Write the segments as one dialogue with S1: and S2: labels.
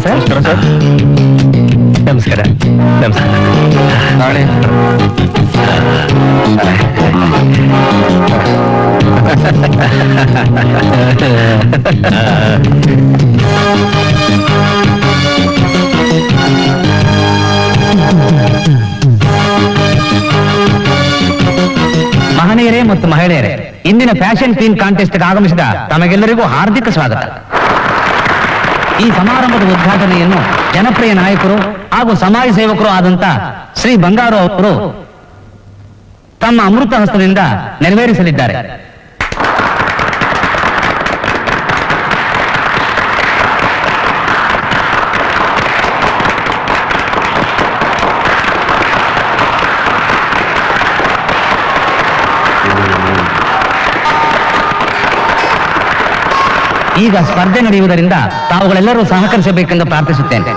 S1: Sir. ನಮಸ್ಕಾರ. ನಮಸ್ಕಾರ. ನಾಳೆ ಮಹನೀಯರೇ ಮತ್ತು ಮಹಿಳೆಯರೇ, ಇಂದಿನ ಫ್ಯಾಷನ್ ಕ್ವೀನ್ ಕಾಂಟೆಸ್ಟ್ಗೆ ಆಗಮಿಸಿದ ತಮಗೆಲ್ಲರಿಗೂ ಹಾರ್ದಿಕ ಸ್ವಾಗತ. ಈ ಸಮಾರಂಭದ ಉದ್ಘಾಟನೆಯನ್ನು ಜನಪ್ರಿಯ ನಾಯಕರು ಹಾಗೂ ಸಮಾಜ ಸೇವಕರು ಆದಂತ ಶ್ರೀ ಬಂಗಾರು ಅವರು ತಮ್ಮ ಅಮೃತ ಹಸ್ತದಿಂದ ನೆರವೇರಿಸಲಿದ್ದಾರೆ. ಈಗ ಸ್ಪರ್ಧೆ ನಡೆಯುವುದರಿಂದ ತಾವುಗಳೆಲ್ಲರೂ ಸಹಕರಿಸಬೇಕೆಂದು ಪ್ರಾರ್ಥಿಸುತ್ತೇನೆ.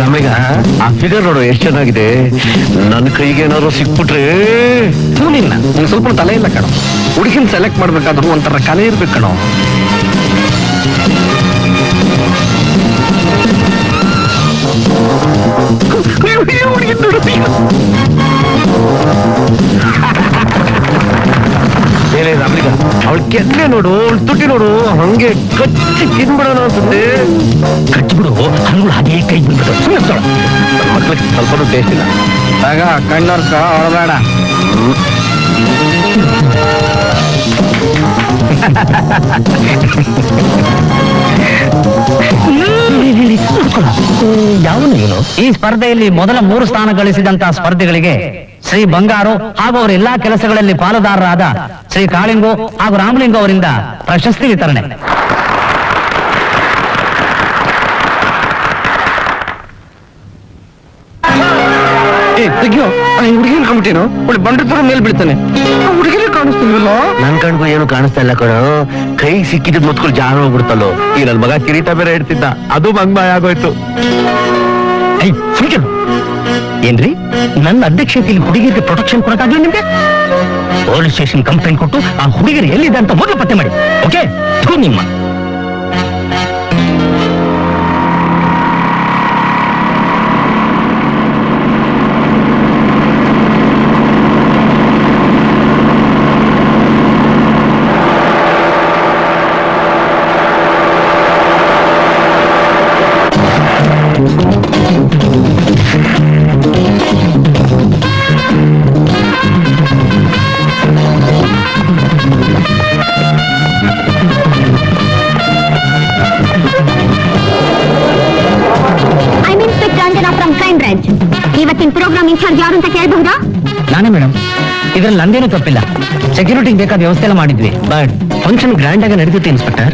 S2: ರಾಮೇಗ, ಆ ಫಿಗರ್ ನೋಡು ಎಷ್ಟು ಚೆನ್ನಾಗಿದೆ. ನನ್ನ ಕೈಗೆ ಏನಾದ್ರು ಸಿಕ್ಬಿಟ್ರೆ ನಂಗೆ ಸ್ವಲ್ಪ ತಲೆ ಇಲ್ಲ ಕಣೋ. ಹುಡುಗಿನ ಸೆಲೆಕ್ಟ್ ಮಾಡ್ಬೇಕಾದ್ರೂ ಒಂಥರ ಕಲೆ ಇರ್ಬೇಕು ಕಣೋ. ರಾಮಲಿಗ, ಅವಳ ಕೆನ್ನೆ ನೋಡು, ಅವಳು ತುಟಿ ನೋಡು, ಹಂಗೆ ಕಚ್ಚಿ ತಿನ್ಬಿಡೋಣ ಅನ್ಸುತ್ತೆ. ಕಚ್ಚಿಬಿಡು, ಹಣ್ಣುಗಳು ಹಾಗೆ ಕೈ ಬಿಡ್ಬಿಡು. ಮಕ್ಳಿಗೆ ಸ್ವಲ್ಪ ಟೇಸ್ಟ್ ಇಲ್ಲ. ಆಗ ಕಣ್ಣರ್ಕ ಹೊರಬೇಡ.
S1: ಯಾವನು ಇವನು? ಈ ಸ್ಪರ್ಧೆಯಲ್ಲಿ ಮೊದಲ 3 ಸ್ಥಾನ ಗಳಿಸಿದಂತಹ ಸ್ಪರ್ಧಿಗಳಿಗೆ ಶ್ರೀ ಬಂಗಾರು ಹಾಗೂ ಅವರ ಎಲ್ಲಾ ಕೆಲಸಗಳಲ್ಲಿ ಪಾಲುದಾರರಾದ ಶ್ರೀ ಕಾಳಿಂಗು ಹಾಗೂ ರಾಮಲಿಂಗು ಅವರಿಂದ ಪ್ರಶಸ್ತಿ ವಿತರಣೆ.
S2: ಹುಡುಗಿನ ಕಂಬಿಟ್ಟೇನು ಬಂಡ್ರ ತರ ಮೇಲ್ ಬೀಳ್ತಾನೆ. ಹುಡುಗಿನ ಕಾಣಿಸ್ತಿಲ್ವಲ್ಲ? ನನ್ ಕಣ್ಗೂ ಏನು ಕಾಣಿಸ್ತಾ ಇಲ್ಲ ಕಣೋ. ಕೈ ಸಿಕ್ಕಿದ್ ಮುತ್ಕೊಂಡು ಜಾರ ಹೋಗ್ಬಿಡ್ತಲ್ಲೋ. ಈ ನನ್ ಮಗ ಕಿರೀಟ ಬೇರೆ ಇಡ್ತಿದ್ದ, ಅದು ಮಂಗ್ಮಾಯ ಆಗೋಯ್ತು.
S1: ಏನ್ರಿ, ನನ್ನ ಅಧ್ಯಕ್ಷತೆಯಲ್ಲಿ ಹುಡುಗಿಗೆ ಪ್ರೊಟೆಕ್ಷನ್ ಕೊಡಕ್ಕಾಗ್ಲಿ ನಿಮ್ಗೆ? ಪೊಲೀಸ್ ಸ್ಟೇಷನ್ ಕಂಪ್ಲೇಂಟ್ ಕೊಟ್ಟು ಆ ಹುಡುಗಿರು ಎಲ್ಲಿದೆ ಅಂತ ಮೊದಲು ಪತ್ತೆ ಮಾಡಿ. ಓಕೆ, ನಿಮ್ಮ
S3: ಇವತ್ತಿನ ಪ್ರೋಗ್ರಾಮ್ ಇನ್ಚಾರ್ಜ್ ಯಾರು ಅಂತ ಕೇಳಬಹುದಾ?
S1: ನಾನೇ ಮೇಡಮ್. ಇದ್ರಲ್ಲಿ ನಂದೇನು ತಪ್ಪಿಲ್ಲ. ಸೆಕ್ಯೂರಿಟಿಗೆ ಬೇಕಾದ ವ್ಯವಸ್ಥೆ ಎಲ್ಲ ಮಾಡಿದ್ವಿ. ಬಟ್ ಫಂಕ್ಷನ್ ಗ್ರ್ಯಾಂಡ್ ಆಗಿ ನಡೆದಿತ್ತು ಇನ್ಸ್ಪೆಕ್ಟರ್.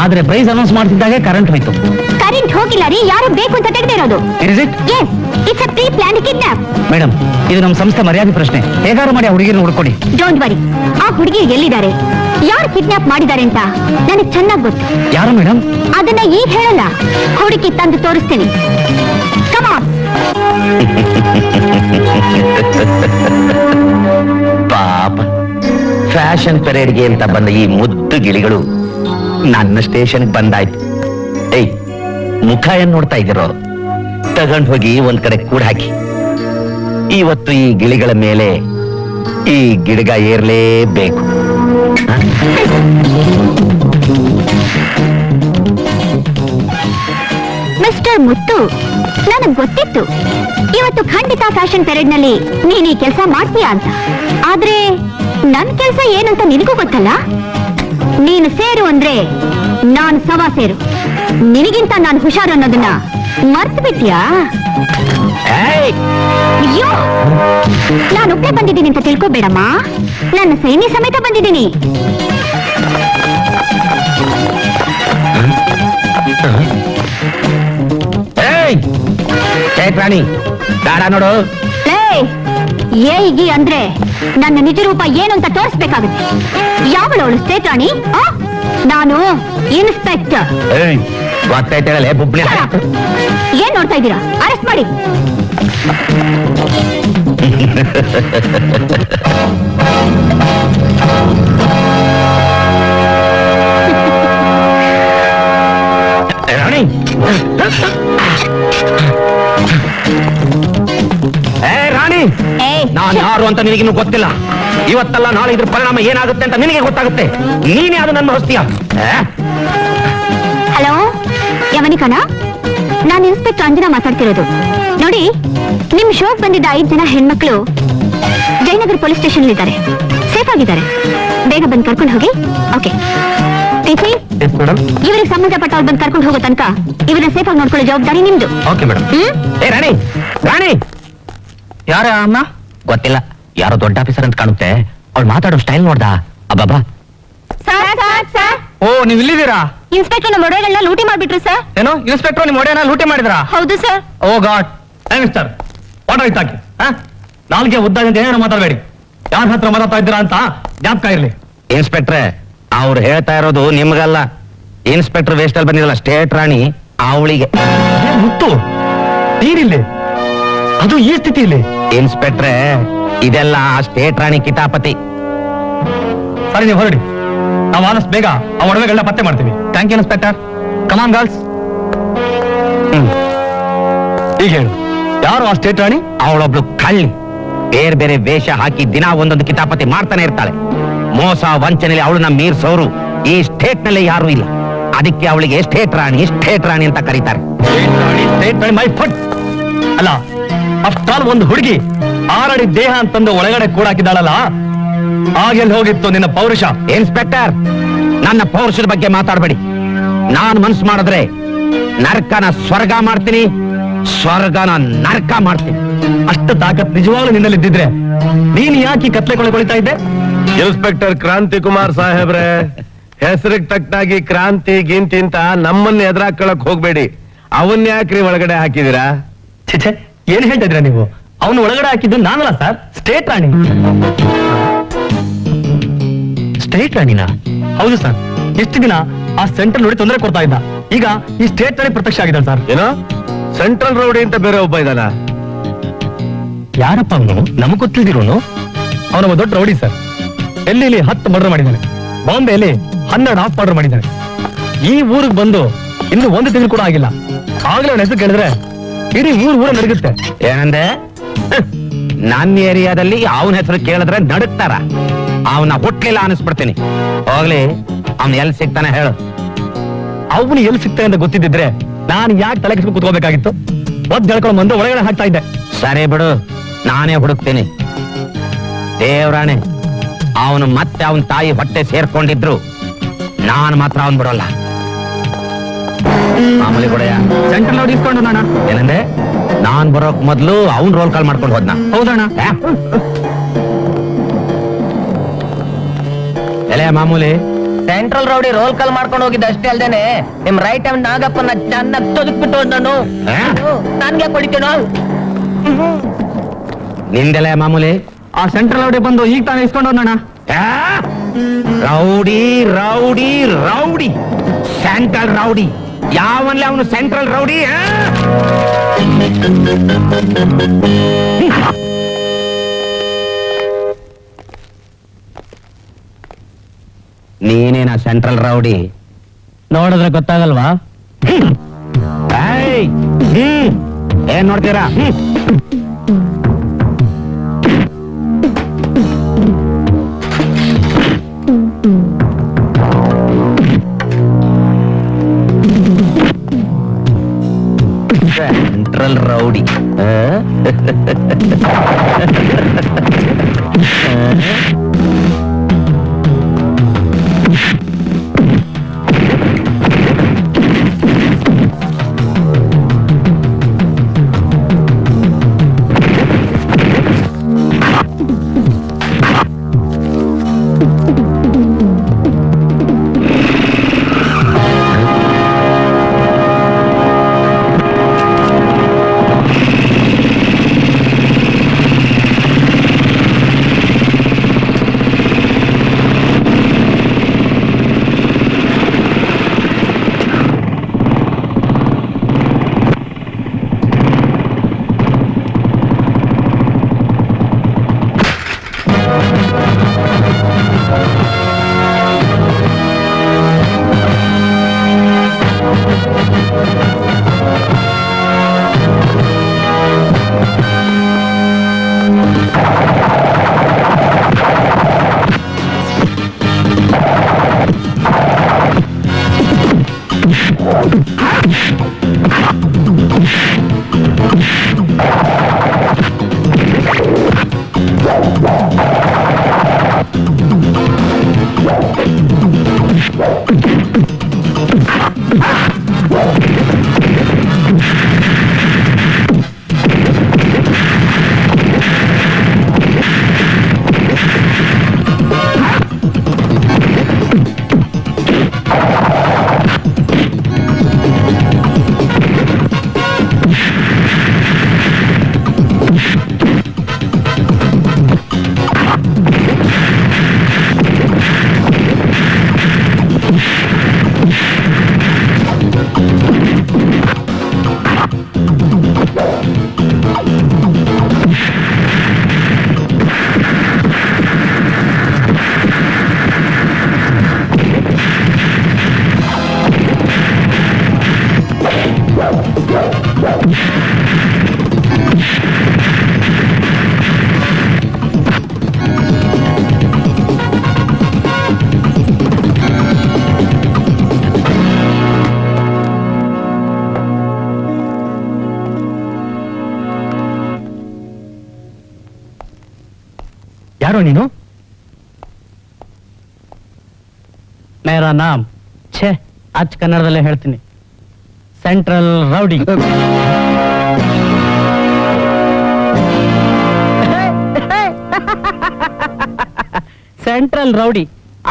S1: ಆದ್ರೆ ಪ್ರೈಸ್ ಅನೌನ್ಸ್ ಮಾಡ್ತಿದ್ದಾಗೆ ಕರೆಂಟ್ ಹೋಯ್ತು.
S3: ಕರೆಂಟ್ ಹೋಗಿಲ್ಲ ರೀ, ಯಾರು ಬೇಕು ಅಂತ ತೆಗೆದಿರೋದು. It's a pre planned kidnap.
S1: Madam, ಇದು ನಮ್ಮ ಸಂಸ್ಥೆ ಮರ್ಯಾದೆ ಪ್ರಶ್ನೆ. ಹೇಗಾರು ಮಾಡಿ ಆ ಹುಡುಗಿನ ಹುಡ್ಕೊಡಿ.
S3: ಡೋಂಟ್ ವರಿ, ಆ ಹುಡುಗಿ ಎಲ್ಲಿದ್ದಾರೆ, ಯಾರು ಕಿಡ್ನಾಪ್ ಮಾಡಿದ್ದಾರೆ ಅಂತ ನನಗೆ ಚೆನ್ನಾಗಿ ಗೊತ್ತು.
S1: ಯಾರು ಮೇಡಮ್?
S3: ಅದನ್ನ ಈಗ ಹೇಳಲ್ಲ, ಹುಡುಕಿ ತಂದು ತೋರಿಸ್ತೀನಿ. Come on.
S2: ಪಾಪ, ಫ್ಯಾಷನ್ ಪೆರೇಡ್ಗೆ ಅಂತ ಬಂದ ಈ ಮುದ್ದು ಗಿಳಿಗಳು ನನ್ನ ಸ್ಟೇಷನ್ಗೆ ಬಂದಾಯ್ತು. ಏಯ್, ಮುಖ ಏನ್ ನೋಡ್ತಾ ಇದ್ದೀರೋ? ತಗೊಂಡು ಹೋಗಿ ಒಂದ್ ಕಡೆ ಕೂಡ ಹಾಕಿ. ಇವತ್ತು ಈ ಗಿಳಿಗಳ ಮೇಲೆ ಈ ಗಿಡಗ ಏರ್ಲೇಬೇಕು.
S3: ಮಿಸ್ಟರ್ ಮುತ್ತು, ನನಗ್ ಗೊತ್ತಿತ್ತು ಇವತ್ತು ಖಂಡಿತ ಫ್ಯಾಷನ್ ಪೆರೇಡ್ ನಲ್ಲಿ ನೀನ್ ಈ ಕೆಲಸ ಮಾಡ್ತೀಯಾ ಅಂತ. ಆದ್ರೆ ನನ್ ಕೆಲಸ ಏನಂತ ನಿನಗೂ ಗೊತ್ತಲ್ಲ. ನೀನು ಸೇರು ಅಂದ್ರೆ ನಾನು ಸವಾ ಸೇರು. ನಿನಗಿಂತ ನಾನು ಹುಷಾರು ಅನ್ನೋದನ್ನ ಮರ್ತು ಬಿಟ್ಟಿಯಾ? ಅಯ್ಯೋ, ನಾನು ಒಬ್ಬನೇ ಬಂದಿದ್ದೀನಿ ಅಂತ ತಿಳ್ಕೊಬೇಡಮ್ಮ. ನನ್ನ ಸೈನ್ಯ ಸಮೇತ ಬಂದಿದ್ದೀನಿ.
S1: ರಾಣಿ, ಬೇಡ ನೋಡು.
S3: ಏಗಿ ಅಂದ್ರೆ ನನ್ನ ನಿಜ ರೂಪ ಏನು ಅಂತ ತೋರಿಸ್ಬೇಕಾಗುತ್ತೆ. ಯಾವಳವಳು ಸ್ಟೇಟ್ ರಾಣಿ? ನಾನು ಇನ್ಸ್ಪೆಕ್ಟರ್.
S2: ಗೊತ್ತಾಯ್ತೇಳಲೆ ಬುಬ್ಳಿ.
S3: ಏನ್ ನೋಡ್ತಾ ಇದ್ದೀರಾ? ಅರೆಸ್ಟ್ ಮಾಡಿ.
S2: ರಾಣಿ, ರಾಣಿ, ನಾನ್ ಯಾರು ಅಂತ ನಿನಗಿನ್ನೂ ಗೊತ್ತಿಲ್ಲ. ಇವತ್ತಲ್ಲ ನಾಳೆ ಇದ್ರ ಪರಿಣಾಮ ಏನಾಗುತ್ತೆ ಅಂತ ನಿನಗೆ ಗೊತ್ತಾಗುತ್ತೆ. ನೀನೇ ಅದು ನನ್ನ ಹೊಸ್ತೀಯ.
S3: ಹಲೋ, ಯವನಿಕನ, ನಾನು ಇನ್ಸ್ಪೆಕ್ಟರ್ ಅಂಜನಾ ಮಾತಾಡ್ತಿರೋದು. ನೋಡಿ, ನಿಮ್ ಶೋಕ್ ಬಂದಿದ್ದ 5 ಜನ ಹೆಣ್ಮಕ್ಳು ಜಯನಗರ ಪೊಲೀಸ್ ಸ್ಟೇಷನ್ ಇದ್ದಾರೆ. ಸೇಫ್ ಆಗಿದ್ದಾರೆ. ಬೇಗ ಬಂದು ಕರ್ಕೊಂಡು ಹೋಗಿ. ಓಕೆ ಇವರಿಗೆ ಸಂಬಂಧಪಟ್ಟವ್ರು ಬಂದು ಕರ್ಕೊಂಡು ಹೋಗೋ ತನಕ ಇವರನ್ನ ಸೇಫ್ ಆಗಿ ನೋಡ್ಕೊಳ್ಳೋ ಜವಾಬ್ದಾರಿ ನಿಮ್ದು.
S2: Okay madam. ಏ ರಾಣಿ, ರಾಣಿ, ಯಾರ ಅಮ್ಮ? ಗೊತ್ತಿಲ್ಲ, ಯಾರೋ ದೊಡ್ಡ ಆಫೀಸರ್ ಅಂತ ಕಾಣುತ್ತೆ. ಅವ್ಳು ಮಾತಾಡೋ ಸ್ಟೈಲ್ ನೋಡ್ದ. ಅಬ್ಬಬ್ಬಾ.
S1: ಓ, ನೀವ್ ಇಲ್ಲಿದ್ದೀರಾ?
S3: ಇನ್ಸ್ಪೆಕ್ಟರ್ ನಮ್ಮ ಒಡೆಗಳನ್ನ ಲೂಟಿ ಮಾಡ್ಬಿಟ್ರು ಸರ್.
S1: ಏನು, ಇನ್ಸ್ಪೆಕ್ಟರ್ ನಿಮ್ ಒಡೆಯನ್ನ ಲೂಟಿ ಮಾಡಿದ್ರಾ?
S3: ಹೌದು sir.
S1: Oh god. Mister, what ಆಯ್ತು ಹಾಕಿ. ನಾಲ್ಗೆ ಉದ್ದಾಗಂತ ಏನಾರು ಮಾತಾಡಬೇಡಿ. ಯಾರ ಹತ್ರ ಮಾತಾಡ್ತಾ ಇದ್ದೀರಾ ಅಂತ ಜ್ಞಾಪಕ ಇರ್ಲಿ.
S2: ಇನ್ಸ್ಪೆಕ್ಟ್ರೆ, ಅವ್ರು ಹೇಳ್ತಾ ಇರೋದು ನಿಮ್ಗಲ್ಲ. ಇನ್ಸ್ಪೆಕ್ಟರ್ ವೇಸ್ಟ್ ಅಲ್ಲಿ ಬಂದಿರಲ್ಲ ಸ್ಟೇಟ್ ರಾಣಿ, ಅವಳಿಗೆ.
S1: ಮುತ್ತು ನೀರಿಲ್ಲಿ, ಅದು ಈ ಸ್ಥಿತಿಯಲ್ಲಿ.
S2: ಇನ್ಸ್ಪೆಕ್ಟ್ರೆ, ಇದೆಲ್ಲ ಸ್ಟೇಟ್ ರಾಣಿ ಕಿತಾಪತಿ.
S1: ಸರಿ, ನೀವು ಹೊರಡಿ. ನಾವು ಆದಷ್ಟು ಬೇಗ ಆ ಒಡವೆಗಳನ್ನ ಪತ್ತೆ ಮಾಡ್ತೀವಿ. Thank you inspector. Come on girls. ಈಗ ಹೇಳು, ಯಾರು ಆ ಸ್ಟೇಟ್ ರಾಣಿ?
S2: ಅವಳೊಬ್ಳು ಕಳ್ಳಿ. ಬೇರೆ ಬೇರೆ ವೇಷ ಹಾಕಿ ದಿನ ಒಂದೊಂದು ಕಿತಾಪತಿ ಮಾಡ್ತಾನೆ ಇರ್ತಾಳೆ. ಮೋಸ ವಂಚನೆಯಲ್ಲಿ ಅವಳನ್ನ ಮೀರ್ಸೋರು ಈ ಸ್ಟೇಟ್ ನಲ್ಲಿ ಯಾರು ಇಲ್ಲ. ಅದಕ್ಕೆ ಅವಳಿಗೆ ಸ್ಟೇಟ್ ರಾಣಿ ಅಂತ ಕರೀತಾರೆ.
S1: ಸ್ಟೇಟ್ ರಾಣಿ ಮೈ ಫುಟ್ ಅಲ್ಲ. ಆಫ್ಟರ್ ಆಲ್ ಒಂದು ಹುಡುಗಿ 6 ಅಡಿ ದೇಹ ಅಂತಂದು ಒಳಗಡೆ ಕೂಡ ಹಾಕಿದಾಳಲ್ಲ, ಆಗೆಲ್ಲಿ ಹೋಗಿತ್ತು ನಿನ್ನ ಪೌರುಷ?
S2: ಇನ್ಸ್ಪೆಕ್ಟರ್, ನನ್ನ ಪೌರುಷದ ಬಗ್ಗೆ ಮಾತಾಡಬೇಡಿ. ನಾನು ಮನ್ಸು ಮಾಡಿದ್ರೆ ನರ್ಕನ ಸ್ವರ್ಗ ಮಾಡ್ತೀನಿ, ಸ್ವರ್ಗನ ನರ್ಕ ಮಾಡ್ತೀನಿ.
S1: ಅಷ್ಟು ತಾಕತ್ ನಿಜವಾಗ್ಲೂ ನಿನ್ನಲ್ಲಿದ್ದಿದ್ರೆ ನೀನು ಯಾಕೆ ಕತ್ಲೆ ಕೊಳಿತಾ ಇದ್ದೆ?
S4: ಇನ್ಸ್ಪೆಕ್ಟರ್ ಕ್ರಾಂತಿ ಕುಮಾರ್ ಸಾಹೇಬ್ರೆ, ಹೆಸರಿಗೆ ತಕ್ಕಾಗಿ ಕ್ರಾಂತಿ ಗಿಂತಿ ಅಂತ ನಮ್ಮನ್ನ ಎದುರಾಕೊಳ್ಳಕ್ ಹೋಗ್ಬೇಡಿ. ಅವನ್ ಯಾಕ್ರಿ ಒಳಗಡೆ ಹಾಕಿದಿರಾ?
S1: ಛೆ, ಏನ್ ಹೇಳ್ತಾ ಇದ್ದೀರಾ ನೀವು? ಅವನು ಒಳಗಡೆ ಹಾಕಿದ್ದು ನಾನಲ್ಲ ಸರ್, ಸ್ಟೇಟ್ ರಾಣಿ. ಸ್ಟೇಟ್ ರಾಣಿನಾ? ಹೌದು ಸರ್. ಎಷ್ಟು ದಿನ ಆ ಸೆಂಟ್ರಲ್ ನೋಡಿ ತೊಂದರೆ ಕೊಡ್ತಾ ಇದ್ದ, ಈಗ ಈ ಸ್ಟೇಟ್ ರಾಣಿ ಪ್ರತ್ಯಕ್ಷ ಆಗಿದ್ದಾಳೆ ಸರ್.
S4: ಏನೋ ಸೆಂಟ್ರಲ್ ರೌಡಿ ಅಂತ ಬೇರೆ ಒಬ್ಬ ಇದ್ದಾನ?
S1: ಯಾರಪ್ಪ ಅವನು? ನಮಗ್ ಗೊತ್ತಿಲ್ದಿರೋನು. ಅವನೊಬ್ಬ ದೊಡ್ಡ ರೌಡಿ ಸರ್. ಎಲ್ಲಿ 10 ಮರ್ಡರ್ ಮಾಡಿದ್ದಾನೆ. ಬಾಂಬೆಯಲ್ಲಿ 12 ಆಫ್ ಮರ್ಡರ್ ಮಾಡಿದ್ದಾನೆ. ಈ ಊರಿಗೆ ಬಂದು ಇನ್ನು 1 ತಿಂಗಳು ಕೂಡ ಆಗಿಲ್ಲ. ಆಗ್ಲೇ ಅವನ ಹೆಸರು ಕೇಳಿದ್ರೆ ಇಡೀ ಊರ ನಡುಗುತ್ತೆ.
S2: ಏನಂದೆ? ನನ್ನ ಏರಿಯಾದಲ್ಲಿ ಅವನ ಹೆಸರು ಕೇಳಿದ್ರೆ ನಡುಕ್ತಾರ. ಅವನ ಹುಟ್ಲಿಲ್ಲ ಅನಿಸ್ಬಿಡ್ತೀನಿ. ಹೋಗ್ಲಿ, ಅವನ್ ಎಲ್ಲಿ ಸಿಗ್ತಾನೆ ಹೇಳು.
S1: ಅವನು ಎಲ್ಲಿ ಸಿಗ್ತಾನೆ ಅಂತ ಗೊತ್ತಿದ್ದಿದ್ರೆ ನಾನು ಯಾಕೆ ತಲೆ ಕೆಸ್ಕೊಂಡು ಕೂತ್ಕೋಬೇಕಾಗಿತ್ತು? ಒದ್ದು ಹೇಳ್ಕೊಂಡು ಬಂದು ಒಳಗಡೆ ಹಾಕ್ತಾ ಇದ್ದೆ.
S2: ಸರಿ ಬಿಡು, ನಾನೇ ಹುಡುಕ್ತೀನಿ. ದೇವ್ರಾಣೆ, ಅವನು ಮತ್ತೆ ಅವನ ತಾಯಿ ಹೊಟ್ಟೆ ಸೇರ್ಕೊಂಡಿದ್ರು ನಾನು ಮಾತ್ರ ಅವನ್ ಬಿಡೋಲ್ಲ. ಮಾಮೂಲಿ ಕೊಡೆಯ
S1: ಸೆಂಟ್ರಲ್ ನೋಡಿ ಇಸ್ಕೊಂಡು ನಾನು.
S2: ಏನಂದ್ರೆ? ನಾನ್ ಬರೋಕ್ ಮೊದ್ಲು ಅವನ್ ರೋಲ್ ಕಾಲ್ ಮಾಡ್ಕೊಂಡು ಹೋದ್ನ.
S1: ಹೌದಣ್ಣ.
S2: ಎಲೆ ಮಾಮೂಲಿ,
S5: ಸೆಂಟ್ರಲ್ ರೌಡಿ ರೋಲ್ ಕಾಲ್ ಮಾಡ್ಕೊಂಡು ಹೋಗಿದ್ದ ಅಷ್ಟೇ ಅಲ್ದೇನೆ ನಿಮ್ ರೈಟ್ ಹ್ಯಾಂಡ್ ನಾಗಪ್ಪನ ಚೆನ್ನಾಗಿ ತೊದಕ್ಬಿಟ್ಟು ನಾನು ನನ್ಗೆ ಕೊಡಿತೇನೋ.
S2: ನಿಂದೆಲೆ ಮಾಮೂಲಿ?
S1: ಆ ಸೆಂಟ್ರಲ್ ರೌಡಿ ಬಂದು ಈಗ ತಾನೇ ಇಸ್ಕೊಂಡು ಹೋದಣ್ಣ.
S2: Rowdy rowdy rowdy, central rowdy. ಯಾವನ್ಲೆ ಅವನು ಸೆಂಟ್ರಲ್ ರೌಡಿ? ನೀನೇನ ಸೆಂಟ್ರಲ್ ರೌಡಿ?
S1: ನೋಡಿದ್ರೆ ಗೊತ್ತಾಗಲ್ವಾ?
S2: ಏನ್ ನೋಡ್ತೀರಾ? Central rowdy.
S1: ಯಾರೋ ನೀನು? ಮೇರಾ ನಾಮ್ ಛೇ ಅಚ್ಚ ಕನ್ನಡದಲ್ಲೇ ಹೇಳ್ತೀನಿ, ಸೆಂಟ್ರಲ್ ರೌಡಿ. Central rowdy.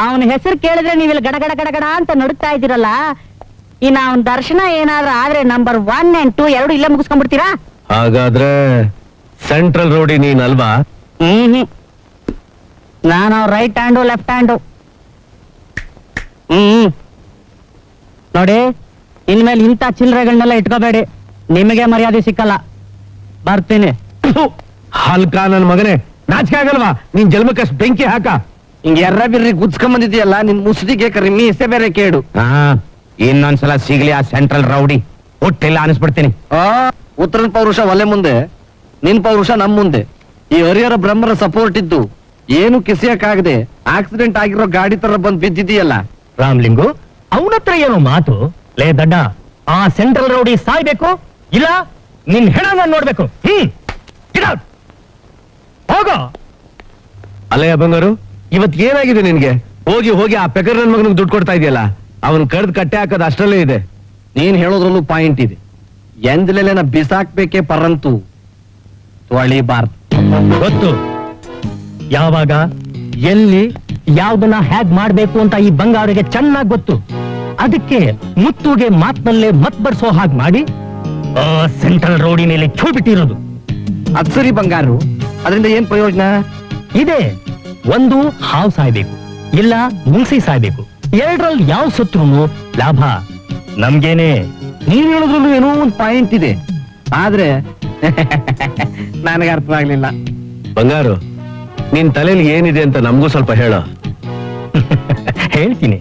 S1: ಅವನ ಹೆಸರು ಕೇಳಿದ್ರೆ ನೀವಿಲ್ಲಿ ಗಡ ಗಡ ಗಡ ಗಡ ಅಂತ ನಡುತ್ತಾ ಇದ್ದೀರಲ್ಲ, ಇನ್ನು ಅವನ ದರ್ಶನ ಏನಾದ್ರೂ ಆದ್ರೆ ನಂಬರ್ 1 and 2 ಎರಡು ಇಲ್ಲೇ ಮುಗಿಸ್ಕೊಂಡ್ಬಿಡ್ತೀರಾ?
S4: ಹಾಗಾದ್ರೆ ಸೆಂಟ್ರಲ್ ರೋಡಿ ನೀನಲ್ವಾ?
S1: ನಾನು ರೈಟ್ ಹ್ಯಾಂಡು ಲೆಫ್ಟ್ ಹ್ಯಾಂಡು. ನೋಡಿ, ಇನ್ಮೇಲೆ ಇಂಥ ಚಿಲ್ಲರೆಗಳನ್ನೆಲ್ಲ ಇಟ್ಕೋಬೇಡಿ, ನಿಮಗೆ ಮರ್ಯಾದೆ ಸಿಕ್ಕಲ್ಲ. ಬರ್ತೀನಿ.
S4: ಹಲ್ಕ ನನ್ ಮಗನೇ, ನಾಚಿಕೆ ಆಗಲ್ವಾ? ನೀನ್ ಜನ್ಮಕ್ಕಷ್ಟು ಬೆಂಕಿ ಹಾಕ.
S5: ಹಿಂಗೆ ಎರ್ರ ಬಿರ್ರಿ ಗುದ್ಸ್ಕೊಂಬಂದಿದ್ಯಲ್ಲ, ನಿನ್ ಮುಸುದಿಗೆ ಕರಿಮಿ ಹೆಸೆ ಬೇರೆ ಕೇಡು.
S2: ಇನ್ನೊಂದ್ಸಲ ಸಿಗ್ಲಿ ಆ ಸೆಂಟ್ರಲ್ ರೌಡಿ, ಹುಟ್ಟಿಲ್ಲ ಅನಿಸ್ಬಿಡ್ತೀನಿ.
S5: ಉತ್ತರನ್ ಪೌರುಷ ಒಲೆ ಮುಂದೆ, ನಿನ್ ಪೌರುಷ ನಮ್ ಮುಂದೆ. ಈ ಹರಿಹರ ಬ್ರಹ್ಮರ ಸಪೋರ್ಟ್ ಇದ್ದು ಏನು ಕಿಸಿಯಕ್ಕಾಗದೆ ಆಕ್ಸಿಡೆಂಟ್ ಆಗಿರೋ ಗಾಡಿ ತರ ಬಂದ್ ಬಿದ್ದಿದೀಯಲ್ಲ.
S1: ರಾಮ್ಲಿಂಗು, ಅವನತ್ರ ಏನೋ ಮಾತು. ಲೇ ದಡ್ಡ, ಆ ಸೆಂಟ್ರಲ್ ರೌಡಿ ಸಾಯ್ಬೇಕು, ಇಲ್ಲ ನಿನ್ ಹೆಣ ನಾನ್ ನೋಡ್ಬೇಕು. ಹೋಗೋ.
S4: ಅಲ್ಲಯ್ಯ ಬಂಗಾರು, ಇವತ್ ಏನಾಗಿದೆ ನಿನ್ಗೆ? ಹೋಗಿ ಹೋಗಿ ಆ ಪೆಕರ್ ನನ್ ಮಗನಿಗೆ ದುಡ್ಡು ಕೊಡ್ತಾ ಇದೆಯಲ್ಲ, ಅವನ್ ಕಡ್ದು ಕಟ್ಟೆ ಹಾಕೋದು ಅಷ್ಟರಲ್ಲೇ ಇದೆ.
S5: ನೀನ್ ಹೇಳೋದ್ರಲ್ಲೂ ಪಾಯಿಂಟ್ ಇದೆ. ಎಂದ್ಲೆಲೆನ ಬಿಸಾಕ್ಬೇಕೇ ಪರಂತು ತೊಳಿಬಾರ್ದು.
S1: ಗೊತ್ತು, ಯಾವಾಗ ಎಲ್ಲಿ ಯಾವ್ದನ್ನ ಹ್ಯಾಗ್ ಮಾಡ್ಬೇಕು ಅಂತ ಈ ಬಂಗಾರಿಗೆ ಚೆನ್ನಾಗ್ ಗೊತ್ತು. ಅದಕ್ಕೆ ಮುತ್ತುಗೆ ಮಾತ್ನಲ್ಲೇ ಮತ್ ಬರ್ಸೋ ಹಾಗೆ ಮಾಡಿ ಆ ಸೆಂಟ್ರಲ್ ರೋಡಿ ಮೇಲೆ ಛೂ ಬಿಟ್ಟಿರೋದು.
S5: ಅದ್ ಸರಿ ಬಂಗಾರು, ಅದರಿಂದ ಏನ್ ಪ್ರಯೋಜನ
S1: ಇದೆ? ಒಂದು ಹಾವು ಸಾಯ್ಬೇಕು, ಇಲ್ಲ ಮುಂಗ್ಸಿ ಸಾಯ್ಬೇಕು. ಎರಡರಲ್ಲಿ ಯಾವ ಸತ್ರುನು ಲಾಭ ನಮ್ಗೇನೆ.
S5: ನೀವ್ ಹೇಳೋದ್ರಲ್ಲೂ ಏನೋ ಒಂದ್ ಪಾಯಿಂಟ್ ಇದೆ, ಆದ್ರೆ ನನಗೆ ಅರ್ಥವಾಗ್ಲಿಲ್ಲ.
S4: ಬಂಗಾರು, ನಿನ್ ತಲೆಯಲ್ಲಿ ಏನಿದೆ ಅಂತ ನಮಗೂ ಸ್ವಲ್ಪ ಹೇಳೋ.
S1: ಹೇಳ್ತೀನಿ,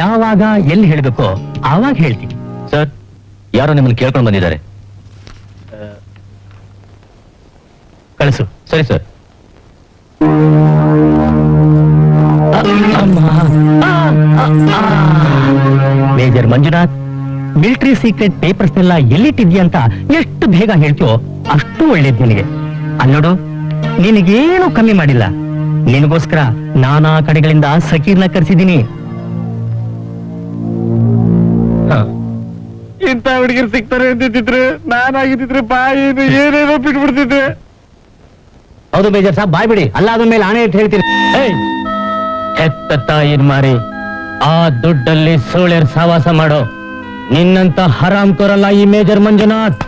S1: ಯಾವಾಗ ಎಲ್ಲಿ ಹೇಳ್ಬೇಕೋ ಆವಾಗ ಹೇಳ್ತೀನಿ.
S2: ಸರ್, ಯಾರೋ ನಿಮ್ಮನ್ನು ಕೇಳ್ಕೊಂಡು ಬಂದಿದ್ದಾರೆ.
S1: ಕಳಿಸು.
S2: ಸರಿ sir.
S1: Major Manjunath, military secret papers ಎಲ್ಲ ಎಲ್ಲಿಟ್ಟಿದ್ಯಾ ಅಂತ ಎಷ್ಟು ಬೇಗ ಹೇಳ್ತೀಯೋ ಅಷ್ಟು ಒಳ್ಳೇದ್ ನಿನಗೆ. ಅಲ್ಲೋಡು, ನಿನಗೇನು ಕಮ್ಮಿ ಮಾಡಿಲ್ಲ. ನಿನಗೋಸ್ಕರ ನಾನಾ ಕಡೆಗಳಿಂದ ಸಕೀರ್ನ ಕರೆಸಿದ್ದೀನಿ.
S5: ಇಂಥ ಹುಡುಗಿರು ಸಿಗ್ತಾರೆ ಅಂತಿದ್ರೆ ನಾನಾಗಿದ್ದಿದ್ರೆ ಬಾಯಿದು ಏನೇನೋ ಬಿಟ್ಬಿಡ್ತಿದ್ದೆ.
S1: ಹೌದು ಮೇಜರ್ ಸಾಬ್, ಬಾಯ್ ಬಿಡಿ, ಅಲ್ಲ ಅದ ಮೇಲೆ ಆಣೆ ಇಟ್ಟು ಹೇಳ್ತೀನಿ. ಹೆತ್ತ ತಾಯಿನ್ ಮಾರಿ ಆ ದುಡ್ಡಲ್ಲಿ ಸೋಳೆರ್ ಸಹವಾಸ ಮಾಡೋ ನಿನ್ನಂತ ಹರಾಮ್ ಕೋರಲ್ಲ ಈ ಮೇಜರ್ ಮಂಜುನಾಥ್.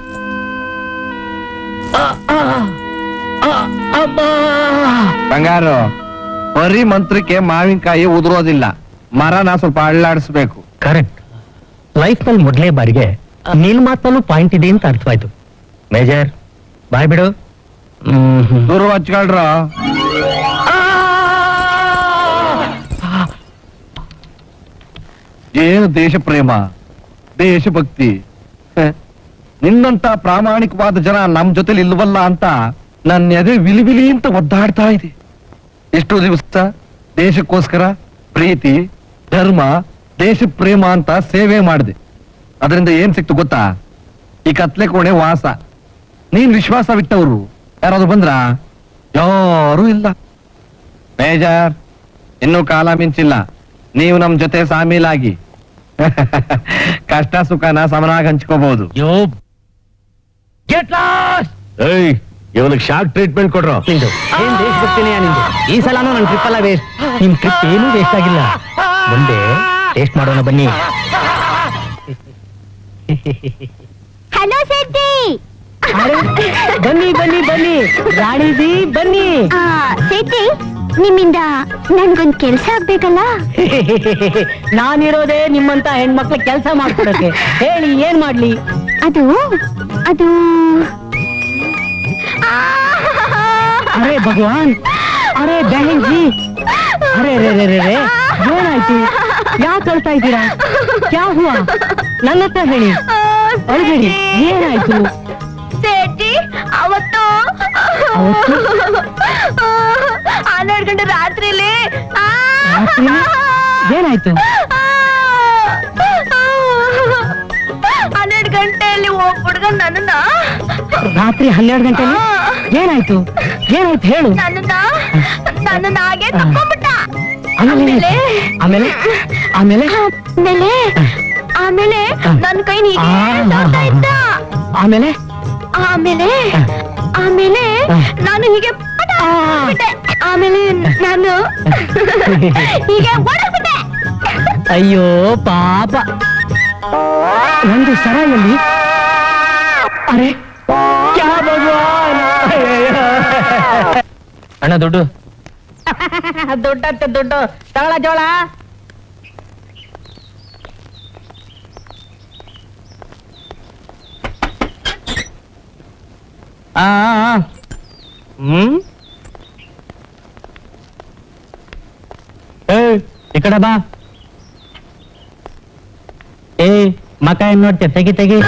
S5: ಬಂಗಾರು, ಬರೀ ಮಂತ್ರಕ್ಕೆ ಮಾವಿನಕಾಯಿ ಉದುರೋದಿಲ್ಲ, ಮರನ ಸ್ವಲ್ಪ ಅಳ್ಳಾಡಿಸ್ಬೇಕು.
S1: ಕರೆಕ್ಟ್. ಲೈಫ್ ನಲ್ಲಿ ಮೊದಲೇ ಬಾರಿಗೆ ನಿನ್ ಮಾತಲ್ಲೂ ಪಾಯಿಂಟ್ ಇದೆ ಅಂತ ಅರ್ಥವಾಯ್ತು. ಮೇಜರ್, ಬಾಯ್ ಬಿಡು.
S5: ದೂರ ಹಚ್ಕೊಳ್ರ. ಏನು ದೇಶ ಪ್ರೇಮ, ದೇಶಭಕ್ತಿ. ನಿನ್ನಂತ ಪ್ರಾಮಾಣಿಕವಾದ ಜನ ನಮ್ ಜೊತೆಲಿ ಇಲ್ವಲ್ಲ ಅಂತ ನನ್ನ ಎದೆ ವಿಲಿವಿಲಿ ಅಂತ ಒದ್ದಾಡ್ತಾ ಇದೆ. ಎಷ್ಟು ದಿವಸ ದೇಶಕ್ಕೋಸ್ಕರ ಪ್ರೀತಿ, ಧರ್ಮ, ದೇಶ ಪ್ರೇಮ ಅಂತ ಸೇವೆ ಮಾಡಿದೆ. ಅದರಿಂದ ಏನ್ ಸಿಕ್ತು ಗೊತ್ತಾ? ಈ ಕತ್ಲೆ ಕೋಣೆ ವಾಸ. ನೀನ್ ವಿಶ್ವಾಸವಿಟ್ಟವರು ಯಾರಾದ್ರು ಬಂದ್ರ? ಯಾರೂ ಇಲ್ಲ. ಮೇಜರ್, ಇನ್ನೂ ಕಾಲ ಮಿಂಚಿಲ್ಲ. ನೀವು ನಮ್ ಜೊತೆ ಸಾಮೀಲಾಗಿ ಕಷ್ಟ ಸುಖನ ಸಮನಾಗಿ ಹಂಚ್ಕೋಬಹುದು.
S4: ಏಯ್, ಇವನಿಗೆ ಶಾಕ್ ಟ್ರೀಟ್ಮೆಂಟ್ ಕೊಡ್ರೋ.
S1: ಏನ್ ದೇಶಭಕ್ತಿನೇ ನಿಂದು. ಈ ಸಲಾನು ನನ್ ಟ್ರಿಪ್ ಅಲ್ಲ ವೇಸ್ಟ್. ನಿಮ್ ಟ್ರಿಪ್ ಏನೂ ವೇಸ್ಟ್ ಆಗಿಲ್ಲ. ಮುಂದೆ ಟೇಸ್ಟ್ ಮಾಡೋಣ ಬನ್ನಿ.
S3: ಹಲೋ ಶೆಟ್ಟಿ.
S1: ಬನ್ನಿ ಬನ್ನಿ ಬನ್ನಿ ರಾಣಿಜಿ, ಬನ್ನಿ.
S3: ಶೆಟ್ಟಿ, ನಿಮ್ಮಿಂದ ನನ್ಗೊಂದ್ ಕೆಲ್ಸ ಆಗ್ಬೇಕಲ್ಲ.
S1: ನಾನಿರೋದೇ ನಿಮ್ಮಂತ ಹೆಣ್ಮಕ್ಳ ಕೆಲಸ ಮಾಡ್ಕೊಡಕ್ಕೆ. ಹೇಳಿ, ಏನ್ ಮಾಡ್ಲಿ?
S3: ಅದು ಅದು
S1: ಅರೆ ಭಗವಾನ್, ಅರೆ ಬಹನ್ ಜಿ, ಅರೆ ರೇ ರೇ ರೇ ರೇ, ಏನಾಯ್ತು? ಯಾಕೆ ಅಳ್ತಾ ಇದ್ದೀರಾ? ಕ್ಯಾ ಹುವಾ? ನನ್ನ ಹತ್ರ ಹೇಳಿ. ಅಳಬೇಡಿ, ಏನಾಯ್ತು?
S3: ಸೇಠಿ ಅವತ್ತು 12 ಗಂಟೆ ರಾತ್ರಿಲಿ
S1: ರಾತ್ರಿಲಿ? ಏನಾಯ್ತು?
S3: 12 ಗಂಟೆಯಲ್ಲಿ ಒಬ್ಬ ಹುಡುಗ ನನ್ನನ್ನ
S1: ರಾತ್ರಿ 12 ಗಂಟೆಲಿ ಏನಾಯ್ತು? ಏನಾಯ್ತು ಹೇಳು.
S3: ನನ್ನನ್ನ ಹಾಗೆ ತಕ್ಕೊಂಡ್ಬಿಟ್ಟ.
S1: ಆಮೇಲೆ ಆಮೇಲೆ ಆಮೇಲೆ
S3: ಆಮೇಲೆ ನನ್ನ ಕೈ ಹೀಗೆ ಎಳ್ದಾಡ್ತಾ ಇದ್ದ.
S1: ಆಮೇಲೆ
S3: ಆಮೇಲೆ ಆಮೇಲೆ ನಾನು ಹೀಗೆ ಪಟ ಅಂದ್ಬಿಟ್ಟೆ. ಆಮೇಲೆ ನಾನು ಹೀಗೆ ಓಡಾಡ್ಬಿಟ್ಟೆ.
S1: ಅಯ್ಯೋ ಪಾಪ. ಒಂದು ಸರಾಯಲ್ಲಿ ಅರೆ ಕ್ಯಾ ಭಗವಾನ್. ಅಣ್ಣ ದುಡ್ಡು. ದುಡ್ಡಂತೆ ದುಡ್ಡು ತಗೊಳ ಜೋಳ. ಈ ಕಡೆ ಬಾ. ಮಕ ಏನ್ ನೋಡ್ತೀಯ? ತೆಗಿ ತೆಗಿ.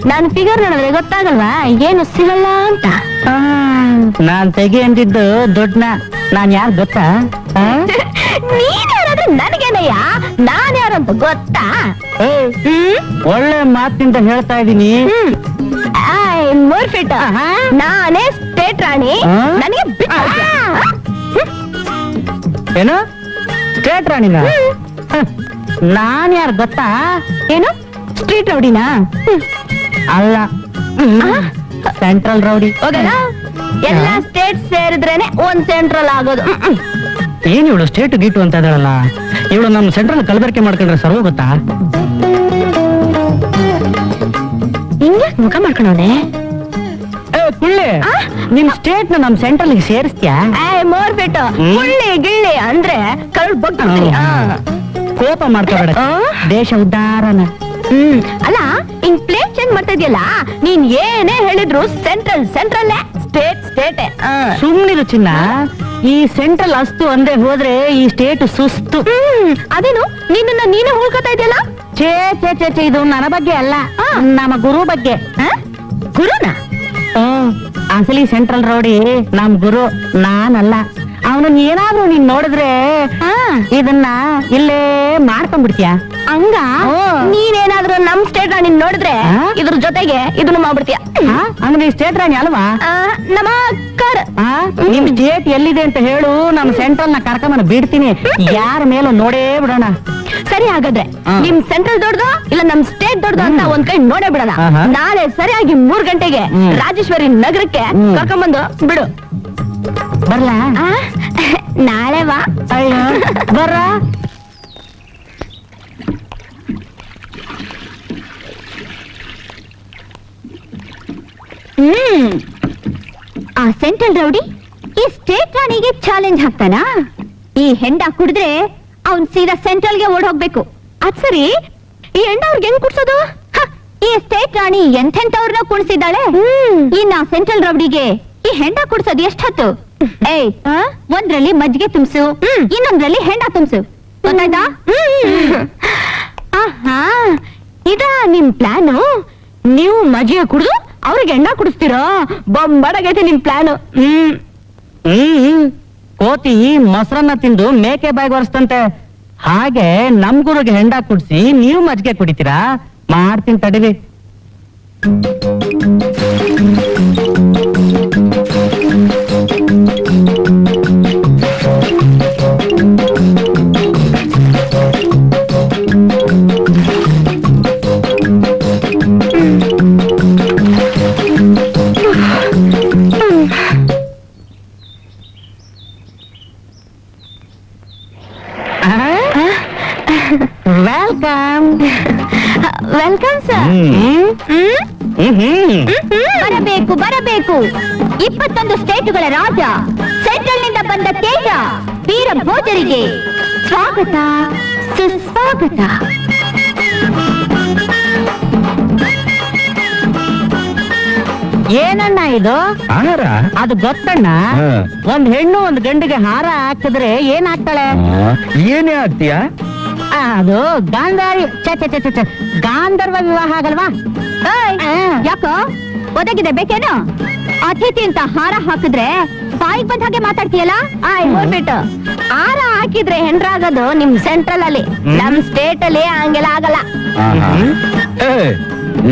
S3: ನಾನು ಫಿಗರ್ ನೋಡಿದ್ರೆ ಗೊತ್ತಾಗಲ್ವಾ ಏನು ಸಿಗಲ್ಲ ಅಂತ?
S1: ನಾನ್ ತೆಗಿ ಅಂದಿದ್ದು ದುಡ್ಡನ್ನ. ನಾನ್ ಯಾರು ಗೊತ್ತಾ?
S3: ನೀನ್ ಯಾರಾದ್ರೂ ನನಗೇನಯ್ಯ, ನಾನ್ ಯಾರಂತ ಗೊತ್ತಾ?
S1: ಒಳ್ಳೆ ಮಾತಿನಿಂದ ಹೇಳ್ತಾ ಇದೀನಿ.
S3: ಮೂರ್ಫಿಟ್ ನಾನೇ ಸ್ಟೇಟ್ ರಾಣಿ. ನನಗೆ
S1: ಏನು ಸ್ಟೇಟ್ ರಾಣಿನ? ನಾನ್ ಯಾರು ಗೊತ್ತಾ?
S3: ಏನು ಸ್ಟ್ರೀಟ್ ರೌಡಿನಾ?
S1: ಅಲ್ಲ, ಸೆಂಟ್ರಲ್ ರೌಡಿ.
S3: ಹೋಗಲ್ಲ, ಎಲ್ಲ ಸ್ಟೇಟ್ ಸೇರಿದ್ರೇನೆ ಒಂದ್ ಸೆಂಟ್ರಲ್ ಆಗೋದು.
S1: ಏನ್ ಇವಳು ಸ್ಟೇಟ್ ಗೀಟು ಅಂತ ಇದ್ದಾಳಲ್ಲ, ಇವಳು ನಮ್ ಸೆಂಟ್ರಲ್ ಕಲಬೆರಕೆ ಮಾಡ್ಕೊಂಡ್ರೆ ಸರ್ವ ಗೊತ್ತಾ?
S3: ಹಿಂಗೆ ಮುಖ ಮಾಡ್ಕೊಂಡವನೆ.
S1: ಕುಳ್ಳಿ, ನಿಮ್ ಸ್ಟೇಟ್ ನ ನಮ್ ಸೆಂಟ್ರಲ್ ಸೇರಿಸ್ತೀಯಾ?
S3: ಮೋರ್ಬಿಟ್ಟು ಗುಳ್ಳಿ ಗಿಳ್ಳಿ ಅಂದ್ರೆ ಕರಳು ಬಗ್ತೀನಿ.
S1: ಕೋಪ ಮಾಡ್ಕೋಬೇಡ, ದೇಶ ಉದ್ದಾರನ.
S3: ಅಲ್ಲ, ಹಿಂಗ್ ಪ್ಲೇಟ್ ಚೇಂಜ್ ಮಾಡ್ತಾ ಇದೆಯಲ್ಲ, ನೀನ್ ಏನೇ ಹೇಳಿದ್ರು ಸೆಂಟ್ರಲ್ ಸೆಂಟ್ರಲ್ ಸ್ಟೇಟ್ ಸ್ಟೇಟ್.
S1: ಸುಮ್ನಿರು ಚಿನ್ನ. ಈ ಸೆಂಟ್ರಲ್ ಅಸ್ತು ಅಂದೇ ಹೋದ್ರೆ ಈ ಸ್ಟೇಟ್ ಸುಸ್ತು.
S3: ಅದೇನು ನಿನ್ನ ನೀನೇ ಹೋಳ್ಕೊತಾ ಇದೆಯಲ್ಲ?
S1: ಛೇ ಛೇ ಛೇ ಛೇ, ಇದು ನನ್ನ ಬಗ್ಗೆ ಅಲ್ಲ, ನಮ್ಮ ಗುರು ಬಗ್ಗೆ.
S3: ಗುರುನ?
S1: ಅಸಲಿ ಸೆಂಟ್ರಲ್ ರೌಡಿ ನಮ್ ಗುರು, ನಾನಲ್ಲ. ಅವನನ್ನ ಏನಾದ್ರೂ ನೀನ್ ನೋಡಿದ್ರೆ ಇದನ್ನ ಇಲ್ಲೇ ಮಾಡ್ಕೊಂಡ್ಬಿಡ್ತೀಯ.
S3: ಹಂಗ ನೀನೇನಾದ್ರೂ ನಮ್ ಸ್ಟೇಟ್ ರಾಣಿ ನೋಡಿದ್ರೆ ಇದ್ರ ಜೊತೆಗೆ ಇದನ್ನು ಮಾಡ್ಬಿಡ್ತೀಯ.
S1: ಅಂದ್ರೆ ಈ ಸ್ಟೇಟ್ ರಾಣಿ ಅಲ್ವಾ?
S3: ನಮ್ಮ ಅಕ್ಕರ್.
S1: ನಿಮ್ ಸ್ಟೇಟ್ ಎಲ್ಲಿದೆ ಅಂತ ಹೇಳು, ನಮ್ ಸೆಂಟ್ರಲ್ ನ ಕರ್ಕೊಂಡ್ ಬಿಡ್ತೀನಿ. ಯಾರ ಮೇಲೂ ನೋಡೇ ಬಿಡೋಣ.
S3: ಸರಿ, ಹಾಗಾದ್ರೆ ನಿಮ್ ಸೆಂಟ್ರಲ್ ದೊಡ್ಡದು ಇಲ್ಲ ನಮ್ ಸ್ಟೇಟ್ ದೊಡ್ಡದು ಅಂತ ಒಂದ್ ಕೈ ನೋಡೇ ಬಿಡೋಣ. ನಾಳೆ ಸರಿಯಾಗಿ 3 ಗಂಟೆಗೆ ರಾಜೇಶ್ವರಿ ನಗರಕ್ಕೆ ಕರ್ಕೊಂಡ್ಬಂದು ಬಿಡು.
S1: ಬರ್ಲಾ?
S3: ನಾಳೆ ಬಾ.
S1: ಅಯ್ಯೋ ಬರ್ರ.
S3: ಆ ಸೆಂಟ್ರಲ್ ರೌಡಿ ಈ ಸ್ಟೇಟ್ ರಾಣಿಗೆ ಚಾಲೆಂಜ್ ಹಾಕ್ತಾನಾ? ಈ ಹೆಂಡ ಕುಡಿದ್ರೆ ಅವ್ನ್ ಸೀದಾ ಸೆಂಟ್ರಲ್ಗೆ ಓಡ್ ಹೋಗ್ಬೇಕು. ಅದ್ ಸರಿ, ಈ ಹೆಂಡ ಅವ್ರಿಗೆ ಹೆಂಗ್ ಕುಡ್ಸೋದು? ಈ ಸ್ಟೇಟ್ ರಾಣಿ ಎಂತೆಂತವ್ರನ್ನ ಕುಣಿಸಿದ್ದಾಳೆ. ಇನ್ನ ಸೆಂಟ್ರಲ್ ರೌಡಿಗೆ ಈ ಹೆಂಡ ಕುಡ್ಸೋದು ಎಷ್ಟೊತ್ತು? ಒಂದ್ರಲ್ಲಿ ಮಜ್ಜಿಗೆ ತುಂಬಿಸು, ಇನ್ನೊಂದ್ರಲ್ಲಿ ಹೆಂಡ ತುಂಬಿಸು. ಗೊತ್ತಾಯ್ತಾ? ಆಹಾ, ಇದ ನಿಮ್ ಪ್ಲಾನು? ನೀವು ಮಜ್ಜಿಗೆ ಕುಡಿದು ಅವ್ರಿಗೆ ಹೆಂಡ ಕುಡಿಸ್ತೀರಾ? ಬೊಂಬಡಗೈತೆ ನಿಮ್ ಪ್ಲಾನು.
S1: ಕೋತಿ ಮೊಸರನ್ನ ತಿಂದು ಮೇಕೆ ಬಾಯಿಗೆ ಒರೆಸ್ತಂತೆ. ಹಾಗೆ ನಮ್ ಗುರುಗೆ ಹೆಂಡ ಕುಡಿಸಿ ನೀವು ಮಜ್ಜಿಗೆ ಕುಡಿತೀರಾ? ಮಾಡ್ತೀನಿ ತಡಿರಿ. ವೆಲ್ಕಮ್.
S3: Welcome sir. ಬರಬೇಕು ಬರಬೇಕು. 21 ಸ್ಟೇಟುಗಳ ರಾಜ, ಸೆಂಟ್ರಲ್ ನಿಂದ ಬಂದ ತೇಜ, ವೀರ ಭೋಜರಿಗೆ ಸ್ವಾಗತ ಸುಸ್ವಾಗತ.
S1: ಏನಣ್ಣ ಇದು?
S5: ಆಹಾರ
S1: ಅದು ಗೊತ್ತಣ್ಣ. ಒಂದ್ ಹೆಣ್ಣು ಒಂದ್ ಗಂಡಿಗೆ ಹಾರ ಹಾಕಿದ್ರೆ ಏನಾಗ್ತಾಳೆ?
S5: ಏನೇ ಆಗ್ತೀಯ?
S3: ಅದು ಗಾಂಧಾರಿ ಗಾಂಧರ್ವ ವಿವಾಹ ಆಗಲ್ವಾ? ಯಾಕೋ ಒದಗಿದೆ ಬೇಕೇನು? ಅತಿಥಿ ಅಂತ ಹಾರ ಹಾಕಿದ್ರೆ ಬಾಯಿಗೆ ಬಂದ ಹಾಗೆ ಮಾತಾಡ್ತೀಯಲ್ಲ? ಹೋಗ್ಬಿಟ್ಟು ಹಾರ ಹಾಕಿದ್ರೆ ಹೆಂಡ್ರಾಗೋದು ನಿಮ್ ಸೆಂಟ್ರಲ್ ಅಲ್ಲಿ, ನಮ್ ಸ್ಟೇಟ್ ಅಲ್ಲಿ ಹಂಗೆಲ್ಲ ಆಗಲ್ಲ.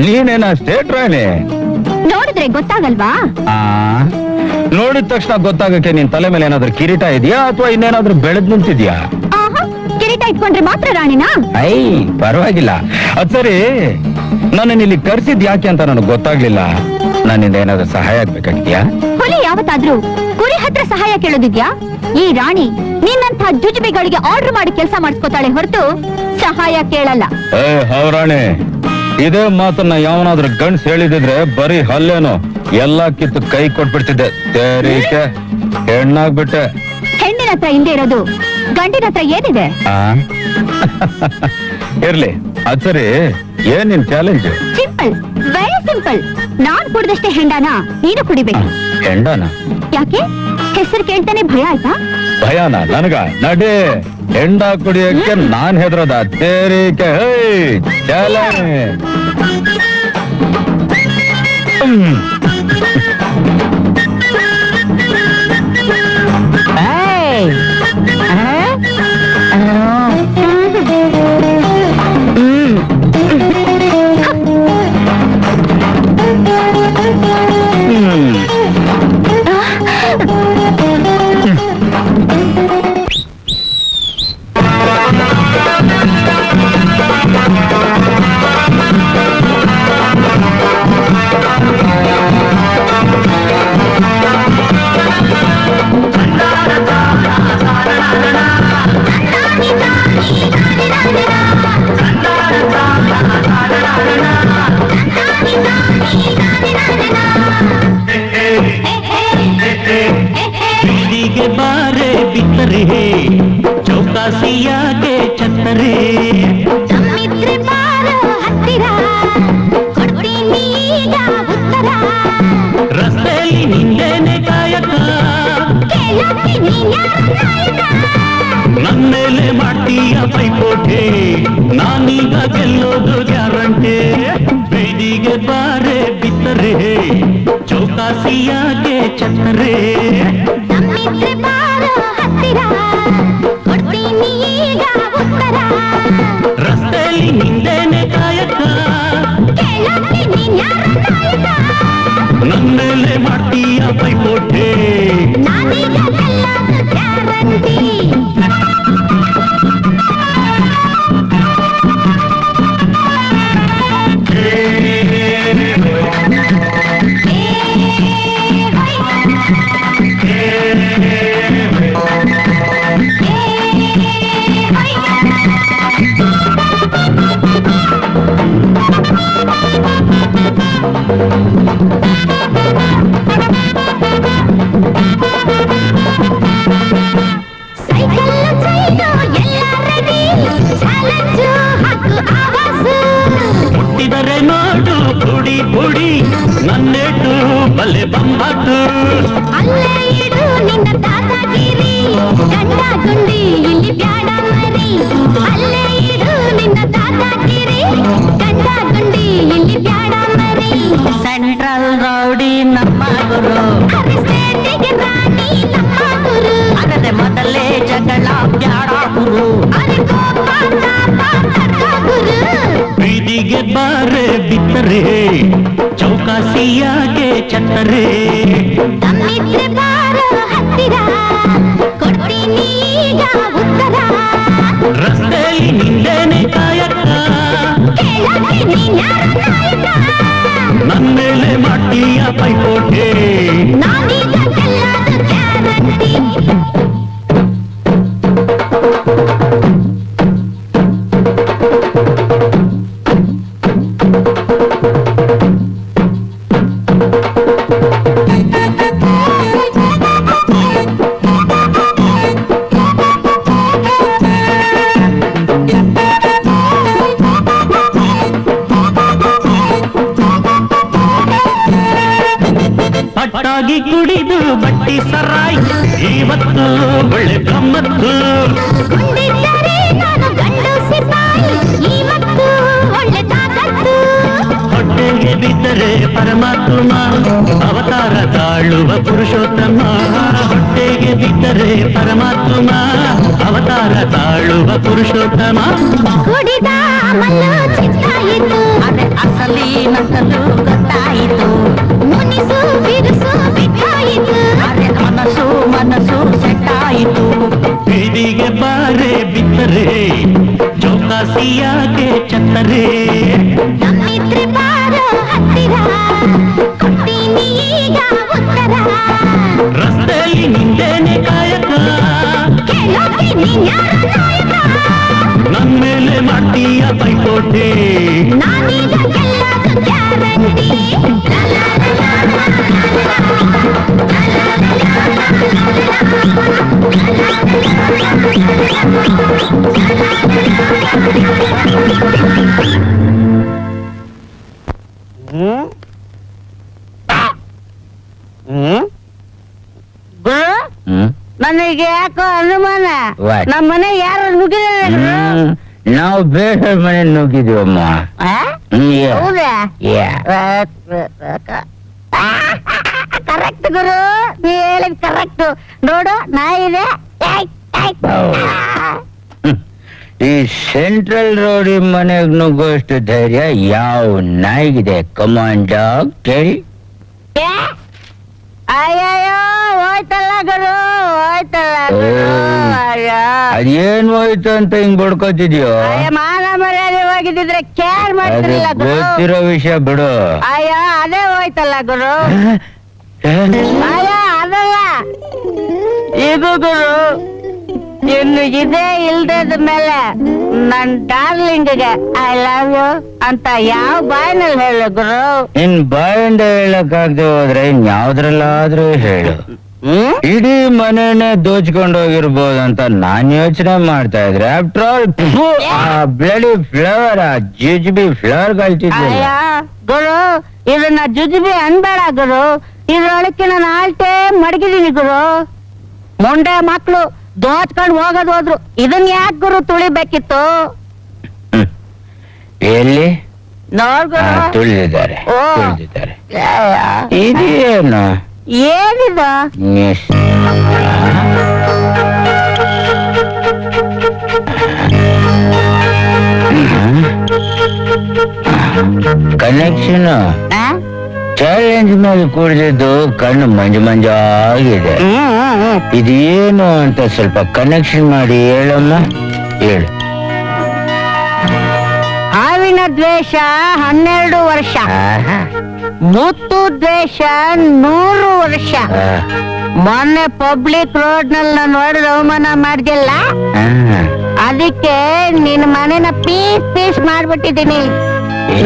S5: ನೀನೇನ ಸ್ಟೇಟ್ ರಾಣಿ?
S3: ನೋಡಿದ್ರೆ ಗೊತ್ತಾಗಲ್ವಾ?
S5: ನೋಡಿದ ತಕ್ಷಣ ಗೊತ್ತಾಗಕ್ಕೆ ನಿನ್ ತಲೆ ಮೇಲೆ ಏನಾದ್ರೂ ಕಿರೀಟ ಇದೆಯಾ ಅಥವಾ ಇನ್ನೇನಾದ್ರೂ ಬೆಳೆದ್ ನಿಂತಿದ್ಯಾ?
S3: ಆಹಾ, ಕಿರೀಟ ಇಟ್ಕೊಂಡ್ರೆ ಮಾತ್ರ ರಾಣಿನಾ?
S5: ಐ ಪರವಾಗಿಲ್ಲ. ಅದ್ ಸರಿ, ನನ್ನ ಇಲ್ಲಿ ಕರ್ಸಿದ್ ಯಾಕೆ ಅಂತ ನನಗೆ ಗೊತ್ತಾಗ್ಲಿಲ್ಲ. ನನ್ನಿಂದ ಏನಾದ್ರೂ ಸಹಾಯ ಆಗ್ಬೇಕಾಗಿದ್ಯಾ?
S3: ಹುಲಿ ಯಾವತ್ತಾದ್ರೂ ಕುರಿ ಹತ್ರ ಸಹಾಯ ಕೇಳೋದಿದ್ಯಾ? ಈ ರಾಣಿ ನಿನ್ನಂಥ ಜುಜುಬಿಗಳಿಗೆ ಆರ್ಡರ್ ಮಾಡಿ ಕೆಲಸ ಮಾಡಿಸ್ಕೊತಾಳೆ ಹೊರತು ಸಹಾಯ ಕೇಳಲ್ಲ.
S5: ಹೌರಾಣಿ, ಇದೇ ಮಾತನ್ನ ಯಾವನಾದ್ರೂ ಗಂಡ್ಸ್ ಹೇಳಿದಿದ್ರೆ ಬರೀ ಹಲ್ಲೇನು ಎಲ್ಲಾ ಕಿತ್ತು ಕೈ ಕೊಟ್ಬಿಡ್ತಿದ್ದೆ. ತೇರಿಕೆ ಹೆಣ್ಣಾಗ್ಬಿಟ್ಟೆ.
S3: ಹೆಣ್ಣಿನ ಹತ್ರ ಹಿಂದೆ ಇರೋದು ಗಂಡಿನ ಹತ್ರ ಏನಿದೆ?
S5: ಇರ್ಲಿ, ಅದ್ ಸರಿ, ಏನ್ ನಿನ್ ಚಾಲೆಂಜ್?
S3: Simple, very simple. ನಾನ್ ಕುಡ್ದಷ್ಟೇ ಹೆಂಡಾನ ನೀನು ಕುಡಿಬೇಕು.
S5: ಹೆಂಡನ?
S3: ಯಾಕೆ? ಹೆಸರು ಕೇಳ್ತಾನೆ ಭಯ ಆಯ್ತಾ?
S5: ಭಯಾನ ನನಗ? ನಡೆ, ಹೆಂಡ ಕುಡಿಯಕ್ಕೆ ನಾನ್ ಹೆದರದ? ತೇರಿಕೆ ಚಾಲೆಂಜ್.
S6: ಬೀದಿಗೆ ಬಾರೆ ಬಿತ್ತರೆ ಚೌಕಾಸಿಯಾಗೆ ಛತ್ತರೆ
S3: ನಮ್ಮಿದ್ರೆ ಬಾರೋ ಹತ್ತಿರ ಕೊಡ್ತೀನಿ ಈಗ ಉತ್ತರ.
S6: ರಸ್ತೆಯಲ್ಲಿ ನಿಂದೇನೆ ಕಾಯಕ
S3: ಕೇಳೋಕೆ ನೀನ್ಯಾರ ನಾಯಕ?
S6: ನನ್ಮೇಲೆ ಮಾಡ್ತೀಯ ಪೈಪೋಟೆ, ನಾನೀಗ ಗೆಲ್ಲೋದು ಗ್ಯಾರಂಟಿ. ಬೀದಿಗೆ ಬಾರೆ ಬಿತ್ತರೆ ಚೌಕಾಸಿಯಾಗೆ ಛತ್ತರೆ
S3: ನಮ್ಮಿದ್ರೆ ಬಾರೋ ಹತ್ತಿರ ಕೊಡ್ತೀನಿ ಈಗ ಉತ್ತರ.
S6: ರಸ್ತೆಯಲ್ಲಿ ನಿಂದೇನೆ ಕಾಯಕ
S3: ಕೇಳೋಕೆ ನೀನ್ಯಾರ ನಾಯಕ?
S6: ನನ್ಮೇಲೆ ಮಾಡ್ತೀಯ ಪೈಪೋಟೆ,
S3: ನಾನೀಗ ಗೆಲ್ಲೋದು ಗ್ಯಾರಂಟಿ.
S6: ಮುಟ್ಟಿದರೆ ನೋಡು ಪುಡಿ ಪುಡಿ ನನ್ನೆಟ್ಟು ಬಲೆ ಬಂಬತ್ತು.
S3: ಅಲ್ಲೇ ಇಡು ನಿನ್ನ ದಾದಾಗಿರಿ, ಗಂಡ ಗುಂಡಿ ಇಲ್ಲಿ ಬ್ಯಾಡ ಮರಿ. ಅಲ್ಲೇ ಇಡು ನಿನ್ನ ದಾದಾಗಿರಿ, ಗಂಡ ಗುಂಡಿ ಇಲ್ಲಿ ಬ್ಯಾಡ ಮರಿ.
S6: ಸೆಂಟ್ರಲ್ ರೌಡಿ ನಮ್ಮ ಗುರು,
S3: ಸ್ಟೇಟಿಗೆ ರಾಣಿ ನಮ್ಮ ಗುರು.
S6: ಅದರ ಮೊದಲೇ ಜಗಳ ಬ್ಯಾಡ ಗುರು.
S3: ಅರೆ ಕೋಪ ತಾಪ ತರ್ಕ ಗುರು.
S6: ಬೀದಿಗೆ ಬಾರೆ ಬಿತ್ತರೆ ಚೌಕಾಸಿಯಾಗೆ ಛತ್ತರೆ
S3: ತಮ್ಮಿದ್ರೆ ಬಾರೋ ಹತ್ತಿರ ಕೊಡ್ತೀನಿ ಈಗ ಉತ್ತರ.
S6: ರಸ್ತೆಯಲ್ಲಿ ನಿಂದೇನೆ ಕಾಯಕ
S3: ಕೇಳೋಕೆ ನೀನ್ಯಾರ ನಾಯಕ?
S6: ನನ್ಮೇಲೆ ಮಾಡ್ತೀಯ ಪೈಪೋಟೆ,
S3: ನಾನೀಗ ಗೆಲ್ಲೋದು ಗ್ಯಾರಂಟಿ.
S6: ಪಟ್ಟಾಗಿ ಕುಡಿದು ಬಟ್ಟಿ ಸರಾಯ್ ಇವತ್ತು ಒಳ್ಳೆ ಗಮ್ಮತ್ತು.
S3: ಗುಂಡಿದ್ದರೆ ನಾನು ಗಂಡು
S6: ಬಿದ್ದರೆ ಪರಮಾತ್ಮ ಅವತಾರ ತಾಳುವ ಪುರುಷೋತ್ತಮ. ಹೊಟ್ಟೆಗೆ ಬಿದ್ದರೆ ಪರಮಾತ್ಮ ಅವತಾರ ತಾಳುವ ಪುರುಷೋತ್ತಮ.
S3: ಕುಡಿದ ಮಲ್ಲು ಚಿತ್ತಾಯಿತು, ಅದೇ ಅಸಲಿ ನಕಲು ಗೊತ್ತಾಯಿತು. ಮುನಿಸು ಬಿರುಸು ಬಿಟ್ಟಾಯಿತು, ಅದೇ ಮನಸ್ಸು ಮನಸ್ಸು ಸೆಟ್ಟಾಯಿತು.
S6: ಬೀದಿಗೆ ಬಾರೆ ಬಿದ್ದರೆ ಚೌಕಾಸಿಯಾಗೆ ಚತ್ತರೆ.
S3: ನಮ್ಮಿದ್ರೆ ಬಾರೋ ಹತ್ತಿರ, ಕೊಡ್ತೀನಿ ಈಗ ಉತ್ತರ.
S6: ರಸ್ತೆಯಲ್ಲಿ ನಿಂದೇನೆ ಕಾಯಕ,
S3: ಕೇಳೋಕೆ ನೀನ್ಯಾರ ನಾಯಕ?
S6: ನನ್ ಮೇಲೆ ಮಾಡ್ತೀಯ ಪೈಪೋಟಿ.
S3: ನಾನೀಗ ಗೆಲ್ಲೋದು ಗ್ಯಾರಂಟಿ. ನನಗೆ ಯಾಕೋ ಅನುಮಾನ,
S2: What?
S3: ನಮ್ಮ ಮನೆ ಯಾರು ನುಗ್ಗಿದ್ದಾರೆ?
S2: ನಾವು ಬೇರೆ ಮನೆ ನುಗ್ಗಿದೀವಮ್ಮ.
S3: ಹೌದಾ? ಕರೆಕ್ಟ್ ಗುರು, ನೀ ಹೇಳಿದ್ ಕರೆಕ್ಟ್. ನೋಡು ನಾಯಿ ಇದೆ.
S2: ಈ ಸೆಂಟ್ರಲ್ ರೋಡ್ ಮನೆಗ್ ನುಗ್ಗೋಷ್ಟು ಧೈರ್ಯ ಯಾವ ನಾಯಿಗಿದೆ? ಕಮಾಂಡ್ ಡಾಗ್ ಕೇಳಿ.
S3: ಅಯ್ಯಯ್ಯೋ ಹೋಯ್ತಲ್ಲ ಗುರು, ಹೋಯ್ತಲ್ಲ ಗುರು. ಅಯ್ಯೋ
S2: ಅದೇನ್ ಹೋಯ್ತು ಅಂತ ಹಿಂಗ್ ಬಡ್ಕೋತಿದ್ಯೋ?
S3: ಮಾನ ಮರ್ಯಾದೆ ಹೋಗಿದ್ದಿದ್ರೆ ಕೇರ್
S2: ಅದು
S3: ಮಾಡ್ತಿರ್ಲಿಲ್ಲ ಗುರು.
S2: ಗೊತ್ತಿರೋ ವಿಷಯ ಬಿಡು.
S3: ಅಯ್ಯೋ ಅದೇ ಹೋಯ್ತಲ್ಲ ಗುರು. ಅಯ್ಯೋ ಅದಲ್ಲ ಇದು ಗುರು. ಇನ್ನು ಇದೇ ಇಲ್ದದ ಮೇಲೆ ನನ್ ಡಾರ್ಲಿಂಗ್ಗೆ ಐ ಲವ್ ಯು ಅಂತ ಯಾವ ಬಾಯಿನಲ್ಲಿ ಹೇಳು ಗುರು?
S2: ನಿನ್ ಬಾಯಿಂದ ಹೇಳಕ್ಕಾಗ್ದೆ ಹೋದ್ರೆ ಇನ್ಯಾವ್ದ್ರಲ್ಲಾದ್ರೂ ಹೇಳು. ಇಡೀ ಮನೆನೇ ದೋಚ್ಕೊಂಡು ಹೋಗಿರ್ಬೋದಂತ ನಾನ್ ಯೋಚನೆ ಮಾಡ್ತಾ ಇದ್ರೆ ಆಫ್ಟರ್ ಆಲ್ ಆ ಬ್ಲಡಿ ಫ್ಲವರ್, ಆ ಜುಜುಬಿ ಫ್ಲವರ್ ಕಳ್ತಿದ್ದೆ.
S3: ಅಯ್ಯ ಗುರು, ಇದನ್ನ ಜುಜುಬಿ ಅನ್ಬೇಡ ಗುರು. ಇದ್ರೊಳಕ್ಕೆ ನಾನು ಆಲ್ಟೇ ಮಡಗಿದೀನಿ ಗುರು. ಮೊಂಡೆ ಮಕ್ಳು ದೋಚ್ಕೊಂಡು ಹೋಗೋದು ಹೋದ್ರು, ಇದನ್ ಯಾಕೆ ಗುರು ತುಳಿಬೇಕಿತ್ತು?
S2: ಎಲ್ಲಿ
S3: ನೋಡ್ ಗುರು.
S2: ತುಳಿದಿದ್ದಾರೆ,
S3: ಓ.
S2: ತುಳಿದಿದ್ದಾರೆ.
S3: ಅಯ್ಯ,
S2: ಇದೇನು
S3: ಏನಿದು?
S2: ಕನೆಕ್ಷನ್
S3: ಆ?
S2: ಚಾಲೆಂಜ್ ಮೇಲೆ ಕೂಡಿದ್ದು ಕಣ್ಣು ಮಂಜು ಮಂಜಾಗಿದೆ. ಇದೇನು ಅಂತ ಸ್ವಲ್ಪ ಕನೆಕ್ಷನ್ ಮಾಡಿ ಹೇಳಮ್ಮ, ಹೇಳು.
S3: ಹಾವಿನ ದ್ವೇಷ 12 ವರ್ಷ, ಮುತ್ತು ದ್ವೇಷ 100 ವರ್ಷ. ಮೊನ್ನೆ ಪಬ್ಲಿಕ್ ರೋಡ್ ನಲ್ಲಿ ನಾನು ನೋಡಿದ ಅವಮಾನ ಮಾಡ್ದಿಲ್ಲ, ಅದಕ್ಕೆ ನಿನ್ ಮನೆನ ಪೀಸ್ ಪೀಸ್ ಮಾಡ್ಬಿಟ್ಟಿದ್ದೀನಿ.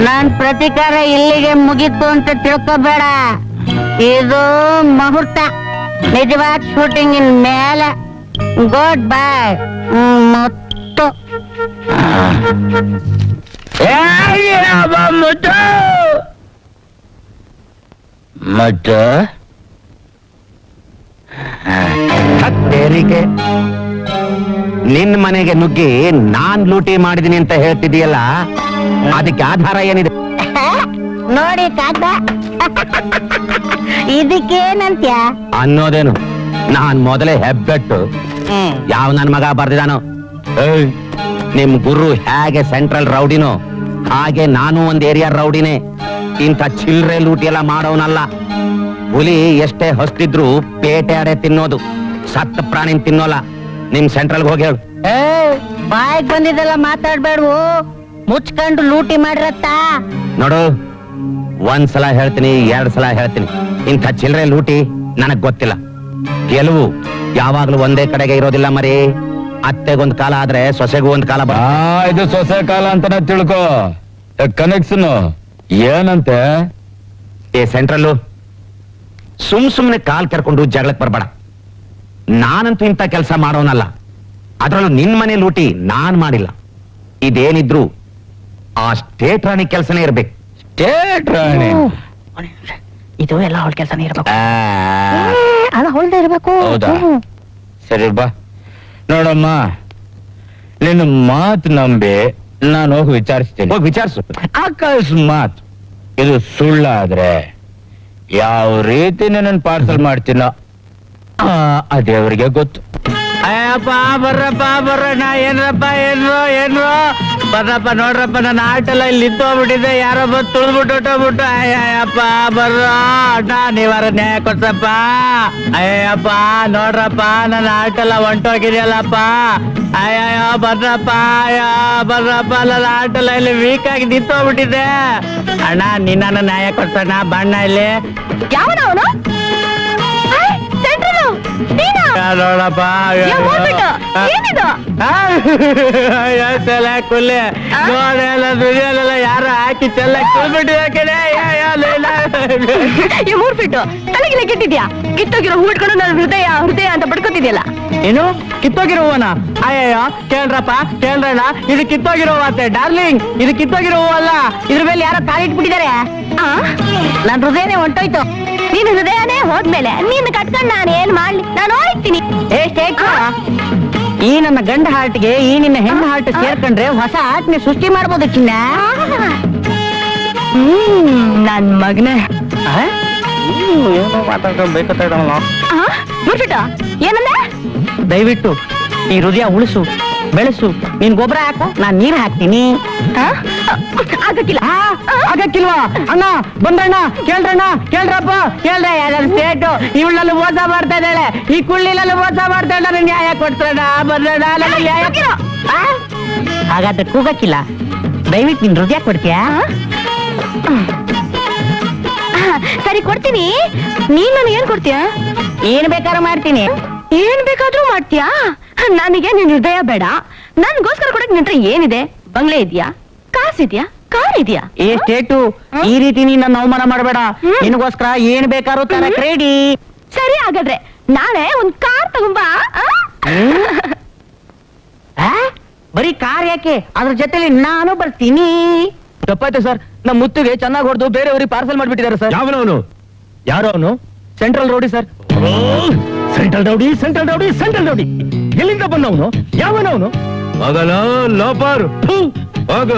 S3: ನಾನ್ ಪ್ರತಿಕಾರ ಇಲ್ಲಿಗೆ ಮುಗೀತು ಅಂತ ತಿಳ್ಕೊಬೇಡ. ಇದು ಮುಹೂರ್ತ, ನಿಜವಾದ ಶೂಟಿಂಗ್ ಇನ್ ಮೇಲೆ. ಗುಡ್ ಬೈ ಮುತ್ತು.
S2: ಮತ್ತು
S1: ತೆರಿಗೆ ನಿನ್ ಮನೆಗೆ ನುಗ್ಗಿ ನಾನ್ ಲೂಟಿ ಮಾಡಿದೀನಿ ಅಂತ ಹೇಳ್ತಿದೀಯಲ್ಲ, ಅದಕ್ಕೆ ಆಧಾರ ಏನಿದೆ?
S3: ನೋಡಿ ಕಾಕ, ಇದಕ್ಕೇನಂತ್ಯ
S1: ಅನ್ನೋದೇನು? ನಾನ್ ಮೊದಲೇ ಹೆಬ್ಬೆಟ್ಟು ಯಾವ ನನ್ ಮಗ ಬರ್ದಿದಾನೋ. ಏಯ್, ನಿಮ್ ಗುರು ಹೇಗೆ ಸೆಂಟ್ರಲ್ ರೌಡಿನೋ ಹಾಗೆ ನಾನು ಒಂದ್ ಏರಿಯಾ ರೌಡಿನೇ. ಇಂಥ ಚಿಲ್ರೆ ಲೂಟಿ ಎಲ್ಲ ಮಾಡೋನಲ್ಲ. ಹುಲಿ ಎಷ್ಟೇ ಹೊಸ್ತಿದ್ರು ಪೇಟೆ ಅಡೆ ತಿನ್ನೋದು, ಸತ್ತ ಪ್ರಾಣಿನ್ ತಿನ್ನೋಲ್ಲ. ನಿಮ್ ಸೆಂಟ್ರಲ್ಗೆ ಹೋಗಿ ಹೇಳು.
S3: ಬಾಯಿಗೆ ಬಂದಿದ್ದೆಲ್ಲ ಮಾತಾಡ್ಬೇಡ್ವು, ಮುಚ್ಕೊಂಡು ಲೂಟಿ ಮಾಡಿರತ್ತ.
S1: ನೋಡು, ಒಂದ್ಸಲ ಹೇಳ್ತೀನಿ, 2 ಸಲ ಹೇಳ್ತೀನಿ, ಇಂಥ ಚಿಲ್ರೆ ಲೂಟಿ ನನಗ್ ಗೊತ್ತಿಲ್ಲ. ಗೆಲುವು ಯಾವಾಗ್ಲೂ ಒಂದೇ ಕಡೆಗೆ ಇರೋದಿಲ್ಲ ಮರಿ. ಅತ್ತೆಗೊಂದ್ ಕಾಲ ಆದ್ರೆ ಸೊಸೆಗೂ ಒಂದ್ ಕಾಲ ಬರ.
S5: ಇದು ಸೊಸೆ ಕಾಲ ಅಂತಾನೆ ತಿಳ್ಕೊ. ಕನೆಕ್ಷನ್ ಏನಂತೆ?
S1: ಏ ಸೆಂಟ್ರಲ್ಲು, ಸುಮ್ನೆ ಕಾಲ್ ಕೆರ್ಕೊಂಡು ಜಗಳಕ್ ಬರ್ಬೇಡ. ನಾನಂತೂ ಇಂಥ ಕೆಲಸ ಮಾಡೋನಲ್ಲ. ಅದ್ರಲ್ಲೂ ನಿನ್ ಮನೆ ಲೂಟಿ ನಾನ್ ಮಾಡಿಲ್ಲ. ಇದೇನಿದ್ರು ಆ ಸ್ಟೇಟ್ ರಾಣಿ ಕೆಲಸನೇ ಇರ್ಬೇಕು.
S5: ಸ್ಟೇಟ್ ರಾಣಿ
S3: ಇದು ಎಲ್ಲ ಅವಳ ಕೆಲಸನೇ ಇರ್ಬೇಕು. ಅದ ಹೊಳ್ದೆ ಇರ್ಬೇಕು.
S2: ಹೌದಾ? ಸರಿ ಬಾ. ನೋಡಮ್ಮ, ನಿನ್ನ ಮಾತು ನಂಬಿ ನಾನು ಹೋಗಿ ವಿಚಾರಿಸ್ತೀನಿ.
S1: ಹೋಗಿ ವಿಚಾರಿಸು.
S5: ಆಕಾಶ್ ಮಾತು
S1: ಇದು ಸುಳ್ಳಾದ್ರೆ ಯಾವ ರೀತಿ ನನ್ನ ಪಾರ್ಸಲ್ ಮಾಡ್ತೀನೋ ಅದೇ ಅವ್ರಿಗೆ ಗೊತ್ತು. ಅಯ್ಯಪ್ಪ ಬರ್ರ ನಾ ಏನ್ರಪ್ಪ ಏನ್ರು ಬರ್ರಪ್ಪ ನೋಡ್ರಪ್ಪ ನನ್ನ ಆಟೆಲ್ಲ ಇಲ್ಲಿ ನಿಂತೋಗ್ಬಿಟ್ಟಿದೆ, ಯಾರೋ ಬಂದು ತುಳಿದ್ಬಿಟ್ಟು ಹೊಟ್ಟೋಗ್ಬಿಟ್ಟು. ಅಯ್ಯಪ್ಪ ಬರ್ರ ಅಣ್ಣ ನೀವಾರ ನ್ಯಾಯ ಕೊಡ್ಸಪ್ಪ. ಅಯ್ಯಪ್ಪ ನೋಡ್ರಪ್ಪ ನನ್ನ ಆಟೆಲ್ಲ ಹೊಂಟೋಗಿದೆಯಲ್ಲಪ್ಪ. ಅಯ್ಯಯ್ಯೋ ಬರ್ರಪ್ಪ ಬರ್ರಪ್ಪ ನನ್ನ ಆಟೆಲ್ಲ ಇಲ್ಲಿ ವೀಕ್ ಆಗಿ ನಿಂತೋಗ್ಬಿಟ್ಟಿದೆ. ಅಣ್ಣ ನಿನ್ನ ನ್ಯಾಯ ಕೊಡ್ಸಣ್ಣ ಬಣ್ಣ ಇಲ್ಲಿ.
S3: ಯಾವನವನು?
S1: ನೋಡಪ್ಪ
S3: ಏನಿದು?
S1: ಕುಲ್ಲೆ ನೋಡೆಲ್ಲ ದುಡಿಯಲ್ಲ ಯಾರು ಹಾಕಿ ಚೆಲ್ಲ ಕುಲ್ಬಿಟ್ಟಿದೆ.
S3: ಮೂರ್ಬಿಟ್ಟು ತಲೆಗಿಲ್ಲ ಕೆಟ್ಟಿದ್ಯಾ? ಕಿತ್ತೋಗಿರೋ ಹೂಟ್ಕೊಂಡು ನನ್ನ ಹೃದಯ ಹೃದಯ ಅಂತ ಪಡ್ಕೊತಿದ್ಯಲ್ಲ.
S1: ಏನು ಕಿತ್ತೋಗಿರೋ ಹೂವನ? ಅಯ್ಯಯ್ಯೋ ಕೇಳ್ರಪ್ಪ ಕೇಳ್ರಣ್ಣ, ಇದು ಕಿತ್ತೋಗಿರೋ ಹೂವ ಅಂತೆ ಡಾರ್ಲಿಂಗ್, ಇದು ಕಿತ್ತೋಗಿರೋ ಹೂವ ಅಲ್ಲ. ಇದ್ರ ಮೇಲೆ ಯಾರೋ ಕಾಲಿಟ್ಬಿಟ್ಟಿದ್ದಾರೆ.
S3: ನನ್ ಹೃದಯನೇ ಹೊಂಟೋಯ್ತು. ನೀನ್ ಹೃದಯನೇ ಹೋದ್ಮೇಲೆ ನೀನ್ ಕಟ್ಕೊಂಡ್ ನಾನು ಏನ್ ಮಾಡ್ಲಿ? ನಾನು ಹೋಗ್ತೀನಿ.
S1: ಈ ನನ್ನ ಗಂಡ ಹಾರ್ಟ್ಗೆ ಈ ನಿನ್ನ ಹೆಣ್ಣು ಹಾರ್ಟ್ ಸೇರ್ಕೊಂಡ್ರೆ ಹೊಸ ಆರ್ಟ್ನೆ ಸೃಷ್ಟಿ ಮಾಡ್ಬೋದು ಚಿನ್ನ.
S3: ನನ್ ಮಗನೇ
S1: ಏನೋ ಮಾತಾಡ್ಕೊಂಡ್ಬೇಕತ್ತ.
S3: ಮುರ್ಬಿಟ್ಟು ಏನಂದ್ರೆ?
S1: ದಯವಿಟ್ಟು ಈ ಹೃದಯ ಉಳಿಸು ಬೆಳೆಸು. ನೀನ್ ಗೊಬ್ಬರ ಹಾಕು, ನಾನ್ ನೀರ್ ಹಾಕ್ತೀನಿ.
S3: ಆಗಕ್ಕಿಲ್ಲ.
S1: ಆಗಕ್ಕಿಲ್ವಾ? ಅಣ್ಣ ಬಂದಣ್ಣ ಕೇಳ್ರಣ್ಣ ಕೇಳ್ರಪ್ಪ ಕೇಳ್ರ. ಯಾರು ಸ್ಟೇಟು ಇವಳಲ್ಲಿ ಮೋಸ ಮಾಡ್ತಾ ಇದ್ದಾಳೆ, ಈ ಕುಳ್ಳಿನಲ್ಲಿ ಮೋಸ ಮಾಡ್ತಾ ಇದ್ದಾಳೆ. ನ್ಯಾಯ ಕೊಡ್ತಾಣ ಬಂದಣ್ಣ ನ್ಯಾಯ. ಹಾಗಾದ್ರೆ ಕೂಗಕ್ಕಿಲ್ಲ. ದಯವಿಟ್ಟು ನಿನ್ ಹೃದಯ ಕೊಡ್ತೀಯಾ?
S3: ಸರಿ ಕೊಡ್ತೀನಿ. ನೀನ್ ನನಗೆ ಏನ್ ಕೊಡ್ತೀಯಾ?
S1: ಏನ್ ಬೇಕಾದ್ರೂ ಮಾಡ್ತೀನಿ.
S3: ಏನ್ ಬೇಕಾದ್ರೂ ಮಾಡ್ತೀಯಾ? ನನಗೆ ನಿನ್ ಹೃದಯ ಬೇಡ. ನನ್ಗೋಸ್ಕರ ಕೊಡಕ್ ನಿಂತ್ರ ಏನಿದೆ? ಬಂಗ್ಲೆ ಇದೆಯಾ? ಕಾಸಿದ್ಯಾ? ಕಾರ್ ಇದೆಯಾ?
S1: ಏ ಸ್ಟೇಟು ಈ ರೀತಿ ನೀನ್ ನನ್ನ ಅವಮಾನ ಮಾಡಬೇಡ. ನಿನಗೋಸ್ಕರ ಏನ್ ಬೇಕಾದ್ರೂ ತರಕ್ ರೆಡಿ.
S3: ಸರಿ ಹಾಗಾದ್ರೆ ನಾಳೆ ಒಂದ್ ಕಾರ್ ತಗೊಂಬಾ.
S1: ಬರೀ ಕಾರ್ ಯಾಕೆ, ಅದ್ರ ಜೊತೆಲಿ ನಾನು ಬರ್ತೀನಿ. ತಪ್ಪಾಯ್ತು ಸರ್, ನಮ್ ಮುತ್ತಿಗೆ ಚೆನ್ನಾಗಿ ಹೊಡೆದು ಬೇರೆಯವ್ರಿಗೆ ಪಾರ್ಸಲ್ ಮಾಡ್ಬಿಟ್ಟಿದ್ದಾರೆ ಸರ್.
S4: ಯಾವನವನು?
S1: ಯಾರೋ ಅವನು ಸೆಂಟ್ರಲ್ ರೋಡಿ sir. Central rowdy central rowdy central rowdy ಎಲ್ಲಿಂದ ಬಂದವನು? ಯಾವನವನು?
S4: ಮಗನ ಲೋಪರ್ ಹೋಗು.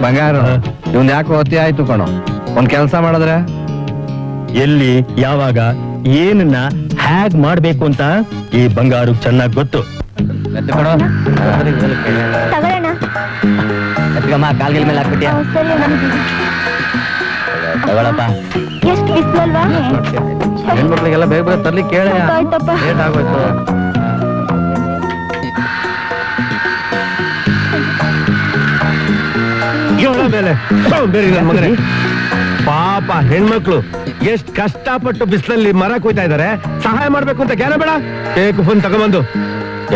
S5: ಬಂಗಾರ ಇವ್ನ್ ಯಾಕೆ ಅತಿ ಆಯ್ತು ಕಣೋ. ಒಂದ್ ಕೆಲ್ಸ ಮಾಡಿದ್ರೆ
S6: ಎಲ್ಲಿ ಯಾವಾಗ ಏನನ್ನ ಹ್ಯಾಗ್ ಮಾಡ್ಬೇಕು ಅಂತ ಈ ಬಂಗಾರು ಚೆನ್ನಾಗಿ ಗೊತ್ತು.
S3: ತಗೊಳ್ಳೋಣ.
S1: ಕಾಲ್ಗಿಲ್ ಮೇಲೆ ಹಾಕ್ಬಿಟ್ಯಾ? ತಗೊಳಪ್ಪ.
S3: ಎಷ್ಟು ಬಿಸ್ಲಲ್ವಾ?
S5: ಹೆಣ್ಮಕ್ಳಿಗೆಲ್ಲ ಬೇಗ ಬೇಗ ತರ್ಲಿ ಕೇಳ.
S3: ಆಯ್ತಪ್ಪ.
S5: ಲೇಟ್ ಆಗೋಯ್ತು.
S4: ಮೇಲೆ ಬೇರೆ ನನ್ ಮಗನೇ. ಪಾಪ ಹೆಣ್ಮಕ್ಳು ಎಷ್ಟ್ ಕಷ್ಟಪಟ್ಟು ಬಿಸಿಲಲ್ಲಿ ಮರ ಕೊಯ್ತಾ ಇದಾರೆ. ಸಹಾಯ ಮಾಡ್ಬೇಕು ಅಂತ ಜ್ಞಾನ ಬೇಡ? ಕೇಕು ಫೋನ್ ತಗೊಂಬಂದು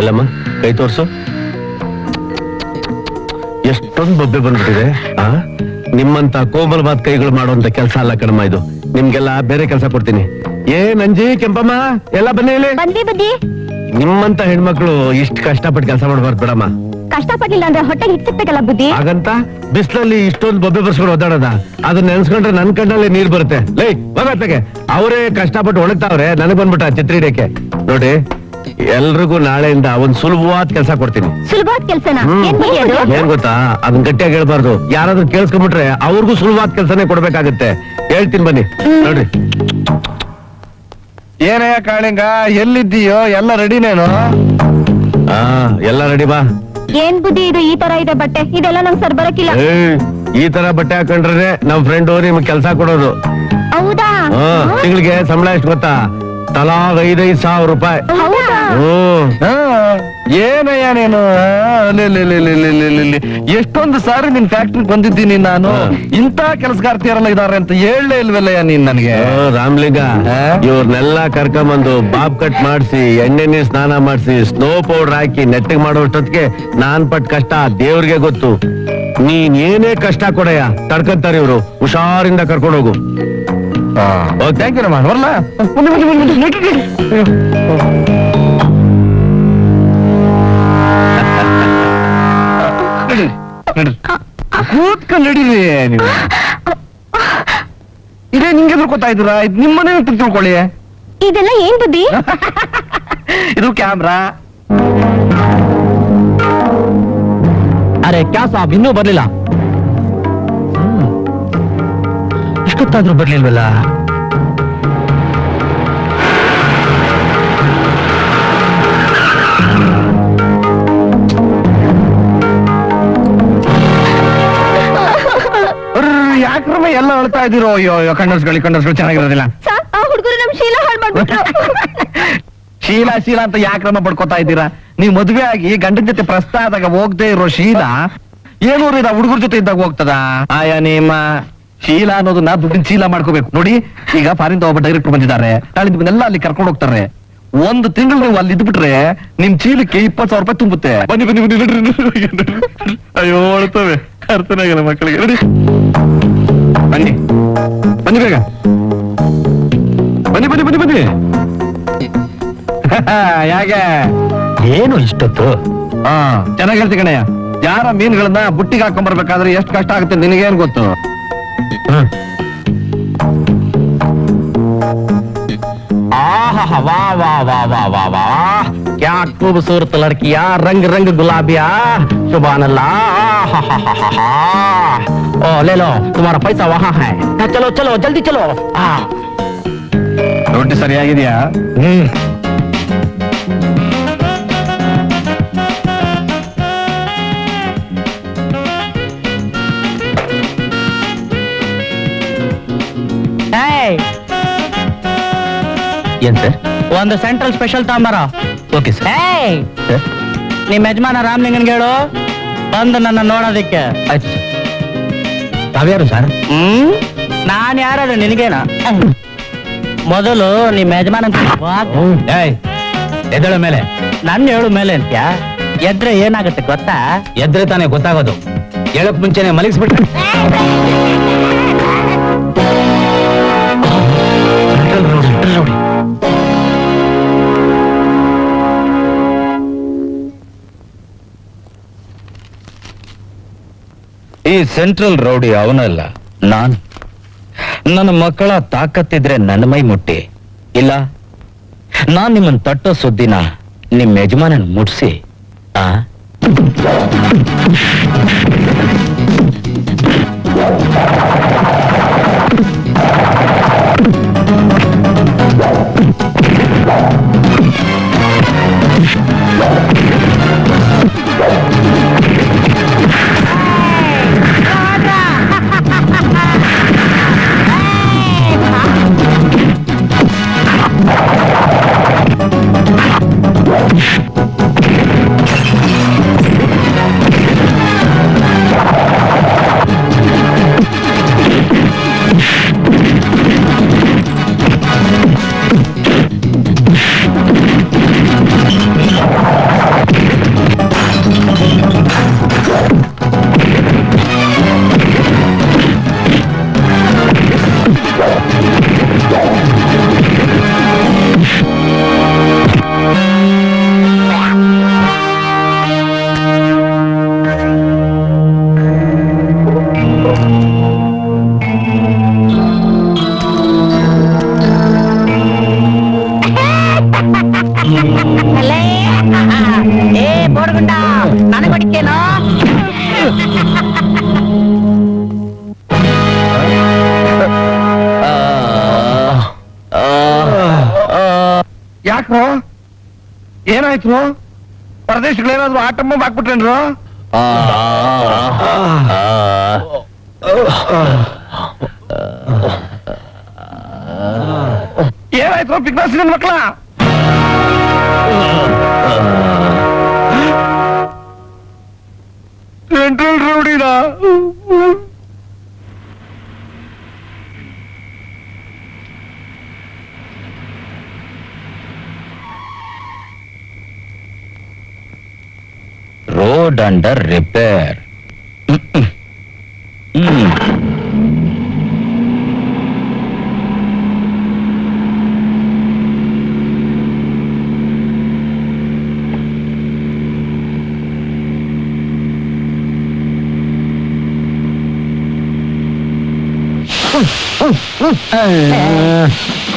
S4: ಎಲ್ಲಮ್ಮ ಕೈ ತೋರ್ಸು. ಎಷ್ಟೊಂದು ಬೊಬ್ಬೆ ಬಂದ್ಬಿಟ್ಟಿದೆ. ನಿಮ್ಮಂತ ಕೋಮಲವಾದ ಕೈಗಳು ಮಾಡುವಂತ ಕೆಲಸ ಅಲ್ಲ ಕಣಮ್ಮ ಇದು. ನಿಮ್ಗೆಲ್ಲ ಬೇರೆ ಕೆಲಸ ಕೊಡ್ತೀನಿ. ಏನ್ ಅಂಜಿ ಕೆಂಪಮ್ಮ ಎಲ್ಲ ಬನ್ನಿ ಇಲ್ಲಿ.
S3: ಬಂದಿ ಬದ್ದಿ.
S4: ನಿಮ್ಮಂತ ಹೆಣ್ಮಕ್ಳು ಇಷ್ಟು ಕಷ್ಟಪಟ್ಟು ಕೆಲಸ ಮಾಡ್ಬಾರ್ದು ಬಿಡಮ್ಮ.
S3: ಕಷ್ಟಪಡ್ಲಿಲ್ಲ ಅಂದ್ರೆ ಹೊಟ್ಟೆಗೆ ಹಿಚ್ಚಿಕ್ಬೇಕಲ್ಲ ಬುದ್ಧಿ.
S4: ಹಾಗಂತ ಬಿಸಿಲಲ್ಲಿ ಇಷ್ಟೊಂದು ಬೊಬ್ಬೆ ಬರ್ಸ್ಕೊಂಡು ಓದಾಡೋದ? ಅದನ್ನ ನೆನ್ಸ್ಕೊಂಡ್ರೆ ನನ್ ಕಣ್ಣಲ್ಲಿ ನೀರ್ ಬರುತ್ತೆ. ಲೈ ಹೋಗತ್ತಗೆ ಅವರೇ ಕಷ್ಟಪಟ್ಟು ಒಣಗ್ತಾವ್ರೆ, ನನಗ್ ಬಂದ್ಬಿಟ್ಟ ಚಿತ್ರ ಹಿಡಿಯಕ್ಕೆ. ನೋಡಿ ಎಲ್ರಿಗೂ ನಾಳೆಯಿಂದ ಒಂದ್ ಸುಲಭವಾದ ಕೆಲಸ ಕೊಡ್ತೀನಿ.
S3: ಸುಲಭವಾದ ಕೆಲ್ಸನ? ಏನ್ ಬುದ್ಧಿ ಅದು?
S4: ಏನ್ ಗೊತ್ತಾ, ಅದನ್ನ ಗಟ್ಟಿಯಾಗಿ ಹೇಳ್ಬಾರ್ದು. ಯಾರಾದ್ರೂ ಕೇಳಿಸ್ಕೊಂಡ್ಬಿಟ್ರೆ ಅವ್ರಿಗೂ ಸುಲಭವಾದ ಕೆಲಸನೇ ಕೊಡ್ಬೇಕಾಗತ್ತೆ. ಹೇಳ್ತೀನಿ ಬನ್ನಿ ನೋಡ್ರಿ.
S5: ಏನಯ್ಯ ಕಾಳಿಂಗ, ಎಲ್ಲಿದ್ದೀಯೋ? ಎಲ್ಲ ರೆಡಿನೇನು?
S4: ಎಲ್ಲ ರೆಡಿ ಬಾ.
S3: ಏನ್ ಬುದ್ಧಿ ಇದು? ಈ ತರ ಇದೆ ಬಟ್ಟೆ, ಇದೆಲ್ಲ ನಂಗೆ ಸರ್ ಬರಕಿಲ್ಲ.
S4: ಈ ತರ ಬಟ್ಟೆ ಹಾಕೊಂಡ್ರೆ ನಮ್ ಫ್ರೆಂಡ್ ನಿಮ್ಗೆ ಕೆಲಸ ಕೊಡೋದು.
S3: ಹೌದಾ?
S4: ತಿಂಗಳಿಗೆ ಸಂಬಳ ಎಷ್ಟು ಗೊತ್ತಾ? ತಲಾ 5,000 ರೂಪಾಯಿ.
S3: ಹೌದಾ?
S5: ಏನಯ್ಯ ನೀನು? ಎಷ್ಟೊಂದು ಸಾರಿ ನಿನ್ ಫ್ಯಾಕ್ಟ್ರಿ ಬಂದಿದ್ದೀನಿ ನಾನು. ಇಂತ ಕೆಲಸಗಾರ್ತಿಯರೆಲ್ಲ ಇದಾರೆ ಅಂತ ಹೇಳಲೇ ಇಲ್ವಲ್ಲಯ್ಯ ನೀನ್ ನನಗೆ.
S4: ರಾಮ್ಲಿಂಗ ಇವ್ರನ್ನೆಲ್ಲ ಕರ್ಕೊಂಬಂದು ಬಾಬ್ ಕಟ್ ಮಾಡಿಸಿ ಎಣ್ಣೆ ನೀರ್ ಸ್ನಾನ ಮಾಡಿಸಿ ಸ್ನೋ ಪೌಡರ್ ಹಾಕಿ ನೆಟ್ಟಿಗೆ ಮಾಡೋಷ್ಟೊತ್ತಿಗೆ ನಾನ್ ಪಟ್ ಕಷ್ಟ ದೇವ್ರಿಗೆ ಗೊತ್ತು. ನೀನ್ ಏನೇ ಕಷ್ಟ ಕೊಡಯ್ಯ ತಡ್ಕಂತಾರೆ ಇವ್ರು. ಹುಷಾರಿಂದ ಕರ್ಕೊಂಡು ಹೋಗು.
S5: ಥ್ಯಾಂಕ್ ಯು ರಮ್ಮ. ಬರಲ್ಲ ಕೂತ್ಕೊಂಡು ನಡೀರಿ ನೀವು. ಇದೇ ನಿಂಗೆ ಎದುರ್ಕೊತಾ ಇದ್ದೀರಾ? ಇದು ನಿಮ್ಮನೆ ತಿಳ್ಕೊಳ್ಳಿ.
S3: ಇದೆಲ್ಲ ಏನ್ ಬುದ್ಧಿ?
S5: ಇದು ಕ್ಯಾಮ್ರಾ.
S1: ಅರೆ ಕ್ಯಾ ಸಾಬ್ ಇನ್ನೂ ಬರ್ಲಿಲ್ಲ? ಇಷ್ಟೊತ್ತಾದ್ರೂ ಬರ್ಲಿಲ್ವಲ್ಲ?
S5: ಯಾಕ್ರಮ ಎಲ್ಲ ಅಳ್ತಾ ಇದ್ದೀರೋ? ಅಯ್ಯೋ ಕಂಡರ್ಸ್ಗಳು ಚೆನ್ನಾಗಿರೋದಿಲ್ಲ.
S3: ಆ ಹುಡುಗರು ನಮ್ ಶೀಲ ಹಾಳು ಮಾಡ್ಬಿಟ್ರು.
S5: ಶೀಲ ಅಂತ ಯಾಕ್ರಮ ಪಡ್ಕೋತಾ ಇದ್ದೀರಾ? ನೀವ್ ಮದ್ವೆ ಆಗಿ ಗಂಡನ ಜೊತೆ ಪ್ರಸ್ತಾವ ಆದಾಗ ಹೋಗದೆ ಇರೋ ಶೀಲ ಏನೂರು ಹುಡುಗರ ಜೊತೆ ಇದ್ದಾಗ ಹೋಗ್ತದ? ಆಯಾ ನಿಮ್ಮ ಶೀಲ ಅನ್ನೋದನ್ನ ದುಡ್ಡಿನ ಚೀಲ ಮಾಡ್ಕೋಬೇಕು. ನೋಡಿ, ಈಗ ಫಾರಿನ್ ಒಬ್ಬ ಡೈರೆಕ್ಟರ್ ಬಂದಿದ್ದಾರೆ, ನಾಳೆ ನಿಮ್ಮನ್ನೆಲ್ಲ ಅಲ್ಲಿ ಕರ್ಕೊಂಡು ಹೋಗ್ತಾರೆ. ಒಂದು ತಿಂಗಳು ನೀವು ಅಲ್ಲಿ ಇದ್ಬಿಟ್ರೆ ನಿಮ್ ಚೀಲಕ್ಕೆ 20,000 ರೂಪಾಯಿ ತುಂಬುತ್ತೆ. ಬನ್ನಿ ಬನ್ನಿ ಬನ್ನಿ ನಡ್ರಿ. ಅಯ್ಯೋ ಅಳ್ತವೆ, ಅರ್ಥನೇ ಆಗಲ್ಲ ಮಕ್ಕಳಿಗೆ. ನೋಡಿ ಬನ್ನಿ ಬನ್ನಿ ಬೇಗ ಬನ್ನಿ ಬನ್ನಿ ಬನ್ನಿ ಬನ್ನಿ. ಯಾಕೆ
S1: ಏನು ಇಷ್ಟೊತ್ತು?
S5: ಚೆನ್ನಾಗಿ ಹೇಳ್ತಿ ಕಣಯ್ಯ. ಯಾರ ಮೀನುಗಳನ್ನ ಬುಟ್ಟಿಗೆ ಹಾಕೊಂಡ್ಬರ್ಬೇಕಾದ್ರೆ ಎಷ್ಟು ಕಷ್ಟ ಆಗುತ್ತೆ ನಿನಗೇನ್ ಗೊತ್ತು?
S2: वाह वाह वाह वाह वाह वाह, क्या खूबसूरत लड़कियां, रंग रंग गुलाबिया, सुभान अल्लाह। ओ ले लो, तुम्हारा पैसा वहाँ है। चलो चलो जल्दी चलो।
S5: ರೊಟ್ಟಿ ಸರಿಯಾಗಿದ್ಯಾ?
S1: ಏನ್ ಸರ್?
S2: ಒಂದು ಸೆಂಟ್ರಲ್ ಸ್ಪೆಷಲ್ ತಾಂಬಾರ.
S1: Okay sir.
S2: ನಿಮ್ ಯಜಮಾನ ರಾಮಲಿಂಗನ್ಗೆ ಹೇಳು ಬಂದು ನನ್ನ ನೋಡೋದಿಕ್ಕೆ.
S1: ಆಯ್ತು ಸರ್. ತಾವ್ಯಾರು ಸರ್?
S2: ನಾನ್ ಯಾರು ನಿನಗೇನ? ಮೊದಲು ನಿಮ್ ಯಜಮಾನ
S1: ಎದ್ದೇಳ ಮೇಲೆ.
S2: ನನ್ನ ಹೇಳು ಮೇಲೆ ಅಂತ್ಯಾ? ಎದ್ರೆ ಏನಾಗುತ್ತೆ ಗೊತ್ತಾ?
S1: ಎದ್ರೆ ತಾನೇ ಗೊತ್ತಾಗೋದು. ಹೇಳಕ್ ಮುಂಚೆನೆ ಮಲಗಿಸ್ಬಿಟ್ರೆ ನೋಡಿ.
S5: ಈ ಸೆಂಟ್ರಲ್ ರೌಡಿ ಅವನಲ್ಲ,
S1: ನಾನು.
S5: ನನ್ನ ಮಕ್ಕಳ ತಾಕತ್ತಿದ್ರೆ ನನ್ನ ಮೈ ಮುಟ್ಟಿ, ಇಲ್ಲ ನಾನ್ ನಿಮ್ಮನ್ ತಟ್ಟೋ ಸುದ್ದಿನ ನಿಮ್ ಯಜಮಾನನ್ ಮುಟ್ಸಿ
S2: ಬೋರ್ಗುಂಡ ನನಗೊಡಿಕೇನೋ.
S5: ಯಾಕ್ರೋ? ಏನಾಯ್ತು? ಪ್ರದೇಶಗಳೇನಾದ್ರು ಆಟಮ್ಮ ಹಾಕ್ಬಿಟ್ರೇನ್ರು? ಏನಾಯ್ತು ಪಿಕ್ನಾಸಿ ನನ್ ಮಕ್ಳ? ಸೆಂಟ್ರಲ್ ರೌಡಿನ
S1: ರೋಡ್ ಅಂಡರ್ ರಿಪೇರ್.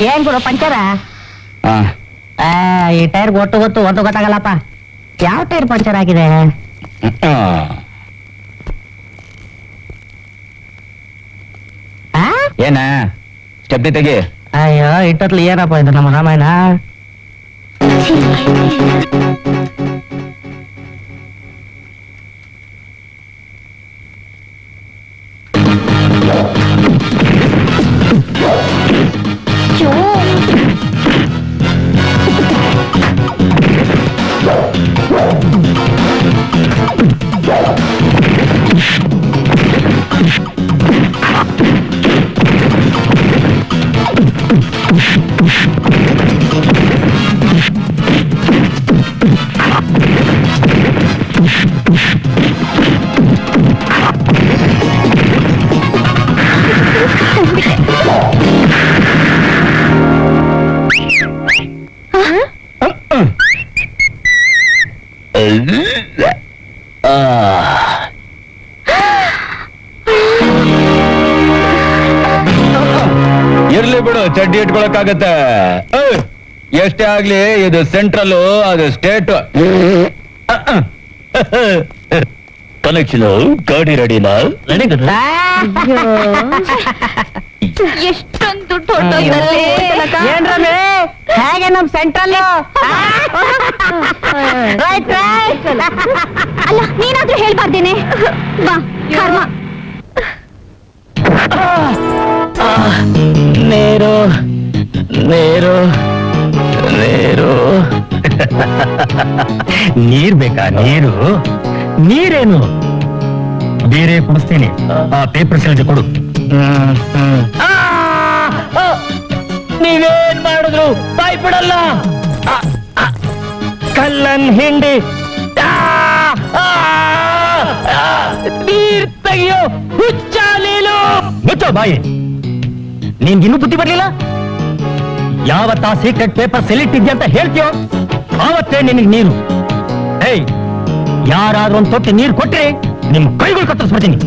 S2: ಏನ್ ಗುರು ಪಂಚರ? ಈ ಟೈರ್ ಗೊತ್ತು ಒಂದು ಗೊತ್ತಾಗಲ್ಲಪ್ಪ. ಯಾವ ಟೈರ್ ಪಂಚರ್ ಆಗಿದೆ? ಏನ ಸ್ಟೆಪ್ನಿ ತೆಗಿ.
S1: ಅಯ್ಯೋ ಇಟ್ಟತ್ಲಿ ಏನಪ್ಪ ಇದು ನಮ್ಮ ರಾಮಾಯಣ.
S6: ಇರ್ಲಿ ಬಿಡು, ಚಡ್ಡಿ ಇಟ್ಕೊಳಕ್ಕಾಗತ್ತೆ. ಎಷ್ಟೇ ಆಗ್ಲಿ ಇದು ಸೆಂಟ್ರಲ್, ಅದು ಸ್ಟೇಟ್. ಕನೆಕ್ಷನ್ ಗಾಡಿ ರೆಡಿನಾ?
S3: ಎಷ್ಟೊಂದು ದುಡ್ಡು ಹೊರಟೋಯ್ತಲ್ಲಿ.
S1: ಹೇಗೆ ನಮ್ ಸೆಂಟ್ರಲ್
S3: ಅಲ್ಲ ನೀನಾದ್ರೂ ಹೇಳ್ಬಾರ್ದೇನೆ. ಬಾ ಕರ್ಮ.
S6: ನೇರು ನೇರು ನೇರು.
S1: ನೀರ್ ಬೇಕಾ? ನೀರೇನು ಬೇರೆ ಕುಡಿಸ್ತೀನಿ. ಆ ಪೇಪರ್ ಸೆಲ್ಜ್ ಕೊಡು.
S6: ನೀವೇನ್ ಮಾಡಿದ್ರು ಬಾಯ್ ಬಿಡಲ್ಲ. ಕಲ್ಲನ್ ಹಿಂಡಿ ನೀರ್ ತೆಗಿಯೋ ಹುಚ್ಚ ನೀನು.
S1: ಮುಚ್ಚೋ ಬಾಯಿ. ನಿನ್ಗಿನ್ನೂ ಬುದ್ಧಿ ಬರ್ಲಿಲ್ಲ? ಯಾವತ್ತ ಸೀಕ್ರೆಟ್ ಪೇಪರ್ ಸೆಲಿಟ್ಟಿದ್ಯಾ ಅಂತ ಹೇಳ್ತೀಯೋ ಆವತ್ತೇ ನಿನಗೆ ನೀರು. ಏಯ್, ಯಾರಾದ್ರೂ ಒಂದು ತೊಟ್ಟಿ ನೀರು ಕೊಟ್ರೆ ನಿಮ್ ಕೈಗಳು ಕತ್ತರಿಸ್ಬಿಡ್ತೀನಿ.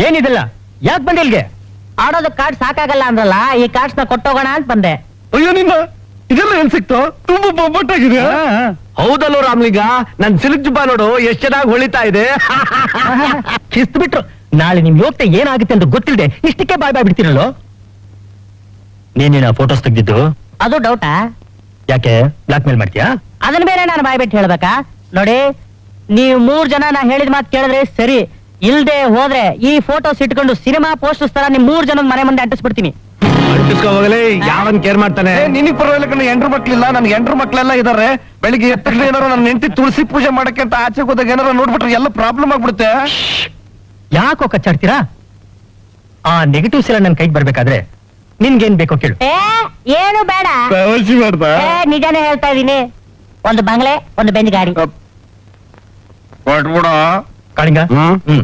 S1: ಏನಿದೆಲ್ಲ? ಯಾಕೆ ಬಂದೆ ಇಲ್ಗೆ? ಆಡೋದು ಕಾರ್ಡ್ ಸಾಕಾಗಲ್ಲ ಅಂದ್ರಲ್ಲ, ಈ ಕಾರ್ಡ್ಸ್ ನ ಕೊಟ್ಟೋಗೋಣ ಅಂತ ಬಂದೆ.
S5: ಅಯ್ಯೋ ನಿನ್ನ ಇದೆಲ್ಲ ಏನ್ ಸಿಕ್ತು? ತುಂಬಾ ಬೊಬ್ಬಟ್ಟಾಗಿದೆ. ಹೌದಲ್ಲೋ ರಾಮ್ಲಿಂಗ, ನನ್ ಸಿಲ್ಕ್ ಜುಬ್ಬ ನೋಡು ಎಷ್ಟ್ ಚೆನ್ನಾಗಿ ಹೊಳಿತಾ ಇದೆ.
S1: ಶಿಸ್ತು ಬಿಟ್ರು. ನಾಳೆ ನಿಮ್ ಯೋಗ್ಯತೆ ಏನಾಗುತ್ತೆ ಅಂತ ಗೊತ್ತಿಲ್ಲದೆ ಇಷ್ಟಕ್ಕೆ ಬಾಯ್ ಬಾಯ್ ಬಿಡ್ತೀರಲ್ಲೋ.
S6: ನೀನಿನ ಫೋಟೋಸ್ ತೆಗ್ದಿದ್ದು
S1: ಅದು ಡೌಟಾ?
S6: ಯಾಕೆ ಬ್ಲಾಕ್ ಮೇಲ್ ಮಾಡ್ತೀಯಾ?
S1: ಅದನ್ನ ಬೇರೆ ನಾನು ಬಾಯ್ ಬಿಟ್ಟು ಹೇಳ್ಬೇಕಾ? ನೋಡಿ, ನೀವು 3 ಜನ ನಾ ಹೇಳಿದ ಮಾತು ಕೇಳಿದ್ರೆ ಸರಿ, ಇಲ್ದೆ ಹೋದ್ರೆ ಈ ಫೋಟೋಸ್ ಇಟ್ಕೊಂಡು ಸಿನಿಮಾ ಪೋಸ್ಟರ್ಸ್ ತರ ನಿಮ್ 3 ಜನ ಮನೆ ಮುಂದೆ ಅಂಟಿಸ್ಬಿಡ್ತೀನಿ.
S4: ಅಂಟಿಸ್ಕೋವಾಗಲೇ ಯಾವನ್ ಕೇರ್ ಮಾಡ್ತಾನೆ?
S5: ನಿನಗ್ ಪರವಾಗಿಲ್ಲ ಕಣ, ಎಂಟ್ರು ಮಕ್ಳಿಲ್ಲ. ನನ್ಗೆ ಎಂಟ್ರು ಮಕ್ಳೆಲ್ಲ ಇದಾರೆ. ಬೆಳಿಗ್ಗೆ ಎತ್ತ ತಕ್ಷಣ ಏನಾರು ನನ್ನ ಹೆಂಡತಿ ತುಳಸಿ ಪೂಜೆ ಮಾಡಕ್ಕೆ ಅಂತ ಆಚೆ ಹೋದಾಗ ಏನಾರು ನೋಡ್ಬಿಟ್ರೆ ಎಲ್ಲ ಪ್ರಾಬ್ಲಮ್ ಆಗ್ಬಿಡುತ್ತೆ.
S1: ಯಾಕೋ ಕಚ್ಚಾಡ್ತೀರಾ? ಆ ನೆಗೆಟಿವ್ಸ್ ಎಲ್ಲ ನನ್ ಕೈಗೆ ಬರ್ಬೇಕಾದ್ರೆ ನಿನ್ಗೇನ್ ಬೇಕೋ ಕೇಳು. ಏನು ಬೇಡ, ನಿಜಾನೇ ಹೇಳ್ತಾ ಇದೀನಿ. ಒಂದು ಬಂಗ್ಲೆ, ಒಂದು ಬೆಂಜ್ ಗಾಡಿ
S5: ಕೊಟ್ಬಿಡ.
S1: ಕಾಳಿಂಗ. ಹ್ಮ್.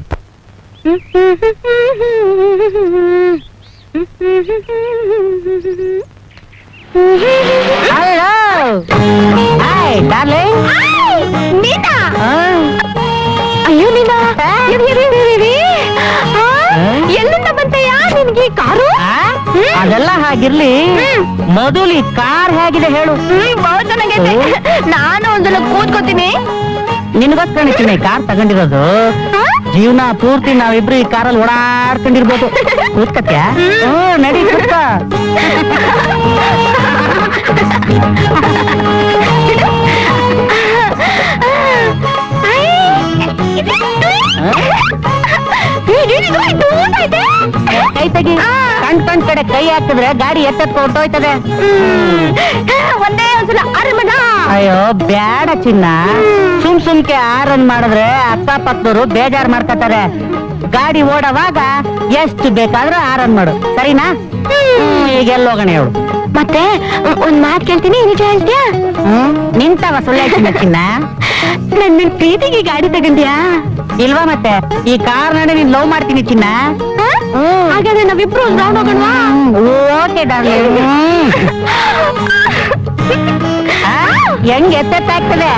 S1: Hello, hi darling.
S3: ನೀನಾ? ಅಯ್ಯೋ ನೀನಾ, ಎಲ್ಲಿಂದ ಬಂತೆಯಾ ನಿನ್ಗೆ ಕಾರು?
S1: ಅದೆಲ್ಲ ಹಾಗಿರ್ಲಿ, ಮೊದಲು ಈ ಕಾರ್ ಹೇಗಿದೆ ಹೇಳು.
S3: ಬಹಳ ಚೆನ್ನಾಗೈತೆ. ನಾನು ಒಂದ್ಸಲ ಕೂತ್ಕೋತೀನಿ.
S1: ನಿನ್ಗೋಸ್ಕರ ಕಾರ್ ತಗೊಂಡಿರೋದು. ಜೀವನ ಪೂರ್ತಿ ನಾವಿಬ್ರು ಈ ಕಾರಲ್ಲಿ ಓಡಾಡ್ಕೊಂಡಿರ್ಬೋದು. ಕೂತ್ಕತ್ಯಾ? ನಡಿ ಕೂತ್ಕ. ಕೈ ತೆಗಿ. ಕಣ್ ಕಡೆ ಕೈ ಹಾಕಿದ್ರೆ ಗಾಡಿ ಎತ್ತತ್ಕೊ ಹೊರ್ಟೋಯ್ತದೆ.
S3: ಒಂದೇ ಒಂದ್ಸಲ ಅರಮಣ.
S1: ಅಯ್ಯೋ ಬ್ಯಾಡ ಚಿನ್ನ, ಸುಮ್ಕೆ ಆರನ್ ಮಾಡಿದ್ರೆ ಅಕ್ಕಪಕ್ಕದವರು ಬೇಜಾರ್ ಮಾಡ್ಕೊತಾರೆ. ಗಾಡಿ ಓಡೋವಾಗ ಎಷ್ಟು ಬೇಕಾದ್ರೂ ಆರನ್ ಮಾಡು, ಸರಿನಾ? ಈಗ ಎಲ್ಲೋಗಣ ಹೇಳು.
S3: ಮತ್ತೆ ಒಂದ್ ಮಾತ್ ಕೇಳ್ತೀನಿ, ನಿಜ ಹೇಳ್ತೀಯಾ?
S1: ನಿಂತವ ಸುಳ್ಳು ಹೇಳ್ತೀನಿ ಚಿನ್ನ.
S3: ನನ್ ಪ್ರೀತಿಗೆ ಗಾಡಿ ತಗೊಂಡ್ಯಾ?
S1: ಇಲ್ವಾ ಮತ್ತೆ? ಈ ಕಾರ್ ನಡೆ ನೀನ್ ಲವ್ ಮಾಡ್ತೀನಿ ಚಿನ್ನ.
S3: ಹಾಗಾದ್ರೆ ನಾವಿಬ್ರು ಒಂದ್ ರೌಂಡ್ ಹೋಗೋಣವಾ?
S1: Okay darling. ಹೆಂಗ್ ಎತ್ತಾಗ್ತದೆ?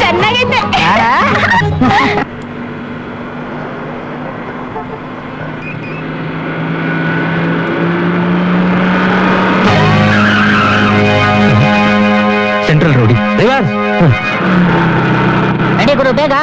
S3: ಚೆನ್ನಾಗೈತೆ.
S6: ಸೆಂಟ್ರಲ್ ರೋಡಿ
S1: ನಡಿ
S3: ಗುರು ಬೇಗ.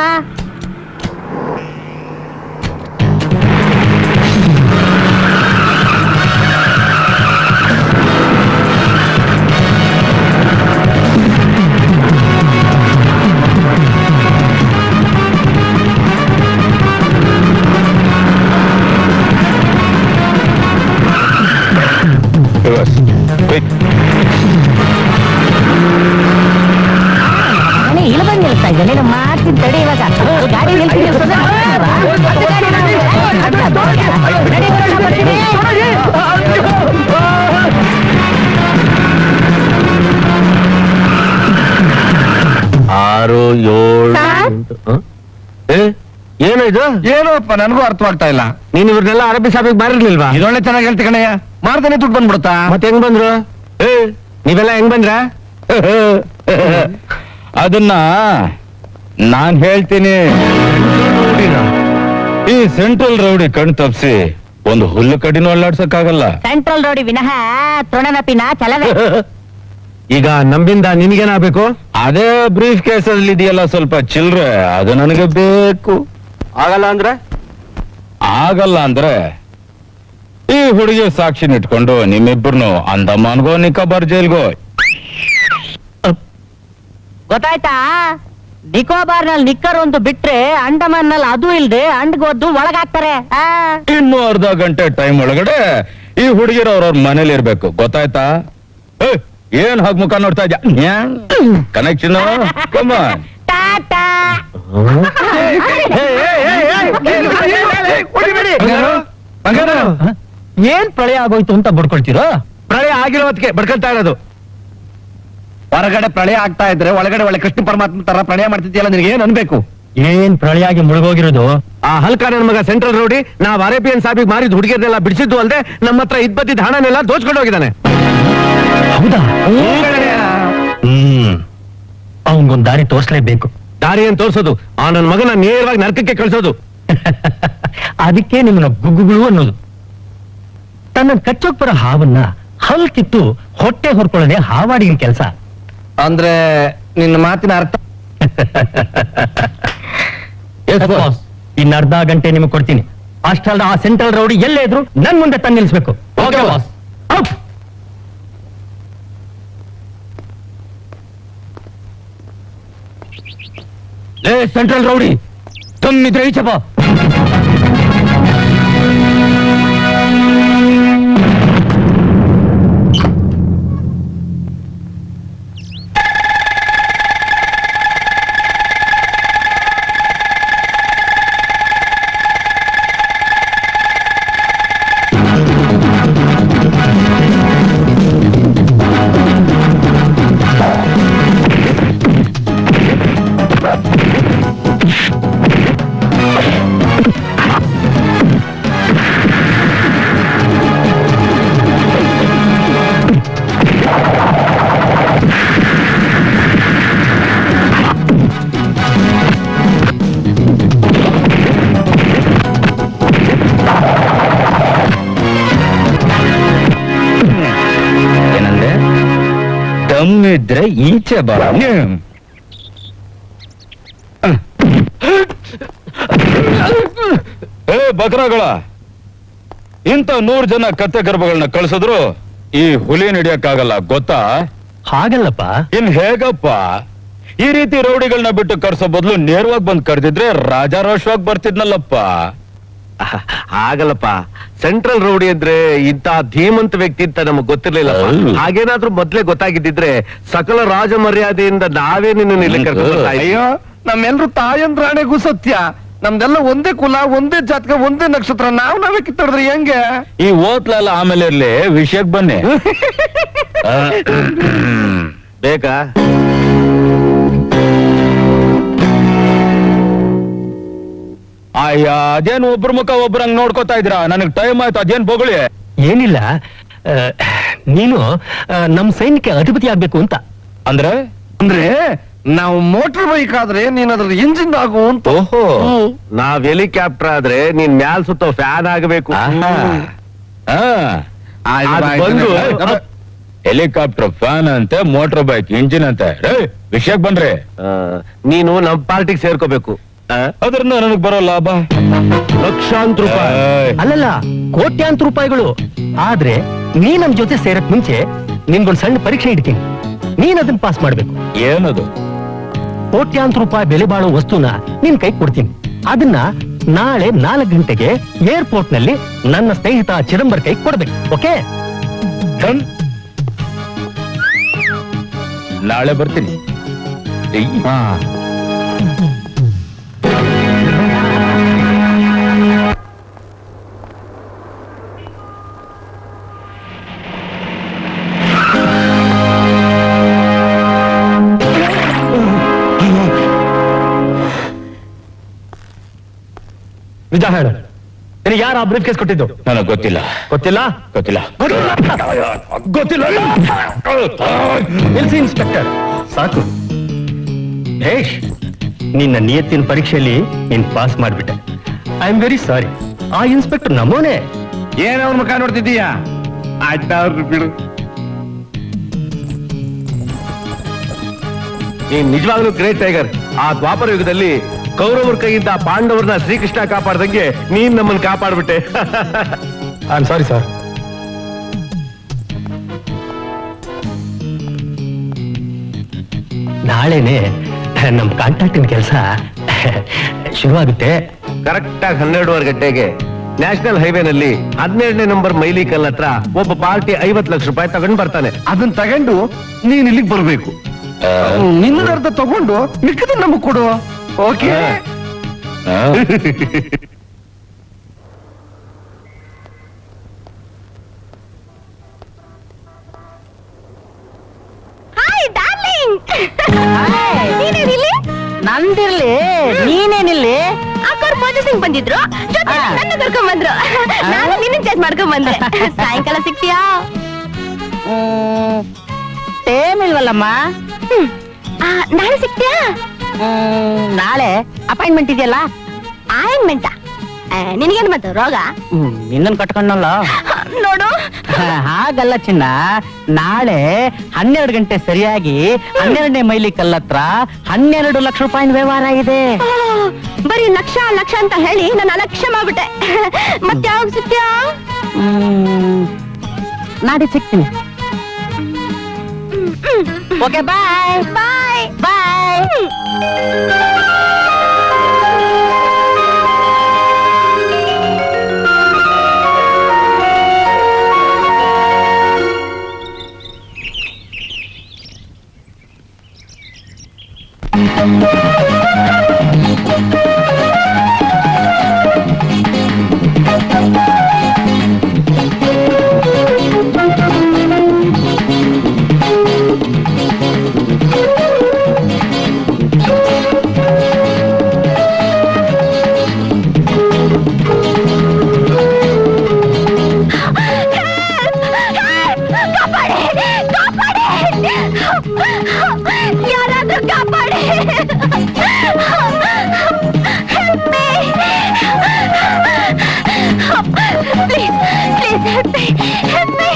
S3: ಇಲ್ಲಿ ಬಂದು ನಿಲ್ತಾ ಇದ್ದೇನೆ, ನೀನು ಮಾಡ್ತೀನಿ ತಡಿ ಇವಾಗ. ಗಾಡಿ ನಿಲ್ತೀನಿ
S4: ಆರು ಏಳು ಏನು ಇದು?
S5: ಏನೋಪ್ಪ ನನಗೂ ಅರ್ಥವಾಗ್ತಾ ಇಲ್ಲ.
S4: ನೀನ್ ಇವ್ರನ್ನೆಲ್ಲ ಅರಬ್ಬಿ ಸಾಬಿಗೆ ಮಾರಿರ್ಲಿಲ್ವಾ?
S5: ಇದೊಳ್ಳೆ ಚೆನ್ನಾಗಿ ಹೇಳ್ತಿ ಕಣಯ್ಯ, ಮಾಡ್ದೇನೆ ದುಡ್ಡು ಬಂದ್ಬಿಡುತ್ತಾ?
S4: ಮತ್ತೆ ಹೆಂಗ್ ಬಂದ್ರು? ನೀವೆಲ್ಲ ಹೆಂಗ್ ಬಂದ್ರ?
S6: ಅದನ್ನ ನಾನ್ ಹೇಳ್ತೀನಿ. ಈ ಸೆಂಟ್ರಲ್ ರೌಡಿ ಕಣ್ ತಪ್ಸಿ ಒಂದು ಹುಲ್ಲು ಕಡಿನೂ ಅಲ್ಲಾಡ್ಸಕ್ಕಾಗಲ್ಲ.
S3: ಸೆಂಟ್ರಲ್ ರೋಡಿ ವಿನಃ ತೃಣನಪಿನ ಚಲವೇ.
S4: ಈಗ ನಮ್ಮಿಂದ ನಿನ್ಗೇನಾಗ್ಬೇಕು?
S6: ಅದೇ ಬ್ರೀಫ್ ಕೇಸಲ್ಲಿ ಇದೆಯಲ್ಲ ಸ್ವಲ್ಪ ಚಿಲ್ರೆ, ಅದು ನನಗೆ ಬೇಕು.
S4: ಆಗಲ್ಲ ಅಂದ್ರೆ?
S6: ಆಗಲ್ಲ ಅಂದ್ರೆ ಈ ಹುಡುಗಿ ಸಾಕ್ಷಿ ಇಟ್ಕೊಂಡು ನಿಮ್ಮಿಬ್ಬರನ್ನು ಅಂದಮಾನ್ಗೋ ನಿಕೋಬಾರ್ ಜೈಲ್ಗೋ.
S3: ಗೊತ್ತಾಯ್ತಾ? ನಿಕೋಬಾರ್ ನಲ್ಲಿ ನಿಕ್ಕರ್ ಒಂದು ಬಿಟ್ರೆ ಅಂಡಮಾನ್ ನಲ್ಲಿ ಅದು ಇಲ್ದೆ ಅಂಡ್ಗೊದ್ದು ಒಳಗಾಕ್ತಾರೆ.
S6: ಇನ್ನು ಅರ್ಧ ಗಂಟೆ ಟೈಮ್ ಒಳಗಡೆ ಈ ಹುಡುಗಿರು ಅವ್ರವ್ರ ಮನೇಲಿ ಇರ್ಬೇಕು. ಗೊತ್ತಾಯ್ತಾ? ಏನ್ ಹಾಗೆ ಮುಖ ನೋಡ್ತಾ ಇದ್ಯಾ? ಕನೆಕ್ಷನ್ ಕಮಾನ್.
S3: ಟಾಟಾ.
S1: ಏನ್ ಪ್ರಳಯ ಆಗೋಯ್ತು ಅಂತ ಬಡ್ಕೊಳ್ತೀರೋ?
S4: ಪ್ರಳಯ ಆಗಿರೋ ಹೊತ್ತಿಗೆ ಬಡ್ಕೊಂತಾ ಇರೋದು.
S5: ಹೊರಗಡೆ ಪ್ರಳಯ ಆಗ್ತಾ ಇದ್ರೆ ಒಳಗಡೆ ಒಳ್ಳೆ ಕೃಷ್ಣ ಪರಮಾತ್ಮ ತರ ಪ್ರಳಯ ಮಾಡ್ತಿದ್ಯಲ್ಲ, ನಿನಗೆ ಏನ್ ಅನ್ಬೇಕು?
S1: ಏನ್ ಪ್ರಳಯ ಆಗಿ ಮುಳುಗೋಗಿರೋದು?
S4: ಆ ಹಲ್ಕ ನನ್ನ ಮಗ ಸೆಂಟ್ರಲ್ ರೋಡಿ ನಾವ್ ಅರೇಬಿಯನ್ ಸಾಬಿಗೆ ಮಾರಿದ ಹುಡುಗಿಯರ್ನೆಲ್ಲ ಬಿಡಿಸಿದ್ದು ಅಲ್ದೆ ನಮ್ಮ ಹತ್ರ ಇದ್ಬದ್ದಿದ್ದ ಹಣನೆಲ್ಲ ದೋಚ್ಕೊಂಡು ಹೋಗಿದ್ದಾನೆ.
S1: ಹೌದಾ? ಅವನ್ಗೊಂದ್ ದಾರಿ ತೋರ್ಸ್ಲೇಬೇಕು.
S4: ದಾರಿ ಏನ್ ತೋರ್ಸೋದು? ಆ ನನ್ನ ಮಗನ ನೇರವಾಗಿ ನರಕಕ್ಕೆ ಕಳ್ಸೋದು.
S1: ಅದಕ್ಕೆ ನಿಮ್ಮನ್ನ ಗುಗ್ಗುಗಳು ಅನ್ನೋದು. ತನ್ನ ಕಚ್ಚೋಕ್ ಬರೋ ಹಾವನ್ನ ಹಲ್ ಕಿತ್ತು ಹೊಟ್ಟೆ ಹೊರ್ಕೊಳ್ಳೋದೇ ಹಾವಾಡಿನ ಕೆಲಸ.
S5: ಅಂದ್ರೆ ನಿನ್ನ ಮಾತಿನ ಅರ್ಥ?
S1: ಇನ್ನ ಅರ್ಧ ಗಂಟೆ ನಿಮಗೆ ಕೊಡ್ತೀನಿ. ಅಷ್ಟಲ್ಲ ಆ ಸೆಂಟ್ರಲ್ ರೌಡಿ ಎಲ್ಲೇ ಇದ್ರು ನನ್ ಮುಂದೆ ತಂದು ನಿಲ್ಸ್ಬೇಕು.
S6: Okay boss.
S1: Out. Central rowdy ತಮ್ಮಿದ್ರೆ ಈಚಪ್ಪ.
S6: ಏನಂದ್ರೆ ದಮ್ಮಿದ್ರೆ ಈಚೆ ಬರ. ಬಕರಗಳ ಇಂಥ 100 ಜನ ಕತ್ತೆ ಗರ್ಭಗಳನ್ನ ಕಳ್ಸಿದ್ರು ಈ ಹುಲಿ ಹಿಡಿಯಕ್ಕಾಗಲ್ಲ, ಗೊತ್ತಾ?
S1: ಹಾಗಲ್ಲಪ್ಪ.
S6: ಇನ್ ಹೇಗಪ್ಪ? ಈ ರೀತಿ ರೌಡಿಗಳನ್ನ ಬಿಟ್ಟು ಕರ್ಸೋ ಬದಲು ನೇರವಾಗಿ ಬಂದ್ ಕರೆದಿದ್ರೆ ರಾಜಾರೋಷವಾಗಿ ಬರ್ತಿದ್ನಲ್ಲಪ್ಪ.
S4: ಆಗಲ್ಲಪ್ಪ, ಸೆಂಟ್ರಲ್ ರೌಡಿ ಅಂದ್ರೆ ಇಂತ ಧೀಮಂತ ವ್ಯಕ್ತಿ ಅಂತ ನಮಗ್ ಗೊತ್ತಿರ್ಲಿಲ್ಲ. ಹಾಗೇನಾದ್ರೂ ಮೊದ್ಲೇ ಗೊತ್ತಾಗಿದ್ದಿದ್ರೆ ಸಕಲ ರಾಜ ಮರ್ಯಾದೆಯಿಂದ ನಾವೇ ನಿನ್ನ ಇಲ್ಲಿ ಕರ್ಕೊಂಡು ಬರ್ತಾ ಇದ್ವಿ.
S5: ಅಯ್ಯೋ, ನಮ್ಮೆಲ್ರು ತಾಯಂದ್ರಾಣೆಗೂ ಸತ್ಯ. ನಮ್ದೆಲ್ಲ ಒಂದೇ ಕುಲ, ಒಂದೇ ಜಾತಕ, ಒಂದೇ ನಕ್ಷತ್ರ. ನಾವೇ ಕಿತ್ತಾಡಿದ್ರೆ ಹೆಂಗೆ?
S6: ಈ ಓತ್ಲೆಲ್ಲ ಆಮೇಲೆ ಇರ್ಲಿ, ವಿಷಯಕ್ಕೆ ಬನ್ನಿ.
S4: ಬೇಕಾ?
S6: ಅಯ್ಯ, ಅದೇನು ಒಬ್ರ ಮುಖ ಒಬ್ರಂಗ್ ನೋಡ್ಕೋತಾ ಇದ್ರ? ನನಗ್ ಟೈಮ್ ಆಯ್ತು, ಅದೇನ್ ಬೋಗಳಿ?
S1: ಏನಿಲ್ಲ, ನೀನು ನಮ್ ಸೈನ್ಯಕ್ಕೆ ಅಧಿಪತಿ ಆಗ್ಬೇಕು ಅಂತ.
S6: ಅಂದ್ರೆ
S5: ಅಂದ್ರೆ ನಾವು ಮೋಟರ್ ಬೈಕ್ ಆದ್ರೆ ನೀನ್ ಅದ್ರ ಇಂಜಿನ್ ಆಗು ಅಂತ.
S6: ಓಹೋ,
S4: ನಾವ್ ಹೆಲಿಕಾಪ್ಟರ್ ಆದ್ರೆ ನೀನ್ ಮ್ಯಾಲ್ ಸುತ್ತೋ ಫ್ಯಾನ್ ಆಗಬೇಕು.
S6: ಹಾ.
S4: ಬಂದು
S6: ಹೆಲಿಕಾಪ್ಟರ್ ಫ್ಯಾನ್ ಅಂತೆ, ಮೋಟರ್ ಬೈಕ್ ಇಂಜಿನ್ ಅಂತೆ. ವಿಷಯಕ್ಕೆ ಬಂದ್ರೆ
S4: ನೀನು ನಮ್ ಪಾರ್ಟಿಗೆ ಸೇರ್ಕೋಬೇಕು.
S6: ಅದ್ರಿಂದ ನನಗ್ ಬರೋ ಲಾಭ
S4: ಲಕ್ಷಾಂತರ ರೂಪಾಯಿ.
S7: ಅಲ್ಲಲ್ಲ, ಕೋಟ್ಯಾಂತರ ರೂಪಾಯಿಗಳು. ಆದ್ರೆ ನೀ ನಮ್ ಜೊತೆ ಸೇರಕ್ ಮುಂಚೆ ನಿನ್ಗೊಂದ್ ಸಣ್ಣ ಪರೀಕ್ಷೆ ಇಡ್ತೀನಿ. ನೀನ್ ಅದನ್ನ ಪಾಸ್ ಮಾಡ್ಬೇಕು.
S6: ಏನದು?
S7: ಕೋಟ್ಯಾಂತರ ರೂಪಾಯಿ ಬೆಲೆ ಬಾಳೋ ವಸ್ತುನ ನಿನ್ ಕೈ ಕೊಡ್ತೀನಿ. ಅದನ್ನ ನಾಳೆ 4 ಗಂಟೆಗೆ ಏರ್ಪೋರ್ಟ್ ನಲ್ಲಿ ನನ್ನ ಸ್ನೇಹಿತ ಚಿದಂಬರ್ ಕೈ ಕೊಡ್ಬೇಕು. ಓಕೆ?
S6: ನಾಳೆ ಬರ್ತೀನಿ.
S7: ನಿಜ ಹೇಳು, ನಿನಗೆ ಯಾರು ಆ ಬ್ರೀಫ್ ಕೇಸ್ ಕೊಟ್ಟಿದ್ದು?
S6: ನನಗ್ ಗೊತ್ತಿಲ್ಲ.
S7: ಗೊತ್ತಿಲ್ಲ?
S6: ಗೊತ್ತಿಲ್ಲ.
S7: ಗೊತ್ತಿಲ್ಲ. ನಿಲ್ಸಿ ಇನ್ಸ್ಪೆಕ್ಟರ್, ಸಾಕು. ಹೇಶ್, ನಿನ್ನ ನಿಯತ್ತಿನ ಪರೀಕ್ಷೆಯಲ್ಲಿ ನೀನ್ ಪಾಸ್ ಮಾಡ್ಬಿಟ್ಟೆ. ಐ ಆಮ್ ವೆರಿ ಸಾರಿ. ಆ ಇನ್ಸ್ಪೆಕ್ಟರ್ ನಮೋನೆ.
S5: ಏನ್ ಅವ್ರ ಮುಖ ನೋಡ್ತಿದ್ದೀಯಾ? ಆಯ್ತಾ ಬಿಡು.
S4: ನೀನ್ ನಿಜವಾಗ್ಲೂ ಗ್ರೇಟ್ ಟೈಗರ್. ಆ ದ್ವಾಪರ ಯುಗದಲ್ಲಿ ಕೌರವರ ಕೈಯಿಂದ ಪಾಂಡವರನ್ನ ಶ್ರೀಕೃಷ್ಣ ಕಾಪಾಡ್ದಂಗೆ ನೀನ್ ನಮ್ಮನ್ನ ಕಾಪಾಡ್ಬಿಟ್ಟೆ.
S7: I am sorry sir. ನಾಳೆನೆ ನಮ್ ಕಾಂಟ್ರಾಕ್ಟಿನ ಕೆಲಸ ಶುರುವಾಗುತ್ತೆ.
S4: ಕರೆಕ್ಟ್ ಆಗಿ 12:30 ಗಂಟೆಗೆ ನ್ಯಾಷನಲ್ ಹೈವೇನಲ್ಲಿ 17ನೇ ನಂಬರ್ ಮೈಲಿ ಕಲ್ ಹತ್ರ ಒಬ್ಬ ಪಾರ್ಟಿ 50 ಲಕ್ಷ ರೂಪಾಯಿ ತಗೊಂಡ್ ಬರ್ತಾನೆ.
S5: ಅದನ್ನ ತಗೊಂಡು ನೀನ್ ಇಲ್ಲಿಗೆ ಬರ್ಬೇಕು. ನಿನ್ನ ಅರ್ಧ ತಗೊಂಡು ಮಿಕ್ಕದ ನಮಗ್ ಕೊಡು. ಓಕೆ?
S3: Hi darling. ನೀನೇನಿಲ್ಲಿ?
S8: ನಂದಿರ್ಲಿ, ನೀನೇನಿಲ್ಲಿ?
S3: ಅಕ್ಕವ್ರು ಪರ್ಚೇಸಿಂಗ್ ಬಂದಿದ್ರು, ಜೊತೆ ನನ್ನ ಕರ್ಕೊಂಡ್ ಬಂದ್ರು. ನಾನು ನಿನ್ನ ಚೇಂಜ್ ಮಾಡ್ಕೊಂಡ್ ಬಂದೆ. ಸಾಯಂಕಾಲ ಸಿಗ್ತೀಯಾ?
S8: ಟೈಮ್ ಇಲ್ವಲ್ಲಮ್ಮ.
S3: ನಾಳೆ ಸಿಗ್ತೀಯಾ?
S8: ನಾಳೆ ಅಪಾಯಿಂಟ್ಮೆಂಟ್ ಇದೆಯಲ್ಲ.
S3: ಆಯಿಂಟ್ಮೆಂಟಾ? ನಿನಗೇನ್ ಬಂತು ರೋಗ?
S8: ನಿನ್ನನ್ ಕಟ್ಕೊಂಡಲ್ಲ.
S3: ನೋಡು,
S8: ಹಾಗಲ್ಲ ಚಿನ್ನ. ನಾಳೆ 12 ಗಂಟೆ ಸರಿಯಾಗಿ 12ನೇ ಮೈಲಿ ಕಲ್ಲತ್ರ 12 ಲಕ್ಷ ರೂಪಾಯಿ ವ್ಯವಹಾರ ಇದೆ.
S3: ಬರೀ ಲಕ್ಷ ಲಕ್ಷ ಅಂತ ಹೇಳಿ ನಾನು ಅಲಕ್ಷ್ಯ ಮಾಡ್ಬಿಟ್ಟೆ. ಮತ್ತೆ ಯಾವಾಗ ಸಿಗ್ತೀಯಾ?
S8: ನಾಳೆ ಸಿಗ್ತೀನಿ. ಓಕೆ, ಬಾಯ್
S3: ಬಾಯ್
S8: ಬಾಯ್.
S3: ಯಾರಾದ್ರೂ ಕಾಪಾಡಿ. Please, please help me. Help me.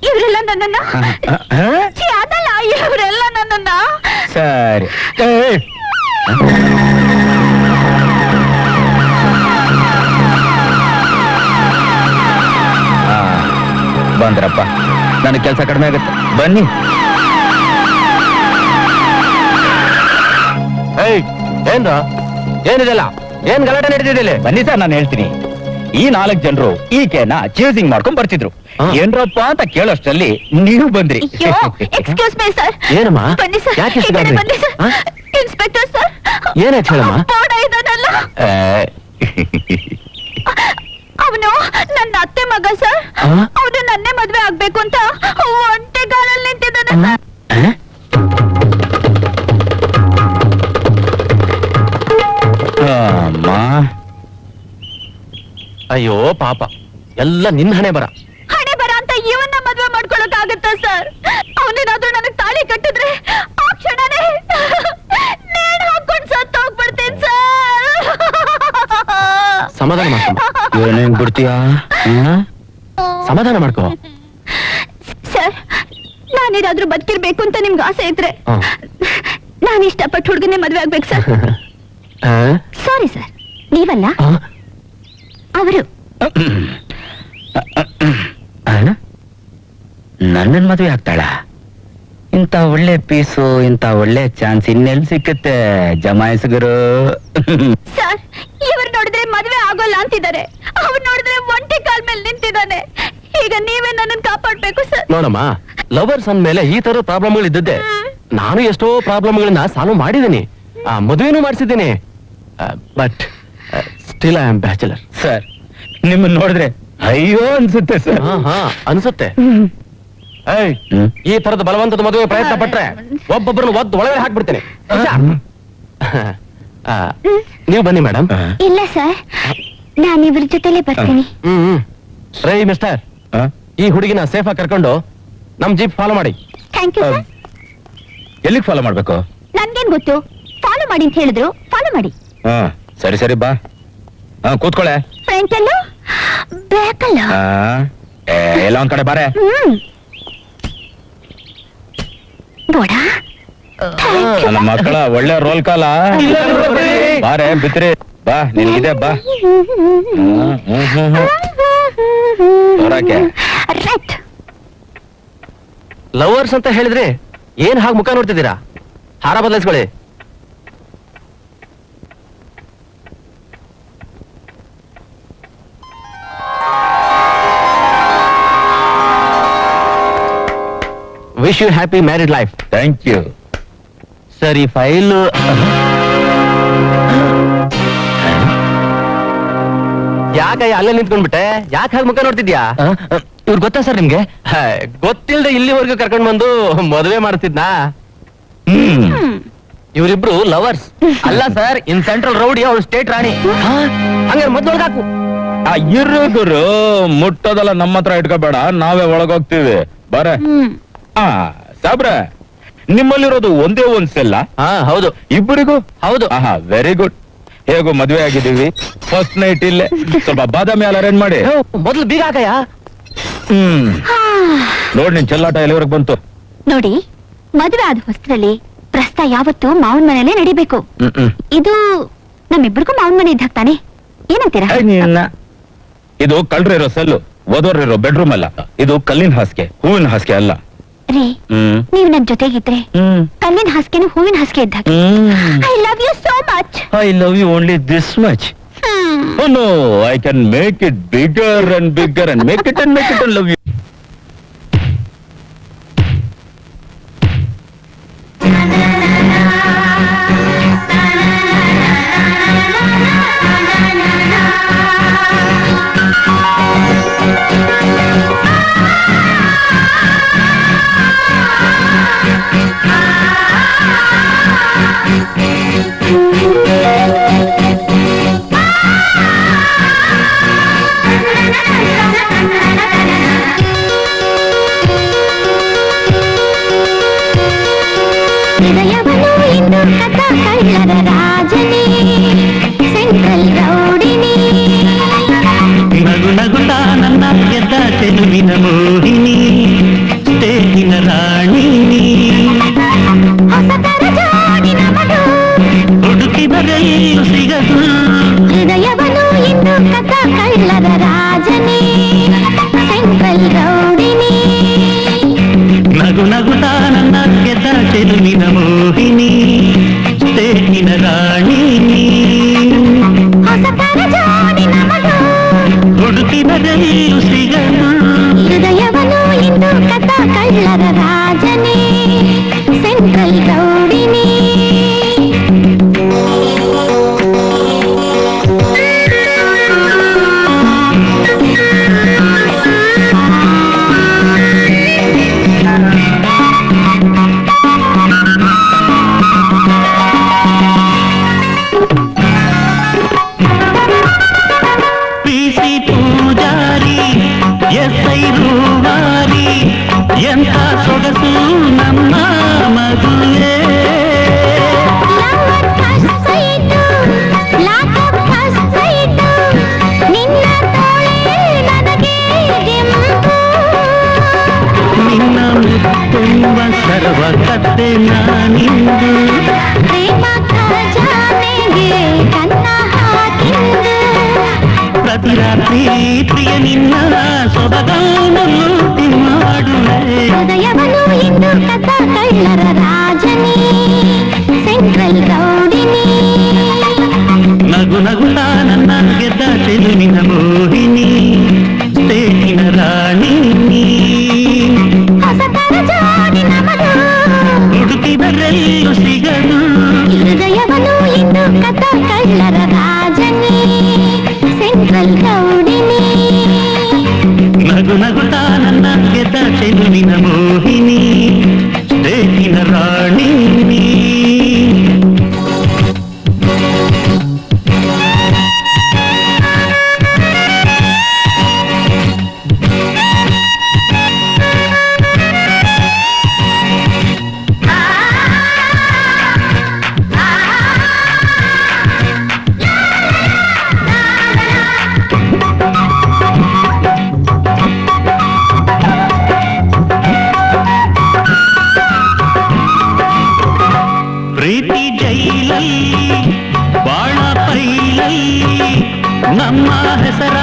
S3: ಇವರೆಲ್ಲ ನನ್ನನ್ನ ಛೀ, ಅದಲ್ಲ, ಇವರೆಲ್ಲ ನನ್ನನ್ನ.
S6: ಸರಿ. ಬಂದ್ರಪ್ಪ, ನನಗೆ ಕೆಲಸ ಕಡಿಮೆ ಆಗುತ್ತೆ. ಬನ್ನಿ.
S7: ಏನ್ರ ಏನಿದೆಲ್ಲ? ಏನ್ ಗಲಾಟೆ ನಡೆದಿದೆ?
S6: ಬನ್ನಿ ಸರ್, ನಾನು ಹೇಳ್ತೀನಿ. ಈ 4 ಜನರು ಈಕೆನ ಚೇಸಿಂಗ್ ಮಾಡ್ಕೊಂಡ್ ಬರ್ತಿದ್ರು. ಏನ್ರಪ್ಪ ಅಂತ ಕೇಳೋಷ್ಟರಲ್ಲಿ ನೀವು ಬಂದ್ರಿ.
S3: Excuse me sir.
S7: ಏನಮ್ಮ?
S3: ಬನ್ನಿ ಸರ್,
S7: ಯಾಕೆ ಇಷ್ಟು
S3: ಈ ಕಡೆ
S7: ಗಾಬರಿ?
S3: ಬನ್ನಿ ಸರ್.
S7: ಆ?
S3: Inspector sir.
S7: ಏನಾಯ್ತು ಹೇಳಮ್ಮ?
S3: ಬೋಡ ಇದ್ದಾನಲ್ಲ, ಅವನು ನನ್ನ ಅತ್ತೆ ಮಗ ಸರ್.
S7: ಆ?
S3: ಅವನು ನನ್ನೇ ಮದ್ವೆ ಆಗ್ಬೇಕು ಅಂತ ಒಂಟೆಗಾಲಲ್ಲಿ ನಿಂತಿದ್ದಾನೆ ಸರ್.
S6: ಅಮ್ಮ,
S7: ಅಯ್ಯೋ ಪಾಪ, ಎಲ್ಲ ನಿನ್ ಹಣೆ ಬರ.
S3: ಹಣೆ ಬರ ಅಂತ ಇವನ್ನ ಮದ್ವೆ ಮಾಡ್ಕೊಳಕ್ ಆಗತ್ತ ಸರ್? ಅವನೇನಾದ್ರೂ ನನಗ್ ತಾಳಿ ಕಟ್ಟಿದ್ರೆ ಆ ಕ್ಷಣನೇ ನೇಣು ಹಾಕೊಂಡ್ ಸತ್ತು ಹೋಗ್ಬಿಡ್ತೀನಿ ಸರ್.
S7: ಸಮಾಧಾನ ಮಾಡ್ಕೊಂಬ.
S6: ಏನೇನ್ ಬಿಡ್ತೀಯಾ?
S7: ಸಮಾಧಾನ ಮಾಡ್ಕೋ.
S3: ಸರ್, ನಾನೇನಾದ್ರೂ ಬದುಕಿರ್ಬೇಕು ಅಂತ ನಿಮ್ಗೆ ಆಸೆ ಇದ್ರೆ ನಾನು ಇಷ್ಟಪಟ್ಟು ಹುಡುಗನೇ ಮದ್ವೆ ಆಗ್ಬೇಕು ಸರ್. ಸಾರಿ ಸರ್, ನೀವಲ್ಲ ಅವರು.
S2: ನನ್ನನ್ ಮದುವೆ ಆಗ್ತಾಳ? ಇಂತ ಒಳ್ಳೆ ಪೀಸು, ಇಂತ ಒಳ್ಳೆ ಚಾನ್ಸ್ ಇನ್ನೆಲ್ಲಿ ಸಿಕ್ಕತ್ತೆ ಜಮಾಯಿಸ್ಗರು?
S3: ಸರ್, ಇವ್ರು ನೋಡಿದ್ರೆ ಮದ್ವೆ ಆಗೋಲ್ಲ ಅಂತಿದ್ದಾರೆ, ಅವ್ರು ನೋಡಿದ್ರೆ ಒಂಟಿ ಕಾಲ್ ಮೇಲೆ ನಿಂತಿದ್ದಾನೆ. ಈಗ ನೀವೇ ನನ್ನನ್ನು ಕಾಪಾಡ್ಬೇಕು ಸರ್.
S7: ನೋಡಮ್ಮ, ಲವರ್ಸ್ ಅಂದ್ಮೇಲೆ ಈ ತರ ಪ್ರಾಬ್ಲಮ್ಗಳು ಇದ್ದದ್ದೆ. ನಾನು ಎಷ್ಟೋ ಪ್ರಾಬ್ಲಮ್ಗಳನ್ನ ಸಾಲ್ವ್ ಮಾಡಿದ್ದೀನಿ, ಮದುವೆನೂ ಮಾಡಿಸಿದ್ದೀನಿ. But still I am bachelor.
S6: Sir, ನಿಮ್ಮನ್ನ ನೋಡಿದ್ರೆ ಅಯ್ಯೋ ಅನ್ಸುತ್ತೆ ಸರ್.
S7: ಅನ್ಸುತ್ತೆ. ಈ ತರದ ಬಲವಂತದ ಮದುವೆ ಪ್ರಯತ್ನ ಪಟ್ರೆ ಒಬ್ಬೊಬ್ಬರನ್ನು ಒದ್ದು ಒಳಗಡೆ ಹಾಕ್ಬಿಡ್ತೇನೆ. ನೀವು ಬನ್ನಿ ಮೇಡಮ್.
S3: ಇಲ್ಲ ಸರ್, ನಾನು ಇವ್ರ ಜೊತೆಲೇ ಬರ್ತೀನಿ.
S7: ರೈ ಮಿಸ್ಟರ್, ಈ ಹುಡುಗಿನ ಸೇಫ್ ಆಗಿ ಕರ್ಕೊಂಡು ನಮ್ ಜೀಪ್ ಫಾಲೋ ಮಾಡಿ.
S3: Thank you sir.
S6: ಎಲ್ಲಿಗೆ ಫಾಲೋ ಮಾಡ್ಬೇಕು?
S3: ನನ್ಗೇನ್ ಗೊತ್ತು, ಫಾಲೋ ಮಾಡಿ ಅಂತ ಹೇಳಿದ್ರು, ಫಾಲೋ ಮಾಡಿ.
S6: ಸರಿ ಸರಿ ಬಾ. ಕೂತ್ಕೊಳ್ಳೆ.
S3: ಫ್ರಂಟ್ ಅಲ್ಲೂ ಬ್ಯಾಕ್ ಅಲ್ಲ.
S6: ಎಲ್ಲ ಒಂದ್ ಕಡೆ ಬಾರೆ.
S3: ಬೋಡಾ,
S6: ನನ್ನ ಮಕ್ಕಳ ಒಳ್ಳೆ ರೋಲ್ ಕಾಲ. ಬಾರೆ ಬಿತ್ರಿ, ಬಾ ನಿನ್ಗಿದೆ ಬಾ. ಹೊರಕ್ಕೆ
S3: ರೈಟ್.
S7: ಲವರ್ಸ್ ಅಂತ ಹೇಳಿದ್ರೆ ಏನ್ ಹಾಗೆ ಮುಖ ನೋಡ್ತಿದ್ದೀರಾ? ಹಾರ ಬದಲಾಯಿಸ್ಕೊಳ್ಳಿ. Wish you happy married life.
S6: Thank you.
S7: ಸರಿ, ಫೈಲ್ ಯಾಕಯ್ಯ ಅಲ್ಲೇ ನಿಂತ್ಕೊಂಡ್ಬಿಟ್ಟೆ? ಯಾಕೆ ಹಾಗೆ ಮುಖ ನೋಡ್ತಿದ್ಯಾ?
S1: ಇವ್ರು ಗೊತ್ತಾ ಸರ್ ನಿಮ್ಗೆ?
S7: ಗೊತ್ತಿಲ್ದೆ ಇಲ್ಲಿವರೆಗೂ ಕರ್ಕೊಂಡ್ ಬಂದು ಮದುವೆ ಮಾಡ್ತಿದ್ನಾ? ಇವರಿಬ್ರು ಲವರ್ಸ್ ಅಲ್ಲ ಸರ್, ಇನ್ ಸೆಂಟ್ರಲ್ ರೌಡಿ, ಅವಳು ಸ್ಟೇಟ್ ರಾಣಿ. ಹಂಗಾರೆ ಮೊದ್ಲು ಹಾಕು.
S6: ಇರುಗುರು ಮುಟ್ಟೋದೆಲ್ಲ ನಮ್ಮ ಹತ್ರ ಇಟ್ಕೋಬೇಡ, ನಾವೇ ಒಳಗೋಗ್ತೀವಿ. ಬಾರೆ. ಸಾಬ್ರ, ನಿಮ್ಮಲ್ಲಿರೋದು ಒಂದೇ ಒಂದ್ ಸೆಲ್ಲ?
S7: ಹೌದು.
S6: ಇಬ್ಬರಿಗೂ?
S7: ಹೌದು.
S6: Very good. ಹೇಗೋ ಮದ್ವೆ ಆಗಿದ್ದೀವಿ, ಫಸ್ಟ್ ನೈಟ್ ಇಲ್ಲೇ ಸ್ವಲ್ಪ ಬಾದಾಮಿ ಹಾಲು ಅರೇಂಜ್ ಮಾಡಿ.
S7: ಮೊದ್ಲು ಬೀಗ ಹಾಕಯ್ಯ.
S6: ನೋಡ್ ನಿನ್ ಚೆಲ್ಲಾಟ ಎಲ್ಲಿವರೆಗೆ ಬಂತು
S3: ನೋಡಿ, ಮದುವೆ ಆದ ಹೊಸದಲ್ಲಿ ಪ್ರಸ್ತ ಯಾವತ್ತೂ ಮಾವನ್ ಮನೇಲೆ ನಡಿಬೇಕು. ಇದು ನಮ್ಮಿಬ್ಬರಿಗೂ ಮಾವನ್ ಮನೆ ಇದ್ದಾಗ ತಾನೆ, ಏನಂತೀರಾ?
S6: ಇದು ಕಳ್ರಿರೋ ಸೆಲ್ಲು, ವಧುವರಿರೋ ಬೆಡ್ರೂಮ್ ಅಲ್ಲ. ಇದು ಕಲ್ಲಿನ ಹಾಸಿಗೆ, ಹೂವಿನ ಹಾಸಿಗೆ ಅಲ್ಲ.
S3: ರೀ, ನೀವು ನನ್ ಜೊತೆಗಿದ್ರೆ ಕಲ್ಲಿನ ಹಾಸಿಗೆನು ಹೂವಿನ ಹಾಸಿಗೆ ಇದ್ದಾಗ. I love you so much.
S6: I love you only this much. Oh no, I can make it bigger and bigger and make it and love you.
S3: ಹೃದಯವನು ಇಂದು ಕಥಾ ಕಳ್ಳರ ರಾಜನೇ, ಸೆಂಟ್ರಲ್ ರೌಡಿನಿ.
S9: ನಗು ನಗುತ್ತಾ ನನ್ನ ಗೆದ್ದ ಚೆಲುವಿನ ಮೋಹಿನಿ, ಸ್ಟೇಜಿನ ರಾಣಿ.
S3: ಹೊಸತರ ಜೋಡಿನ ಮಡು
S9: ಹುಡುಕಿದರೆಲ್ಲೂ ಸಿಗದು.
S3: ಹೃದಯವನು ಇಂದು ಕಥಾ ಕಳ್ಳರ ರಾಜನೇ, ಸೆಂಟ್ರಲ್ ರೌಡಿನಿ.
S9: ನಗು ನಗುತ್ತಾ ನನ್ನ ಗೆದ್ದ ಚೆಲುವಿನ ಮೋಹಿನಿ, ಸ್ಟೇಜಿನ ರಾಣಿ.
S3: ಹೊಸತರ ಜೋಡಿನ ಮಡು
S9: ಹುಡುಕಿದರೆಲ್ಲೂ ಸಿಗದು.
S3: ಹೃದಯವನು ಇಂದು ಕಥಾ ಕಳ್ಳರ ರಾಜನೇ, ಸೆಂಟ್ರಲ್ ರೌಡಿನಿ.
S9: ಮರೆತೆ ನಾನಿಂದು
S3: ಪ್ರೇಮ ಖಜಾನೆಗೆ ಕನ್ನ ಹಾಕಿಂದು
S9: ಪ್ರತಿ ರಾತ್ರಿ ಪ್ರಿಯ ನಿನ್ನ ಸೊಬಗನ್ನು ಲೂಟಿ ಮಾಡುವೆ
S3: ಹೃದಯವನ್ನು ಇಂದು ಕಥ ಕಳ್ಳರ ರಾಜನೇ ಸೆಂಟ್ರಲ್ ರೌಡಿನಿ
S9: ನಗು ನಗುತ್ತಾ ನನ್ನ ಗೆದ್ದ ಚೆಲುವಿನ ಮೋಹಿನಿ ಸ್ಟೇಟಿನ ರಾಣಿ
S3: ಹೊಸತರ ಜೋಡಿ ನಮದು
S9: ಹುಡುಕಿದರೆಲ್ಲೂ ಸಿಗದು
S3: ಹೃದಯವನ್ನು ಇಂದು ಕಥ ಕಳ್ಳರ ರಾಜನೇ ಸೆಂಟ್ರಲ್ ರೌಡಿನಿ
S9: ನಗು ನಗುತ್ತಾ ನನ್ನ ಗೆದ್ದ ಚೆಲುವಿನ ಮೋಹಿನಿ ಸ್ಟೇಟಿನ ರಾಣಿ ಪ್ರೀತಿ ಜೈಲಲ್ಲಿ ಬಾಳ ಪೈಲಲ್ಲಿ ನಮ್ಮ ಹೆಸರ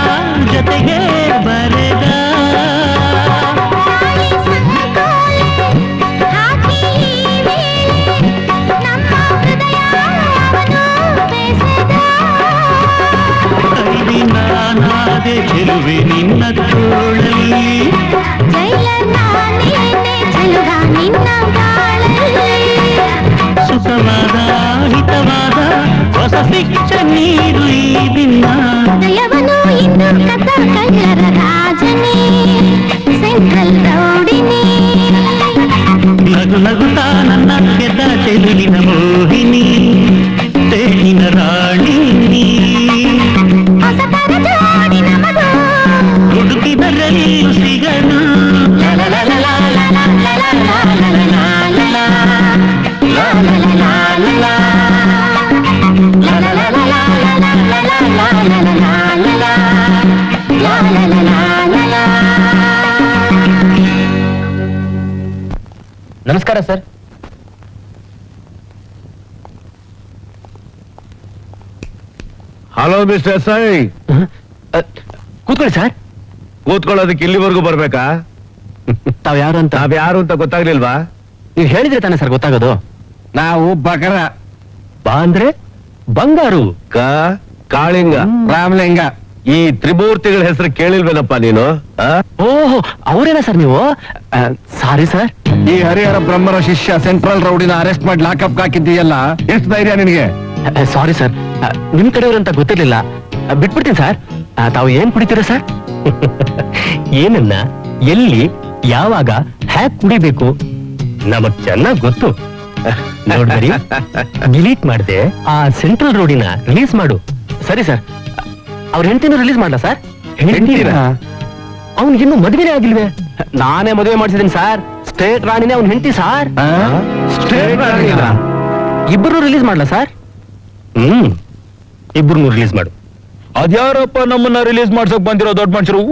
S9: ಜೊತೆಗೆ ಬರೆದ
S3: ಹಾಕಿ ನಮ್ಮ ಹೃದಯ ಅವನು ಬೆಸೆದ
S9: ಕೈದಿ ನಾನಾದೆ ಚೆಲುವೆ ನಿನ್ನ ತೋಳಲ್ಲಿ
S3: ಜೈಲರ್ ನಾನೇನೆ ಚೆಲುವ ನಿನ್ನ ಬಾಳಲ್ಲಿ
S9: ಸುಖವಾದ ಹಿತವಾದ ಹೊಸ ಶಿಕ್ಷೆ ನೀಡು ಈ ದಿನ
S3: ಹೃದಯವನ್ನು ಇಂದು ಕಥ ಕಳ್ಳರ ರಾಜನೇ ಸೆಂಟ್ರಲ್ ರೌಡಿನಿ
S9: ನಗು ನಗುತ್ತಾ ನನ್ನ ಗೆದ್ದ ಚೆಲುವಿನ ಮೋಹಿನಿ ಸ್ಟೇಟಿನ ರಾಣಿ
S3: ಹೊಸತರ ಜೋಡಿ ನಮದು
S9: ಹುಡುಕಿದರೆಲ್ಲೂ ಸಿಗದು
S1: ನಮಸ್ಕಾರ sir.
S4: Hello mister S I,
S7: ಕೂತ್ಕೊಳ್ಳಿ ಸರ್.
S4: ಕೂತ್ಕೊಳ್ಳೋದಕ್ಕೆ ಇಲ್ಲಿವರೆಗೂ ಬರ್ಬೇಕಾ?
S7: ತಾವ್ ಯಾರು ಅಂತ
S4: ನಾವ್ಯಾರು ಅಂತ ಗೊತ್ತಾಗ್ಲಿಲ್ವಾ?
S7: ನೀವು ಹೇಳಿದ್ರೆ ತಾನೇ ಸರ್ ಗೊತ್ತಾಗೋದು.
S5: ನಾವು ಬಕರ,
S7: ಬಾ ಅಂದ್ರೆ ಬಂಗಾರು.
S4: ಕಾಳಿಂಗ,
S5: ರಾಮಲಿಂಗ.
S4: ಈ ತ್ರಿಮೂರ್ತಿಗಳ ಹೆಸರು ಕೇಳಿಲ್ವೇನಪ್ಪ ನೀನು?
S7: ಓಹೋ, ಅವರೇನಾ ಸರ್ ನೀವು? Sorry sir.
S5: ಈ ಹರಿಹರ ಬ್ರಹ್ಮರ ಶಿಷ್ಯ ಸೆಂಟ್ರಲ್ ರೌಡಿನ ಅರೆಸ್ಟ್ ಮಾಡಿ ಲಾಕಪ್ ಹಾಕಿದ್ದೀಯಲ್ಲ, ಎಷ್ಟು ಧೈರ್ಯ ನಿನಗೆ?
S7: ಸಾರಿ ಸರ್, ನಿಮ್ ಕಡೆಯವ್ರಂತ ಗೊತ್ತಿರ್ಲಿಲ್ಲ. ಬಿಟ್ಬಿಡ್ತೀನಿ ಸರ್. ತಾವು ಏನ್ ಕುಡಿತೀರಾ ಸರ್? ಏನನ್ನ, ಎಲ್ಲಿ, ಯಾವಾಗ, ಹ್ಯಾಕ್ ಕುಡಿಬೇಕು ನಮಗ್ ಚೆನ್ನಾಗ್ ಗೊತ್ತು. ನೋಡ್ಬರಿ, ಡಿಲೀಟ್ ಮಾಡ್ದೆ ಆ ಸೆಂಟ್ರಲ್ ರೋಡಿನ ರಿಲೀಸ್ ಮಾಡು. ಸರಿ ಸರ್. ಅವ್ರ ಹೆಂಡತಿನ ರಿಲೀಸ್ ಮಾಡ್ಲಾ ಸರ್?
S5: ಹೆಂಡ್ತಿನ?
S7: ಅವ್ನಿಗಿನ್ನೂ ಮದುವೆನೇ ಆಗಿಲ್ವೇ? ನಾನೇ ಮದುವೆ ಮಾಡಿಸಿದ್ದೀನಿ ಸರ್. ಸ್ಟೇಟ್ ರಾಣಿನೇ ಅವ್ನ ಹೆಂಡತಿ ಸರ್.
S5: ಸ್ಟೇಟ್ ರಾಣಿನ?
S7: ಇಬ್ಬರು ರಿಲೀಸ್ ಮಾಡ್ಲಾ ಸರ್? ಇಬ್ಬರು ರಿಲೀಸ್ ಮಾಡು.
S6: ಅದ್ಯಾರಪ್ಪ ನಮ್ಮನ್ನ ರಿಲೀಸ್ ಮಾಡ್ಸಕ್ ಬಂದಿರೋ ದೊಡ್ಡ ಮನುಷ್ಯರು?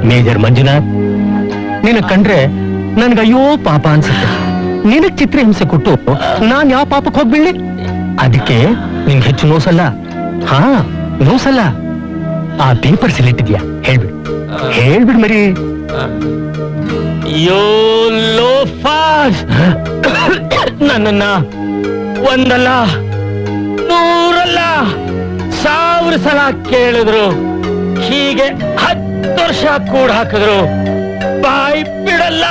S7: ಮೇಜರ್ ಮಂಜುನಾಥ್, ನಿನ್ನ ಕಂಡ್ರೆ ನನ್ಗೆ ಅಯ್ಯೋ ಪಾಪ ಅನ್ಸುತ್ತೆ. ನಿನಗ್ ಚಿತ್ರಹಿಂಸೆ ಕೊಟ್ಟು ನಾನ್ ಯಾವ ಪಾಪಕ್ಕೆ ಹೋಗ್ಬಿಡ್ಲಿ? ಅದಕ್ಕೆ ನಿಂಗೆ ಹೆಚ್ಚು ನೋಸಲ್ಲ. ಹಾ, ನೋಸಲ್ಲ. ಆ ಪೇಪರ್ಸ್ ಎಲ್ಲಿಟ್ಟಿದ್ಯಾ ಹೇಳ್ಬಿಡು, ಹೇಳ್ಬಿಡು ಮರಿ. ಯೋ ಲೋಫಾಸ್, ನನ್ನನ್ನ ಒಂದಲ್ಲ, ನೂರಲ್ಲ, 1000 ಸಲ ಕೇಳಿದ್ರು, ಹೀಗೆ 10 ವರ್ಷ ಕೂಡ ಹಾಕಿದ್ರು ಬಾಯಿ ಬಿಡಲ್ಲ.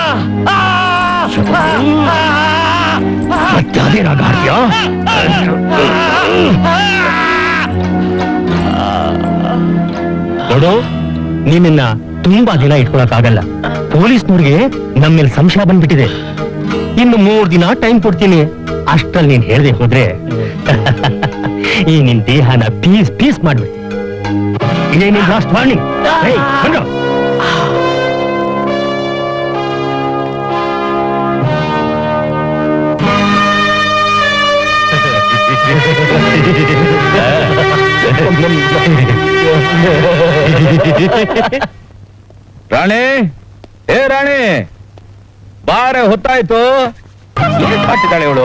S7: ನೋಡು, ನಿನ್ನ ತುಂಬಾ ದಿನ ಇಟ್ಕೊಳಕ್ಕಾಗಲ್ಲ. ಪೊಲೀಸ್ನವ್ರಿಗೆ ನಮ್ಮ ಮೇಲೆ ಸಂಶಯ ಬಂದ್ಬಿಟ್ಟಿದೆ. ಇನ್ನು 3 ದಿನ ಟೈಮ್ ಕೊಡ್ತೀನಿ. ಅಷ್ಟ್ರಲ್ಲಿ ನೀನ್ ಹೇಳ್ದೆ ಹೋದ್ರೆ ಈ ನಿನ್ ದೇಹನ ಪೀಸ್ ಪೀಸ್ ಮಾಡ್ಬಿಡ್ತೀನಿ. ಇದೇ ನಿನ್ ಲಾಸ್ಟ್ ವಾರ್ನಿಂಗ್.
S6: ರಾಣಿ, ಏ ರಾಣಿ, ಬಾರೆ ಹೊತ್ತಾಯ್ತು. ಕಾಟಿದ್ದಾಳೆ ಇವಳು.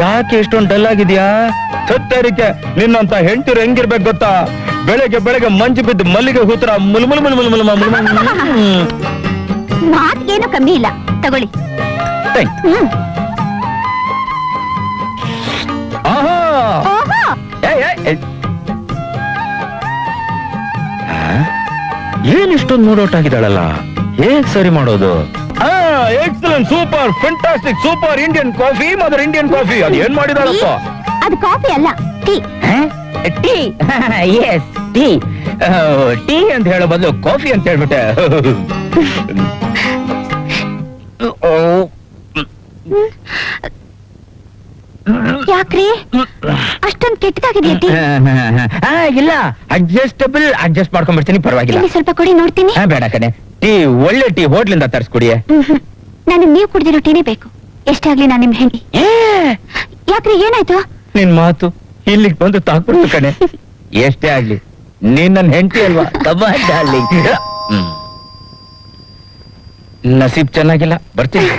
S6: ಯಾಕೆ ಇಷ್ಟೊಂದು ಡಲ್ ಆಗಿದ್ಯಾ? ಸತ್ತರಿಕೆ ನಿನ್ನಂತ ಹೆಂಡತಿರು ಹೆಂಗಿರ್ಬೇಕು ಗೊತ್ತಾ? ಬೆಳಗ್ಗೆ ಬೆಳಗ್ಗೆ ಮಂಜು ಬಿದ್ದು ಮಲ್ಲಿಗೆ ಹೂತರ ಮುಲ್ಮುಲ್ ಮುಲ್ಮುಲ್ ಮುಲ್ಮ
S3: ಮಾತಿಗೇನು ಕಮ್ಮಿ ಇಲ್ಲ, ತಗೊಳ್ಳಿ.
S6: ಆಹಾ,
S3: ಓಹೋ,
S6: ಏನ್ ಇಷ್ಟೊಂದು ಮೂಡೌಟ್ ಆಗಿದ್ದಾಳಲ್ಲ, ಹೇಗ್ ಸರಿ ಮಾಡೋದು? Excellent, super, fantastic, super Indian coffee, mother Indian coffee. ಅದು ಏನ್ ಮಾಡಿದಾಳಪ್ಪ?
S3: ಅದು ಕಾಫಿ ಅಲ್ಲ, tea.
S6: Tea? Yes, tea. Tea ಅಂತ ಹೇಳೋ ಬದಲು ಕಾಫಿ ಅಂತ ಹೇಳ್ಬಿಟ್ಟೆ.
S3: ಯಾಕ್ರಿ ಅಷ್ಟೊಂದು ಕೆಟ್ಟದಾಗಿದೆಯಾ ಟೀ?
S6: ಇಲ್ಲ, ಅಡ್ಜಸ್ಟ್ ಮಾಡ್ಕೊಂಡ್ಬಿಡ್ತೀನಿ, ಪರವಾಗಿಲ್ಲ.
S3: ಇಲ್ಲಿ ಸ್ವಲ್ಪ ಕೊಡಿ, ನೋಡ್ತೀನಿ.
S6: ಬೇಡ ಕಣೆ, ಟೀ ಒಳ್ಳೆ ಟೀ ಹೋಟ್ಲಿಂದ ತರಿಸ್ಕೊಡಿಯೇ.
S3: ನನಗೆ ನೀವು ಕುಡ್ದಿರೋ ಟೀನೇ ಬೇಕು, ಎಷ್ಟೇ ಆಗ್ಲಿ ನಾನು ನಿಮ್ ಹೆಂಡಿ. ಯಾಕ್ರಿ, ಏನಾಯ್ತು?
S6: ನಿನ್ ಮಾತು ಇಲ್ಲಿಗೆ ಬಂದು ತಾಕ್ಬಿಡ್ತು ಕಣೆ. ಎಷ್ಟೇ ಆಗ್ಲಿ ನೀನ್ ನನ್ನ ಹೆಂಡತಿ ಅಲ್ವಾ? ನಸೀಬ್ ಚೆನ್ನಾಗಿಲ್ಲ, ಬರ್ತೀನಿ.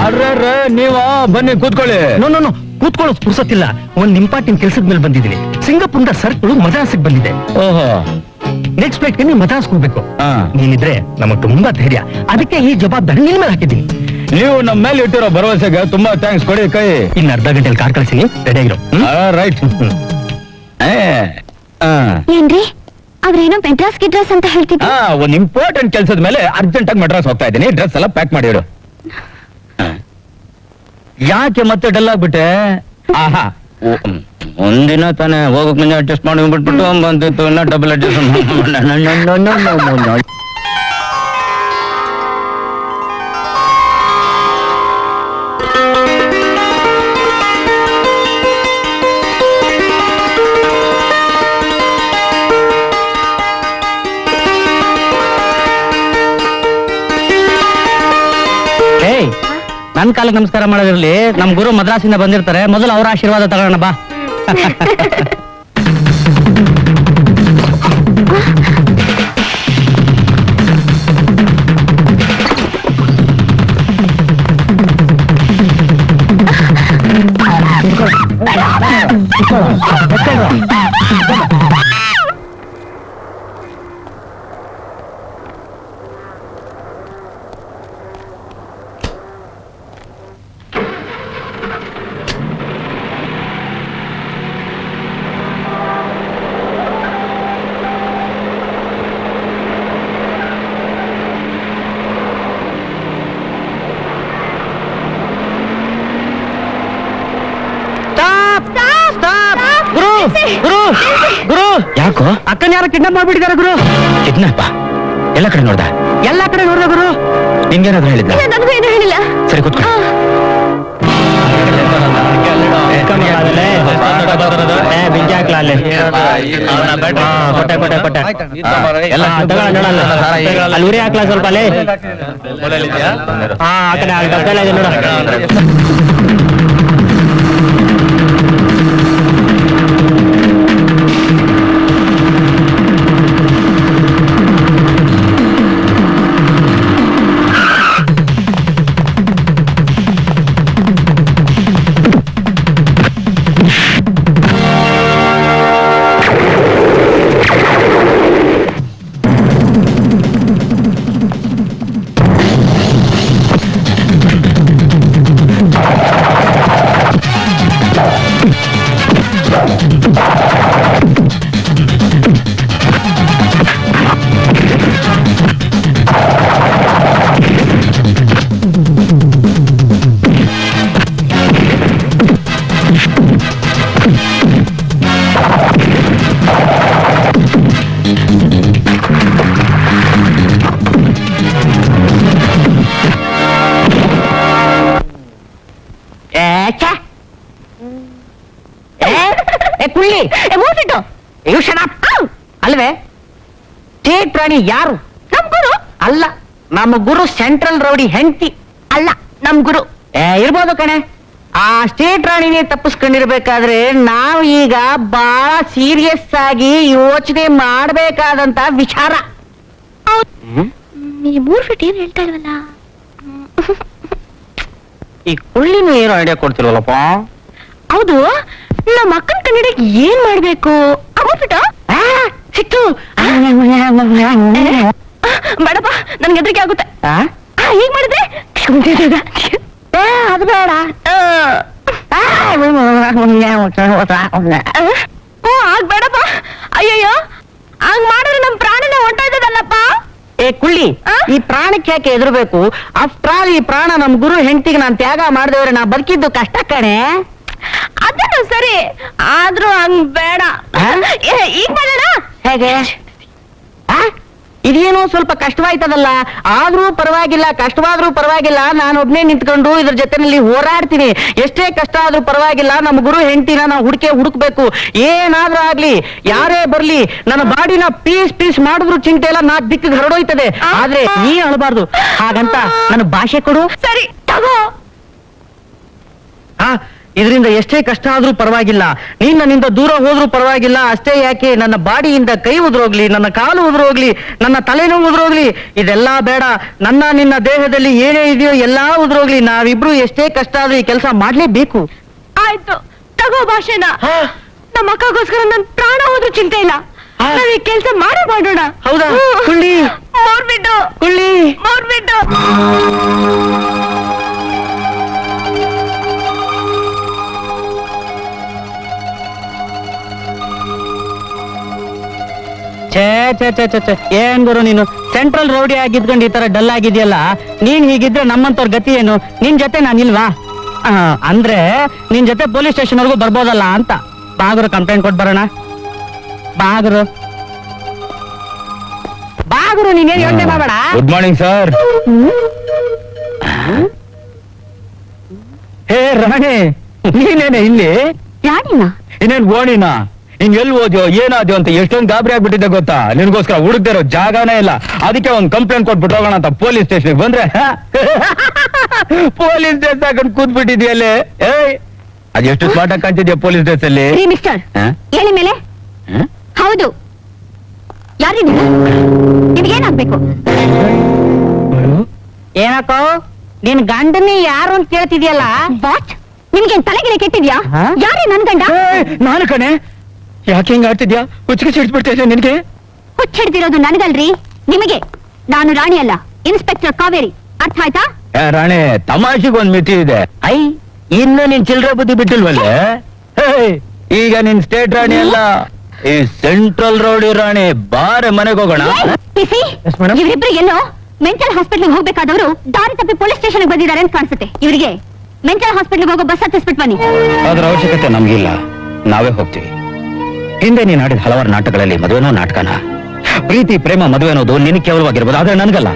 S6: ಅರ್ರ, ನೀವಾ ಬನ್ನಿ ಕೂತ್ಕೊಳ್ಳಿ.
S7: ನೋ ಕೂತ್ಕೊಳ್ಳೋ ಪುರ್ಸತ್ತಿಲ್ಲ. ಒಂದ್ ಇಂಪಾರ್ಟೆಂಟ್ ಕೆಲ್ಸದ ಮೇಲೆ ಬಂದಿದ್ದೀನಿ. ಸಿಂಗಾಪುರದ ಸರ್ಗಳು ಮದ್ರಾಸಿಗೆ ಬಂದಿದೆ.
S6: ಓಹೋ,
S7: ನೆಕ್ಸ್ಟ್ ಫ್ಲೈಟ್ ನೀವು ಮದ್ರಾಸ್ ಹೋಗ್ಬೇಕು.
S6: ಹಾ.
S7: ನೀನಿದ್ರೆ ನಮಗ್ ತುಂಬಾ ಧೈರ್ಯ, ಅದಕ್ಕೆ ಈ ಜವಾಬ್ದಾರಿ ನಿನ್ ಮೇಲೆ ಹಾಕಿದ್ದೀನಿ.
S6: ನೀವು ನಮ್ಮ ಮೇಲೆ ಇಟ್ಟಿರೋ ಭರವಸೆಗೆ ತುಂಬಾ ಥ್ಯಾಂಕ್ಸ್. ಕೊಡಿ ಕೈ.
S7: ಇನ್ನು ಅರ್ಧ ಗಂಟೆಲಿ ಕಾರ್ ಕಳಿಸಿ, ರೆಡಿ ಆಗಿರೋ.
S6: ರೈಟ್.
S3: ಏನ್ರಿ ಅವ್ರೇನೋ ಮೆಡ್ರಾಸ್ ಗಿಡ್ರಾಸ್ ಅಂತ ಹೇಳ್ತಿದ್ರು.
S6: ಒಂದ್ ಇಂಪಾರ್ಟೆಂಟ್ ಕೆಲಸದ ಮೇಲೆ ಅರ್ಜೆಂಟ್ ಆಗಿ ಮೆಡ್ರಾಸ್ ಹೋಗ್ತಾ ಇದ್ದೀನಿ. ಡ್ರೆಸ್ ಎಲ್ಲ ಪ್ಯಾಕ್ ಮಾಡಿ ಇಡು. ಯಾಕೆ ಮತ್ತೆ ಡಲ್ ಆಗ್ಬಿಟ್ಟೆ? ಆಹಾ, ಒಂದಿನ ತಾನೇ ಹೋಗಕ್ ಮುಂದೆ ಅಡ್ಜಸ್ಟ್ ಮಾಡಿ ಬಿಟ್ಬಿಟ್ಟು ಬಂದಿತ್ತು, ಇನ್ನ ಡಬಲ್ ಅಡ್ಜಸ್ಟ್.
S8: ನನ್ ಕಾಲಕ್ಕೆ ನಮಸ್ಕಾರ ಮಾಡೋದಿರ್ಲಿ, ನಮ್ ಗುರು ಮದ್ರಾಸಿಂದ ಬಂದಿರ್ತಾರೆ, ಮೊದಲು ಅವರ ಆಶೀರ್ವಾದ ತಗೋಣ ಬಾ. ಗುರು ಗುರು,
S2: ಯಾಕೋ?
S8: ಅಕ್ಕನ ಯಾರು ಕಿಡ್ನಾಪ್ ಮಾಡ್ಬಿಟ್ಟಿದ್ದಾರೆ ಗುರು.
S2: ಕಿಡ್ನಾಪ? ಎಲ್ಲ ಕಡೆ ನೋಡ್ದ?
S8: ಎಲ್ಲಾ ಕಡೆ ನೋಡ್ದ ಗುರು.
S2: ನಿನ್ಗೇನಾದ್ರು ಹೇಳಿದ್ದ?
S3: ನನಗೂ ಏನು ಹೇಳಿಲ್ಲ.
S2: ಸರಿ ಕೂತ್ಕೊ.
S8: ಬೆಂಕಿ ಹಾಕ್ಲಾ ಅಲ್ಲಿ. ಕೊಟ್ಟೆ ಅಲ್ಲಿ ಉರಿ ಹಾಕ್ಲಾ ಸ್ವಲ್ಪ ಅಲ್ಲಿ. ಆ ಕಡೆ ಡಬ್ಬ ಎಲ್ಲ ಇದೆ ನೋಡ. ಅಲ್ವೇ? ಸ್ಟೇಟ್ ರಾಣಿ ಯಾರು?
S3: ನಮ್ ಗುರು
S8: ಅಲ್ಲ, ನಮ್ಮ ಗುರು ಸೆಂಟ್ರಲ್ ರೌಡಿ ಹೆಂಡತಿ.
S3: ಅಲ್ಲ, ನಮ್ ಗುರು
S8: ಇರ್ಬೋದು ಕಣೆ, ಆ ಸ್ಟೇಟ್ ರಾಣಿನೇ ತಪ್ಪಿಸ್ಕೊಂಡಿರ್ಬೇಕಾದ್ರೆ ನಾವು ಈಗ ಬಹಳ ಸೀರಿಯಸ್ ಆಗಿ ಯೋಚನೆ ಮಾಡ್ಬೇಕಾದಂತ ವಿಚಾರ.
S3: ಈ 3 ಫೀಟ್ ಏನ್ ಹೇಳ್ತಾ ಇಲ್ವಲ್ಲ?
S8: ಈ ಕುಳ್ಳಿನ ಏನು ಐಡಿಯಾ ಕೊಡ್ತಿಲ್ವಲ್ಲಪ್ಪ?
S3: ಹೌದು, ನಮ್ಮ ಅಕ್ಕನ ಕನ್ನಡಕ್ಕೆ ಏನ್ ಮಾಡ್ಬೇಕು? ಬಿಟ್ಟು ಸಿಕ್ತು. ಬೇಡಪ್ಪ, ನನ್ಗೆ ಹೆದರಿಕೆ ಆಗುತ್ತೆ. ಹೀಗ್ ಮಾಡಿದ್ರೆ
S8: ಅದು ಬೇಡ.
S3: ಆಗ್ಬೇಡಪ್ಪ. ಅಯ್ಯಯ್ಯೋ, ಹಂಗ್ ಮಾಡಿದ್ರೆ ನಮ್ ಪ್ರಾಣನೇ ಹೊಂಟೋಯ್ತದಲ್ಲಪ್ಪ.
S8: ಏ ಕುಳ್ಳಿ, ಈ ಪ್ರಾಣಕ್ಕೆ ಯಾಕೆ ಹೆದರ್ಬೇಕು? ಆಫ್ಟರ್ ಆಲ್ ಈ ಪ್ರಾಣ ನಮ್ ಗುರು ಹೆಂಡತಿಗೆ ನಾನ್ ತ್ಯಾಗ ಮಾಡಿದವ್ರೆ ನಾ ಬದುಕಿದ್ದು ಕಷ್ಟ ಕಣೆ.
S3: ಅದನ್ನು ಸರಿ, ಆದ್ರೂ ಹಂಗ್ ಬೇಡ. ಈಗ ಮಾಡೋಣ.
S8: ಹೇಗೆ? ಇದೇನೋ ಸ್ವಲ್ಪ ಕಷ್ಟವಾಯ್ತದಲ್ಲ. ಆದ್ರೂ ಪರವಾಗಿಲ್ಲ, ಕಷ್ಟವಾದ್ರೂ ಪರವಾಗಿಲ್ಲ, ನಾನು ಒಬ್ನೇ ನಿಂತ್ಕೊಂಡು ಇದ್ರ ಜೊತೆನಲ್ಲಿ ಹೋರಾಡ್ತೀನಿ. ಎಷ್ಟೇ ಕಷ್ಟ ಆದ್ರೂ ಪರವಾಗಿಲ್ಲ, ನಮ್ಮ ಗುರು ಹೆಂಡತಿನ ನಾವು ಹುಡುಕ್ಬೇಕು. ಏನಾದ್ರೂ ಆಗ್ಲಿ, ಯಾರೇ ಬರ್ಲಿ, ನನ್ನ ಬಾಡಿನ ಪೀಸ್ ಮಾಡಿದ್ರು ಚಿಂತೆ ಇಲ್ಲ, 4 ದಿಕ್ಕಿಗೆ ಹರಡೋಯ್ತದೆ. ಆದ್ರೆ ನೀ ಅಳಬಾರ್ದು. ಹಾಗಂತ ನನ್ನ ಭಾಷೆ ಕೊಡು.
S3: ಸರಿ ತಗೋ.
S8: ಇದರಿಂದ ಎಷ್ಟೇ ಕಷ್ಟ ಆದ್ರೂ ಪರವಾಗಿಲ್ಲ, ನೀನ್ ನನ್ನಿಂದ ದೂರ ಹೋದ್ರೂ ಪರವಾಗಿಲ್ಲ. ಅಷ್ಟೇ ಯಾಕೆ, ನನ್ನ ಬಾಡಿಯಿಂದ ಕೈ ಉದುರೋಗ್ಲಿ, ನನ್ನ ಕಾಲು ಉದುರೋಗ್ಲಿ, ನನ್ನ ತಲೆನೂ ಉದುರೋಗ್ಲಿ, ಇದೆಲ್ಲಾ ಬೇಡ. ನಿನ್ನ ದೇಹದಲ್ಲಿ ಏನೇ ಇದೆಯೋ ಎಲ್ಲಾ ಉದುರೋಗ್ಲಿ. ನಾವಿಬ್ರು ಎಷ್ಟೇ ಕಷ್ಟ ಆದ್ರೂ ಈ ಕೆಲಸ ಮಾಡ್ಲೇಬೇಕು.
S3: ಆಯ್ತು, ತಗೋ ಭಾಷೆನ. ನಮ್ಮ ಅಕ್ಕಗೋಸ್ಕರ ನನ್ ಪ್ರಾಣ ಹೋದ್ರೂ ಚಿಂತೆ ಇಲ್ಲ. ನಾವ್ ಈ ಕೆಲ್ಸ ಮಾಡೋಣ.
S8: ಹೌದಾ? ಕುಳ್ಳಿ,
S3: ಮೋರ್ಬಿಟ್ಟು
S8: ಕುಳ್ಳಿ,
S3: ಮೋರ್ಬಿಟ್ಟು.
S8: ಏನ್ ಗುರು ನೀನು ಸೆಂಟ್ರಲ್ ರೌಡಿ ಆಗಿದ್ಕೊಂಡು ಈ ತರ ಡಲ್ ಆಗಿದ್ಯಲ್ಲ? ನೀನ್ ಹೀಗಿದ್ರೆ ನಮ್ಮಂತವ್ರ ಗತಿ ಏನು? ನಿನ್ ಜೊತೆ ನಾನಿಲ್ವಾ? ಅಂದ್ರೆ ನಿನ್ ಜೊತೆ ಪೊಲೀಸ್ ಸ್ಟೇಷನ್ ವರ್ಗೂ ಬರ್ಬೋದಲ್ಲ ಅಂತ. ಬಾಗುರು ಕಂಪ್ಲೇಂಟ್ ಕೊಟ್ ಬರೋಣ. ಬಾಗುರು ನೀನೇನ್ ಯೋಚನೆ ಮಾಡಬೇಡ.
S6: Good morning sir.
S1: Hey Rani, ನೀನೇನೆ ಇಲ್ಲಿ?
S3: ರಾಣಿನಾ?
S6: ಇನ್ನೇನ್ ಓಣಿನಾ? ನೀನ್ ಎಲ್ಲಿ ಓದ್ಯೋ ಏನಾದ್ಯೋ ಅಂತ ಎಷ್ಟೊಂದು ಗಾಬರಿ ಆಗ್ಬಿಟ್ಟಿದ್ದೆ ಗೊತ್ತಾ? ನಿನ್ಗೋಸ್ಕರ ಹುಡುಕ್ತಿರೋ ಜಾಗನೇ ಇಲ್ಲ. ಅದಕ್ಕೆ ಒಂದ್ ಕಂಪ್ಲೇಂಟ್ ಕೊಟ್ಬಿಟ್ಟು ಹೋಗೋಣ ಅಂತ ಪೊಲೀಸ್ ಸ್ಟೇಷನ್ ಬಂದ್ರೆ ಪೊಲೀಸ್ ಡ್ರೆಸ್ ಹಾಕೊಂಡು ಕೂತ್ಬಿಟ್ಟಿದ್ಯಲ್ಲೇ. ಅದೆಷ್ಟು ಸ್ಮಾರ್ಟ್ ಆಗಿ ಕಾಣ್ತಿದ್ಯಾ ಪೊಲೀಸ್ ಡ್ರೆಸ್ ಅಲ್ಲಿ.
S3: ಮಿಸ್ಟರ್, ಹೇಳಿ ಮೇಲೆ. ಹೌದು, ಯಾರು ನಿಮ್ಗೇನಾಗ್ಬೇಕು?
S8: ಏನಕ್ಕೋ ನಿನ್ ಗಂಡನೇ ಯಾರು ಅಂತ ಕೇಳ್ತಿದ್ಯಲ್ಲ?
S3: ವಾಟ್? ನಿಮ್ಗೇನ್ ತಲೆಗಿಲೆ ಕೆಟ್ಟಿದ್ಯಾ? ಯಾರೇ ನನ್ ಗಂಡ?
S1: ನಾನು ಕಣೆ. ಯಾಕೆ ಹಿಂಗ ಆಡ್ತಿದ್ಯಾ? ಹುಚ್ಚಿಗೆ ಸಿಡ್ಸ್ಬಿಡ್ತಾ ಇದ್ಯಾ ನಿನ್ಗೆ?
S3: ಹುಚ್ಚಿಡ್ದಿರೋದು ನನ್ಗಲ್ರಿ, ನಿಮಗೆ. ನಾನು ರಾಣಿ ಅಲ್ಲ, ಇನ್ಸ್ಪೆಕ್ಟರ್ ಕಾವೇರಿ. ಅರ್ಥ ಆಯ್ತಾ?
S6: ರಾಣಿ, ತಮಾಷೆಗೆ ಒಂದ್ ಮಿತಿ ಇದೆ. ಇನ್ನು ನಿನ್ ಚಿಲ್ಡ್ರ ಬುದ್ಧಿ ಬಿಟ್ಟಿಲ್ವಲ್ಲೇ? ಈಗ ನಿನ್ ಸ್ಟೇಟ್ ರಾಣಿ ಅಲ್ಲ, ಈ ಸೆಂಟ್ರಲ್ ರೌಡಿ ರಾಣಿ. ಬಾರೆ ಮನೆಗೆ ಹೋಗೋಣ.
S3: ಇವರಿಬ್ರು ಎಲ್ಲೋ ಮೆಂಟಲ್ ಹಾಸ್ಪಿಟಲ್ ಹೋಗ್ಬೇಕಾದವರು ದಾರಿ ತಪ್ಪಿ ಪೊಲೀಸ್ ಸ್ಟೇಷನ್ ಬಂದಿದ್ದಾರೆ ಅಂತ ಕಾಣಿಸುತ್ತೆ. ಇವರಿಗೆ ಮೆಂಟಲ್ ಹಾಸ್ಪಿಟಲ್ ಹೋಗೋ ಬಸ್ ಹತ್ತಿಸ್ಬಿಟ್ಟು ಬನ್ನಿ.
S6: ಅದ್ರ ಅವಶ್ಯಕತೆ ನಮ್ಗಿಲ್ಲ, ನಾವೇ ಹೋಗ್ತೀವಿ. ಹಿಂದೆ ನೀನ್ ಆಡಿದ ಹಲವಾರು ನಾಟಕಗಳಲ್ಲಿ ಮದುವೆನೋ ನಾಟಕನ, ಪ್ರೀತಿ ಪ್ರೇಮ ಮದುವೆ ಅನ್ನೋದು ನಿನ್ ಕೇವಲವಾಗಿರ್ಬೋದು, ಆದ್ರೆ ನನ್ಗಲ್ಲ.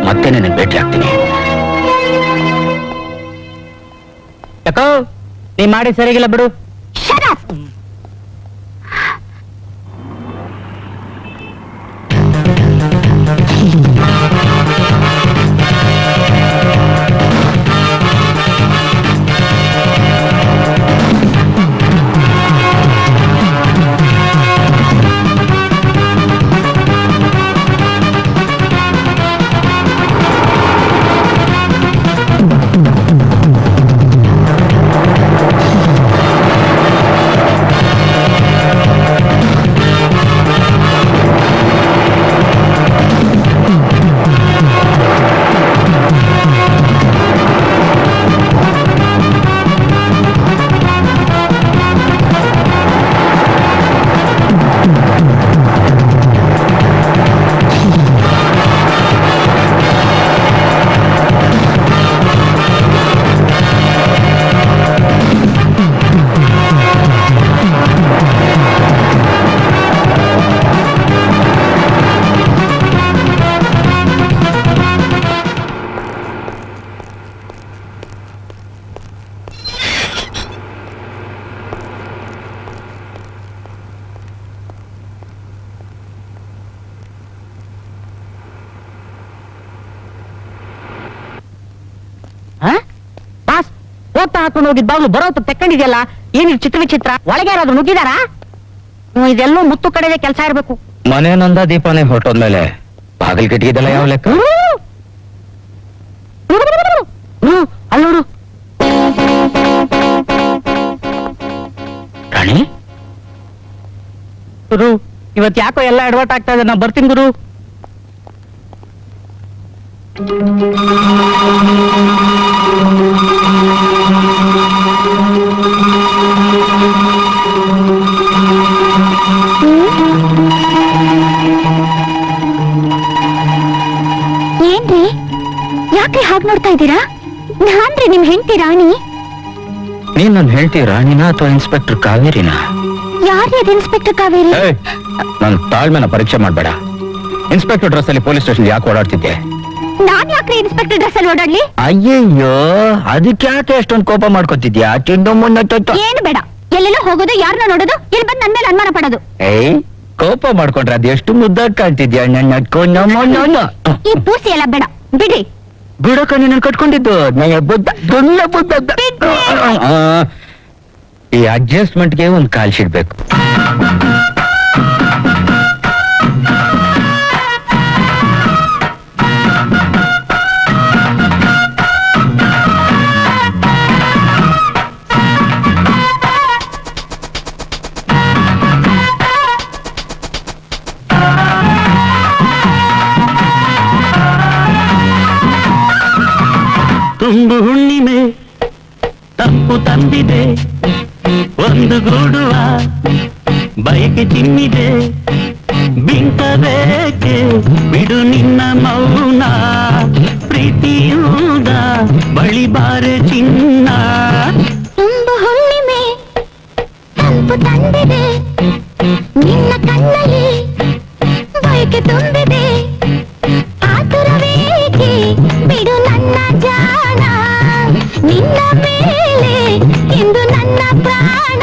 S6: ಮತ್ತೆ ನಿನ್ನ ಭೇಟಿ ಆಗ್ತೀನಿ.
S8: ಯಾಕೋ ನೀ ಮಾಡಿ ಸರಿಗಿಲ್ಲ ಬಿಡು.
S3: Shut up!
S8: ಅವತ್ತ ಹಾಕೊಂಡು ಹೋಗಿದ್ ಬಾಗ್ಲು ಬರೋತ್ತು ತೆಕ್ಕೊಂಡಿದ್ಯಲ್ಲ ಏನಿದ್ ಚಿತ್ರ ವಿಚಿತ್ರ ಒಳಗೆ ಯಾರಾದ್ರೂ ನುಗ್ಗಿದಾರಾ ಇದೆಲ್ಲೋ ಮುತ್ತು ಕಡೆದೆ ಕೆಲಸ ಇರ್ಬೇಕು
S1: ಮನೆ ನಂದ ದೀಪಾನೇ ಹೊರಟೋದ್ಮೇಲೆ ಬಾಗಿಲ್ ಕಿಟಕಿದೆಲ್ಲ ಯಾವ ಲೆಕ್ಕ?
S8: ಅಲ್ಲೋಡು
S1: ರಾಣಿ,
S8: ಗುರು ಇವತ್ ಯಾಕೋ ಎಲ್ಲ ಎಡವಟ್ ಆಗ್ತಾ ಇದೆ ನಾ ಬರ್ತೀನಿ ಗುರು
S3: ಏನ್ರಿ ಯಾಕ್ರಿ ಹಾಗೆ ನೋಡ್ತಾ ಇದ್ದೀರಾ? ನಾನ್ರಿ ನಿಮ್ ಹೆಂಡತಿ ರಾಣಿ.
S1: ನೀನ್ ನನ್ ಹೇಳ್ತಿ ರಾಣಿನ ಅಥವಾ ಇನ್ಸ್ಪೆಕ್ಟರ್ ಕಾವೇರಿನ?
S3: ಯಾರ್ರಿ ಅದು ಇನ್ಸ್ಪೆಕ್ಟರ್ ಕಾವೇರಿ?
S1: ನನ್ ತಾಳ್ಮೆನ ಪರೀಕ್ಷೆ ಮಾಡ್ಬೇಡ. ಇನ್ಸ್ಪೆಕ್ಟರ್ ಡ್ರೆಸ್ ಅಲ್ಲಿ ಪೊಲೀಸ್ ಸ್ಟೇಷನ್ ಯಾಕೆ ಓಡಾಡ್ತಿದ್ದೆ?
S3: ನಾನ್ ಯಾಕ್ರಿ ಇನ್ಸ್ಪೆಕ್ಟರ್ ಡ್ರೆಸ್ ಅಲ್ಲಿ ಓಡಾಡ್ಲಿ?
S1: ಅಯ್ಯಯ್ಯೋ, ಅದಕ್ಕೆ ಯಾಕೆ ಅಷ್ಟೊಂದು ಕೋಪ ಮಾಡ್ಕೊತಿದ್ಯಾ?
S3: ಏನು ಬೇಡ, ಎಲ್ಲೆಲ್ಲೋ ಹೋಗೋದು, ಯಾರನ್ನ ನೋಡೋದು, ಇಲ್ಲಿ ಬಂದು ನನ್ ಮೇಲೆ ಅನುಮಾನ ಪಡೋದು.
S1: ಏಯ್, ಕೋಪ ಮಾಡ್ಕೊಂಡ್ರೆ ಅದು ಎಷ್ಟು ಮುದ್ದಾಗಿ ಕಾಣ್ತಿದ್ಯಾ ನನ್ನ.
S3: ಈ ಪೂಸಿ ಎಲ್ಲ ಬೇಡ, ಬಿಡಿ.
S1: ಬಿಡಕ ನೀನು ಕಟ್ಕೊಂಡಿದ್ದು ಬುದ್ಧ. ಈ ಅಡ್ಜಸ್ಟ್ಮೆಂಟ್ಗೆ ಒಂದು ಕಾಲ್ ಶೀಟ್ ಬೇಕು.
S9: ತುಂಬು ಹುಣ್ಣಿಮೆ ತಪ್ಪು ತಂದಿದೆ, ಒಂದು ಗೂಡುವ ಬಯಕೆ ಚಿಮ್ಮಿದೆ, ಬಿಂಕಬೇಕೆ ಬಿಡು ನಿನ್ನ ಮೌನ, ಪ್ರೀತಿಯೂದ ಬಳಿ ಬಾರೆ ಚಿನ್ನ.
S3: ತುಂಬು ಹುಣ್ಣಿಮೆ ತಂಪು ತಂದಿದೆ, ನಿನ್ನ ಕಣ್ಣಲ್ಲಿ ಬಯಕೆ ತುಂಬಿದೆ, ಆತುರವೇಕೆ ಬಿಡು ನನ್ನ ಜಾಣ, ನಿನ್ನ ಮೇಲೆ ಎಂದು ನನ್ನ ಪ್ರಾಣ.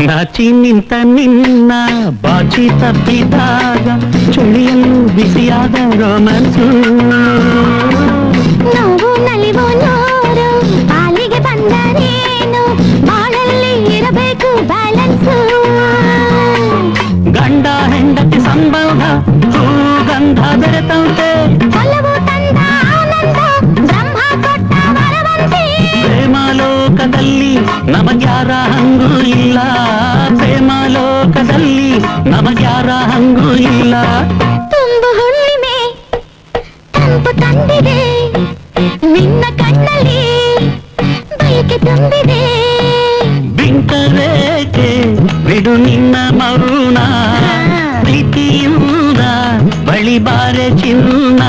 S9: ನಾಚಿ ನಿಂತ ನಿನ್ನ ಬಾಚಿ ತಪ್ಪಿದಾಗ ಚಳಿಯಲ್ಲೂ ಬಿಸಿಯಾದ ರೋಮನ್ಸು,
S3: ನೋವು ನಲಿವು ನೂರು ಪಾಲಿಗೆ ಬಂದರೇನು, ಬಾಳಲ್ಲಿ ಇರಬೇಕು ಬ್ಯಾಲೆನ್ಸು.
S9: ಗಂಡ ಹೆಂಡತಿ ಸಂಬಂಧ ಹೂಗಂಧ ಬೆರೆತಂತೆ,
S3: ಒಲವು ತಂದ ಆನಂದ ಬ್ರಹ್ಮ ಕೊಟ್ಟ ವರವಂತೆ.
S9: ಪ್ರೇಮಲೋಕದಲ್ಲಿ ನಮಗ್ಯಾರ ಹಂಗೂ ಇಲ್ಲ, ಪ್ರೇಮಲೋಕದಲ್ಲಿ ನಮಗ್ಯಾರ ಹಂಗೂ ಇಲ್ಲ.
S3: ತುಂಬು ಹುಣ್ಣಿಮೆ ತಂಪು ತಂದಿದೆ, ನಿನ್ನ ಕಣ್ಣಲ್ಲಿ ಬಯಕೆ ತುಂಬಿದೆ,
S9: ಬಿಂಕರೇಕೆ ಬಿಡು ನಿನ್ನ ಮರುಣ, ಪ್ರೀತಿಯಿಂದ ಬಳಿ ಬಾರೆ ಚಿನ್ನ.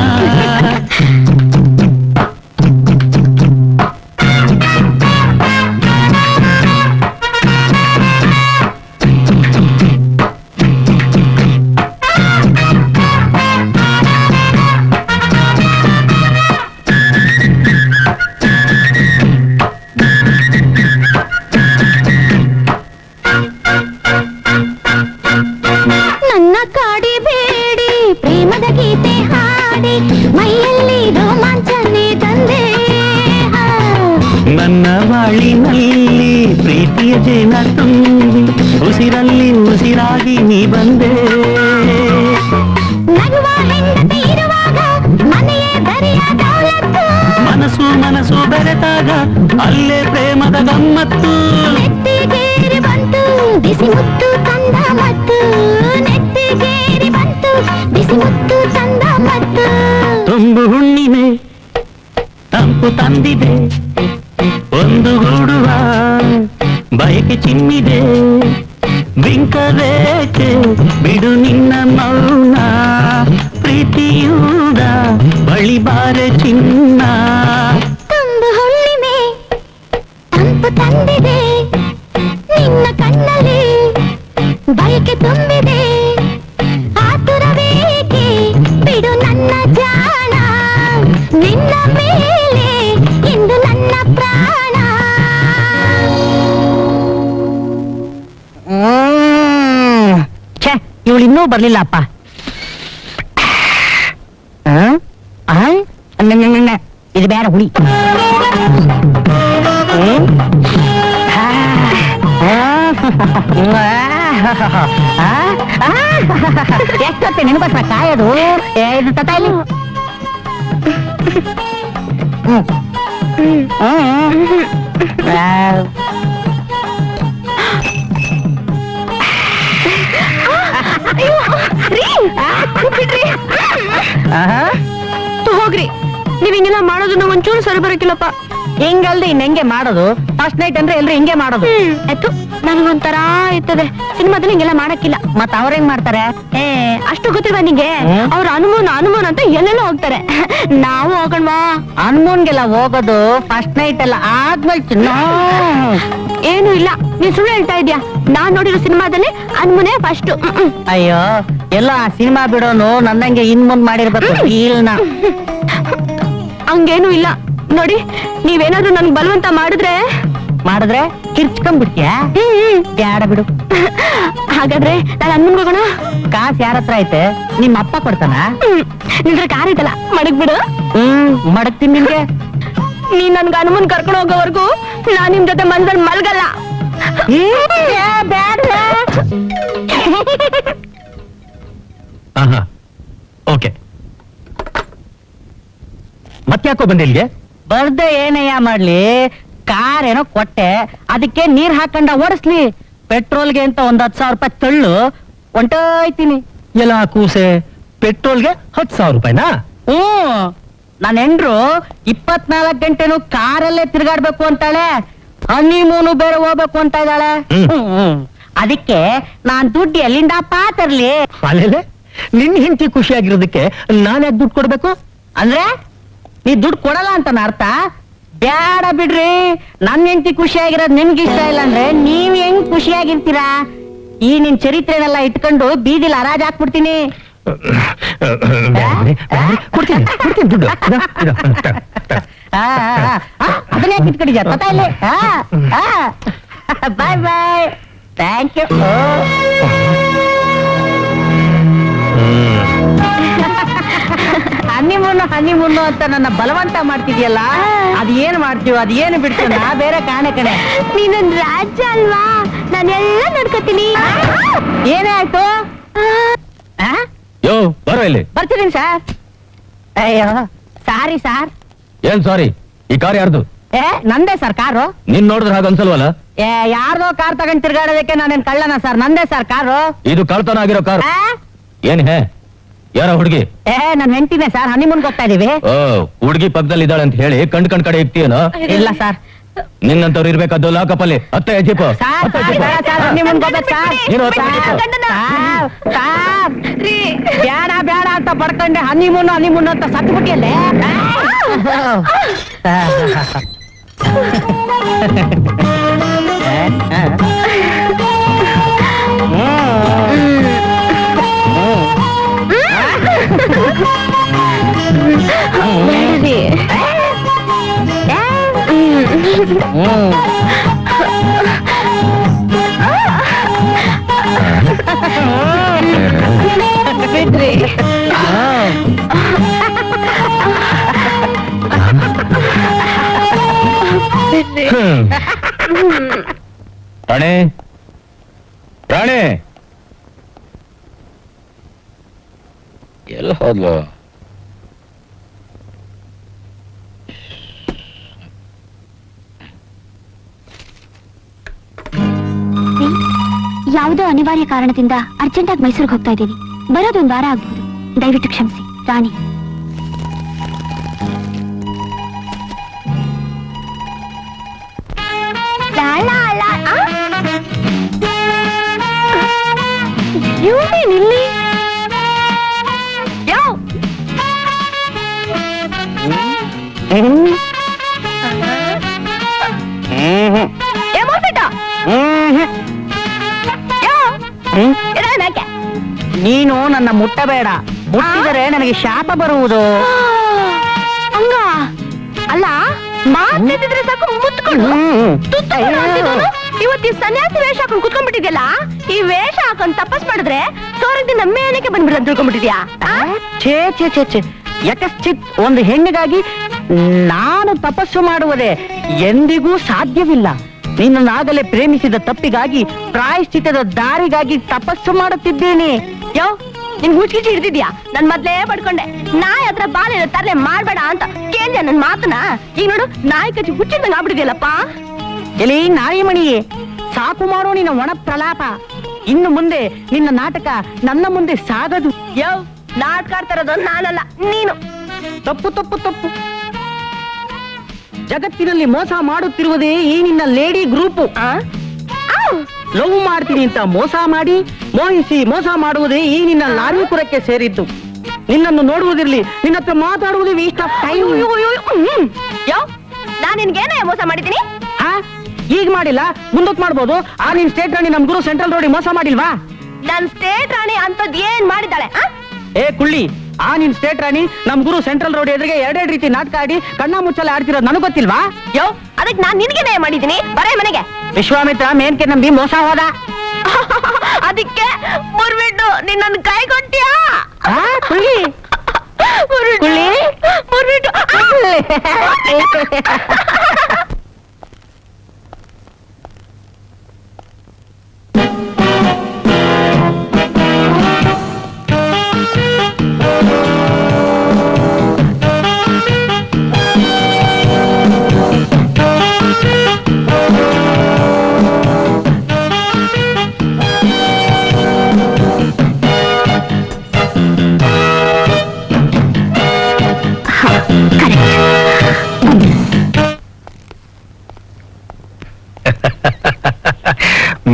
S3: ನನ್ನ ಕಾಡಿಬೇಡಿ ಪ್ರೇಮದ ಗೀತೆ ಹಾಡಿ, ಮೈಯಲ್ಲಿ ರೋಮಾಂಚನೆ ತಂದೆ.
S9: ನನ್ನ ಬಾಳಿನಲ್ಲಿ ಪ್ರೀತಿಯ ಜೇನ ತುಂಬಿ, ಉಸಿರಲ್ಲಿ ಉಸಿರಾಗಿ ನೀ ಬಂದೆ.
S3: ನಗುವ ಹೆಂಡತಿ ಇರುವಾಗ ಮನೆಯೇ ದರಿಯ ದೌಲತ್ತು,
S9: ಮನಸ್ಸು ಮನಸ್ಸು ಬೆರೆತಾಗ ಅಲ್ಲೇ ಪ್ರೇಮದ ಗಮ್ಮತ್ತು.
S3: ನೆತ್ತಿಗೇರಿ ಬಂತು ಬಿಸಿ ಮುತ್ತು ತಂದ ಮತ್ತು, ನೆತ್ತಿಗೇರಿ ಬಂತು ಬಿಸಿ ಮುತ್ತು ತಂದ ಮತ್ತು.
S9: ತುಂಬು ಹುಣ್ಣಿಮೆ ತಂಪು ತಂದಿದೆ, ಒಂದು ಗೂಡುವ ಬಯಕೆ ಚಿಮ್ಮಿದೆ, ಬಿಂಕರೇಕೆ ಬಿಡು ನಿನ್ನ ಮೌನ, ಪ್ರೀತಿಯೂದ ಬಳಿ ಬಾರೆ ಚಿನ್ನ.
S3: ತುಂಬು ಹುಣ್ಣಿಮೆ ತಂಪು ತಂದಿದೆ, ನಿನ್ನ ಕಣ್ಣಲ್ಲಿ ಬಯಕೆ ತುಂಬಿದೆ, ಆತುರವೇಕೆ
S8: ಇವಳು ಇನ್ನೂ ಬರ್ಲಿಲ್ಲಪ್ಪ. ಇದು ಬೇಡ ಹುಳಿ. ಎಷ್ಟೊತ್ತೆ ನೆನಪಸ್ರ ಕಾಯೋದು ಇದು ತತಾಯ್ಲಿ.
S3: ಹೋಗ್ರಿ, ನೀವ್ ಹಿಂಗೆಲ್ಲ ಮಾಡೋದು ನಂಗೆ ಒಂಚೂರು ಸರಿ ಬರಕಿಲ್ಲಪ್ಪ.
S8: ಹಿಂಗಲ್ದೆ ಇನ್ ಹೆಂಗೆ ಮಾಡೋದು? ಫಸ್ಟ್ ನೈಟ್ ಅಂದ್ರೆ ಎಲ್ರು ಹಿಂಗೆ ಮಾಡೋದು.
S3: ಆಯ್ತು, ನನಗೊಂಥರ ಇರ್ತದೆ ಸಿನಿಮಾದಲ್ಲಿ ಹಿಂಗೆಲ್ಲ ಮಾಡಕ್ಕಿಲ್ಲ.
S8: ಮತ್ ಅವ್ರ ಹೆಂಗ್ ಮಾಡ್ತಾರೆ?
S3: ಅಷ್ಟು ಗೊತ್ತಿಲ್ವಾ ನಿಂಗೆ? ಅವ್ರ ಅನುಮೋನ್ ಅಂತ ಎಲ್ಲೆಲ್ಲ ಹೋಗ್ತಾರೆ. ನಾವು ಹೋಗೋಣವಾ?
S8: ಹನುಮೂನ್ಗೆಲ್ಲ ಹೋಗೋದು ಫಸ್ಟ್ ನೈಟ್ ಎಲ್ಲ ಆದ್ಮೇಲೆ ಚಿನ್ನ.
S3: ಏನು ಇಲ್ಲ, ನೀನ್ ಸುಳ್ಳು ಹೇಳ್ತಾ ಇದ್ಯಾ. ನಾನ್ ನೋಡಿರೋ ಸಿನಿಮಾದಲ್ಲಿ ಅನುಮೋನೇ ಫಸ್ಟ್.
S8: ಅಯ್ಯೋ, ಎಲ್ಲ ಆ ಸಿನಿಮಾ ಬಿಡೋನು ನನ್ನಂಗೆ ಇನ್ ಮುಂದ್ ಮಾಡಿರ್ಬೇಕು ರೀಲ್ನ.
S3: ಹಂಗೇನು ಇಲ್ಲ ನೋಡಿ, ನೀವೇನಾದ್ರೂ ನನ್ಗೆ ಬಲವಂತ ಮಾಡಿದ್ರೆ
S8: ಕಿರ್ಚ್ಕೊಂಡ್ಬಿಡ್ತೀಯ? ಬ್ಯಾಡ ಬಿಡು.
S3: ಹಾಗಾದ್ರೆ ನಾನು ಅನ್ಮನ್ಗೆ ಹೋಗೋಣ.
S8: ಕಾಸು ಯಾರ ಹತ್ರ ಐತೆ? ನಿಮ್ಮ ಅಪ್ಪ ಕೊಡ್ತಾನ?
S3: ನಿಂದ್ರೆ ಕಾರ್ ಐತಲ್ಲ, ಮಡಗ್ ಬಿಡು.
S8: ಮಡಗ್ತೀನಿ ನಿನ್ಗೆ.
S3: ನೀನ್ ನನ್ಗೆ ಅನುಮನ್ ಕರ್ಕೊಂಡು ಹೋಗೋವರೆಗೂ ನಾನ್ ನಿಮ್ ಜೊತೆ ಮನದಲ್ಲಿ ಮಲ್ಗಲ್ಲ.
S7: ಓಕೆ, ಮತ್ತ್ಯಾಕೋ ಬಂದೆ ಇಲ್ಲಿಗೆ?
S8: ಬರ್ದೆ ಏನಯ್ಯ ಮಾಡ್ಲಿ, ಕಾರ್ ಏನೋ ಕೊಟ್ಟೆ, ಅದಕ್ಕೆ ನೀರ್ ಹಾಕೊಂಡ ಓಡಿಸ್ಲಿ. ಪೆಟ್ರೋಲ್ಗೆ ಅಂತ 10,000 ರೂಪಾಯಿ ತಳ್ಳು, ಹೊಂಟೋಯ್ತೀನಿ.
S7: ಎಲ್ಲ ಕೂಸೆ, ಪೆಟ್ರೋಲ್ಗೆ 10,000 ರೂಪಾಯಿನಾ?
S8: ನನ್ನ ಹೆಂಡ್ರು 24 ಗಂಟೆನೂ ಕಾರಲ್ಲೇ ತಿರ್ಗಾಡ್ಬೇಕು ಅಂತಾಳೆ. ಹನಿಮೂನು ಬೇರೆ ಹೋಗ್ಬೇಕು ಅಂತ ಇದ್ದಾಳೆ. ಅದಕ್ಕೆ ನಾನ್ ದುಡ್ಡು ಎಲ್ಲಿಂದ ತರ್ಲಿ?
S7: ಅಲ್ಲೇಲೆ, ನಿನ್ ಹೆಂಡತಿ ಖುಷಿಯಾಗಿರೋದಕ್ಕೆ ನಾನ್ ಯಾಕೆ ದುಡ್ಡು ಕೊಡ್ಬೇಕು?
S8: ಅಂದ್ರೆ ನೀ ದುಡ್ಡು ಕೊಡಲ್ಲ ಅಂತ ಅರ್ಥ? ಬ್ಯಾಡ ಬಿಡ್ರಿ, ನನ್ ಹೆಂಡತಿ ಖುಷಿಯಾಗಿರೋದ್ ನಿಮ್ಗೆ ಇಷ್ಟ ಇಲ್ಲ ಅಂದ್ರೆ ನೀವ್ ಹೆಂಗ್ ಖುಷಿಯಾಗಿರ್ತೀರಾ? ಈ ನಿನ್ ಚರಿತ್ರೆನೆಲ್ಲ ಇಟ್ಕೊಂಡು ಬೀದಿಲ್ ಹರಾಜ್ ಹಾಕ್ಬಿಡ್ತೀನಿ.
S7: ಕೊಡ್ತೀನಿ ದುಡ್ಡು.
S8: ಅದನ್ನೇ ಇಟ್ಕೊಂಡಿದ್ಯಾ ತತ ಇಲ್ಲಿ? ಬಾಯ್ ಬಾಯ್, ಥ್ಯಾಂಕ್ ಯು. ಹನಿಮೂನು ಅಂತ ನನ್ನ ಬಲವಂತ ಮಾಡ್ತಿದ್ಯಲ್ಲ, ಅದ್ ಏನ್ ಮಾಡ್ತೀವೋ ಅದ್ ಏನು ಬಿಡ್ತೀವ, ನಾ ಬೇರೆ ಕಾಣೆ ಕಣೆ.
S3: ನೀನೊಂದ್ ರಾಜ ಅಲ್ವಾ, ನಾನೆಲ್ಲ ನೋಡ್ಕೊತೀನಿ.
S8: ಏನೇ ಆಯ್ತು?
S6: ಯೋ ಬರೋ ಇಲ್ಲಿ.
S8: ಬರ್ತಿದ್ದೀನಿ ಸರ್. ಅಯ್ಯೋ ಸಾರಿ ಸರ್.
S6: ಏನ್ ಸಾರಿ? ಈ ಕಾರ್ ಯಾರ್ದು?
S8: ನಂದೇ ಸರ್ ಕಾರು.
S6: ನೀನ್ ನೋಡಿದ್ರೆ ಹಾಗ ಅನ್ಸಲ್ವಲ್ಲ?
S8: ಯಾರ್ದೋ ಕಾರ್ ತಗೊಂಡ್ ತಿರ್ಗಾಡೋದಕ್ಕೆ ನಾನೇನ್ ಕಳ್ಳನ ಸರ್? ನಂದೇ ಸರ್ ಕಾರು.
S6: ಇದು ಕಳ್ತನ ಆಗಿರೋ ಕಾರ್. ಏನ್ ಹೇ, ಯಾರ ಹುಡುಗಿ?
S8: ನನ್ ಹೆಂಡತಿನೇ ಸರ್, ಹನಿಮೂನ್ಗೆ ಹೋಗ್ತಾ ಇದೀವಿ.
S6: ಹುಡುಗಿ ಪಕ್ಕದಲ್ಲಿ ಇದ್ದಾಳೆ ಅಂತ ಹೇಳಿ ಕಣ್ ಕಡೆ ಇಕ್ತೀಯನ?
S8: ಇಲ್ಲ ಸರ್.
S6: ನಿನ್ನಂತವ್ರು ಇರ್ಬೇಕಾದ್ದು ಲಾಕಪ್ಪಲ್ಲಿ. ಅತ್ತೆ ಜೀಪ
S8: ಬೇಡ ಅಂತ ಪಡ್ಕೊಂಡೆ ಹನಿಮೂನು ಅಂತ ಸತ್ಬಿಟ್ಟಿಯಲ್ಲೇ.
S3: ಬಿಡ್ರಿ.
S6: ರಾಣಿ, ರಾಣಿ ಎಲ್ಲ ಹೋದ್ಲು?
S3: ಯಾವುದೋ ಅನಿವಾರ್ಯ ಕಾರಣದಿಂದ ಅರ್ಜೆಂಟಾಗಿ ಮೈಸೂರಿಗೆ ಹೋಗ್ತಾ ಇದ್ದೀನಿ. ಬರೋದೊಂದು ವಾರ ಆಗ್ಬಹುದು, ದಯವಿಟ್ಟು ಕ್ಷಮಿಸಿ. ರಾಣಿ. ಇಲ್ಲಿ
S8: ನೀನು ನನ್ನ ಮುಟ್ಟಬೇಡ, ಮುಟ್ಟಿದರೆ ನನಗೆ ಶಾಪ ಬರುವುದು.
S3: ಹಂಗ ಅಲ್ಲ, ಮಾತಿದ್ರೆ ಸಾಕು ಮುತ್ಕೊಂಡು ಇವತ್ತು ಈ ಸನ್ಯಾಸಿ ವೇಷ ಹಾಕೊಂಡು ಕುತ್ಕೊಂಡ್ಬಿಟ್ಟಿದ್ಯಲ್ಲ, ಈ ವೇಷ ಹಾಕೊಂಡು ತಪಸ್ ಮಾಡಿದ್ರೆ ಸ್ವರ್ಗದಿಂದ ಮೇಲಕ್ಕೆ ಬಂದ್ಬಿಡ ಅಂತ ತಿಳ್ಕೊಂಡ್ಬಿಟ್ಟಿದ್ಯಾ?
S8: ಛೇ ಛೇ ಛೇ ಛೇ ಯಕಶ್ಚಿತ್ ಒಂದು ಹೆಣ್ಣಿಗಾಗಿ ನಾನು ತಪಸ್ಸು ಮಾಡುವುದೇ ಎಂದಿಗೂ ಸಾಧ್ಯವಿಲ್ಲ. ನಿನ್ನನ್ನಾಗಲೇ ಪ್ರೇಮಿಸಿದ ತಪ್ಪಿಗಾಗಿ ಪ್ರಾಯಶ್ಚಿತ್ತದ ದಾರಿಗಾಗಿ ತಪಸ್ಸು ಮಾಡುತ್ತಿದ್ದೇನೆ.
S3: ಯೋ, ನಿನ್ ಹುಚ್ಚಿಚ್ಚಿ ಹಿಡ್ದಿದ್ಯಾ? ನನ್ ಮೊದ್ಲೇ ಪಡ್ಕೊಂಡೆ ನಾಯಿ ಹತ್ರ ಬಾಲಿನ ತರಲೆ ಮಾಡ್ಬೇಡ ಅಂತ ಕೇಳ್ದೆ ನನ್ ಮಾತನ. ಈಗ ನೋಡು, ನಾಯಿ ಕಚ್ಚಿ ಹುಚ್ಚಿದ್ದಂಗ ಆಗ್ಬಿಟ್ಟಿದ್ಯಲ್ಲಪ್ಪ.
S8: ಎಲ್ಲಿ ನಾಯಿ ಮಣಿ, ಸಾಕು ಮಾಡೋ ನಿನ್ನ ಒಣ ಪ್ರಲಾಪ. ಇನ್ನು ಮುಂದೆ ನಿನ್ನ ನಾಟಕ ನನ್ನ ಮುಂದೆ ಸಾಗದು.
S3: ಯೋ, ನಾಟಕ ಆಡ್ತಾ ಇರೋದು ನಾನಲ್ಲ, ನೀನು.
S8: ತಪ್ಪು ತಪ್ಪು ತಪ್ಪು. ಜಗತ್ತಿನಲ್ಲಿ ಮೋಸ ಮಾಡುತ್ತಿರುವುದೇ ಈ ನಿನ್ನ ಲೇಡಿ ಗ್ರೂಪು. ಲವ್ ಮಾಡ್ತೀನಿ ಅಂತ ಮೋಸ ಮಾಡಿ ಮೋಹಿಸಿ ಮೋಸ ಮಾಡುವುದೇ ಈ ನಿನ್ನ ಲಾರಿಪುರಕ್ಕೆ ಸೇರಿದ್ದು. ನಿನ್ನನ್ನು ನೋಡುವುದಿರ್ಲಿ, ನಿನ್ನ ಹತ್ರ ಮಾತಾಡುವುದೇ ವೇಸ್ಟ್ ಆಫ್ ಟೈಮ್.
S3: ಯೋ, ನಾನ್ ನಿನ್ಗೇನೇ ಮೋಸ ಮಾಡಿದ್ದೀನಿ?
S8: ಹಾ, ಈಗ ಮಾಡಿಲ್ಲ, ಮುಂದಕ್ಕೆ ಮಾಡ್ಬೋದು. ಆ ನಿನ್ ಸ್ಟೇಟ್ ರಾಣಿ ನಮ್ ಗುರು ಸೆಂಟ್ರಲ್ ರೋಡ್ ಮೋಸ ಮಾಡಿಲ್ವಾ?
S3: ನನ್ ಸ್ಟೇಟ್ ರಾಣಿ ಅಂತದ್ ಏನ್ ಮಾಡಿದ್ದಾಳೆ?
S8: ಏ ಕುಳ್ಳಿ, ಆ ನಿನ್ ಸ್ಟೇಟ್ ರಾಣಿ ನಮ್ ಗುರು ಸೆಂಟ್ರಲ್ ರೋಡ್ ಎದುರಿಗೆ ಎರಡೆರಡು ರೀತಿ ನಾಟಕ ಆಡಿ ಕಣ್ಣ ಮುಚ್ಚಲ್ಲ ಆಡ್ತಿರೋದು ನನಗ್ ಗೊತ್ತಿಲ್ವಾ?
S3: ಯೋ, ಅದಕ್ಕೆ ನಾನ್ ನಿನ್ಗೇನೆ ಮಾಡಿದ್ದೀನಿ. ಬರೇ ಮನೆಗೆ.
S8: ವಿಶ್ವಾಮಿತ್ರ ಮೇನ್ಕೆ ನಂಬಿ ಮೋಸ ಹೋದ.
S3: ಅದಕ್ಕೆ ಮುರ್ಬಿಟ್ಟು ನೀನ್ ನನ್ ಕೈ ಕೊಟ್ಟಿಯಾ?
S8: ಕುಳ್ಳಿ ಕುಳ್ಳಿ
S3: ಮುರ್ಬಿಟ್ಟು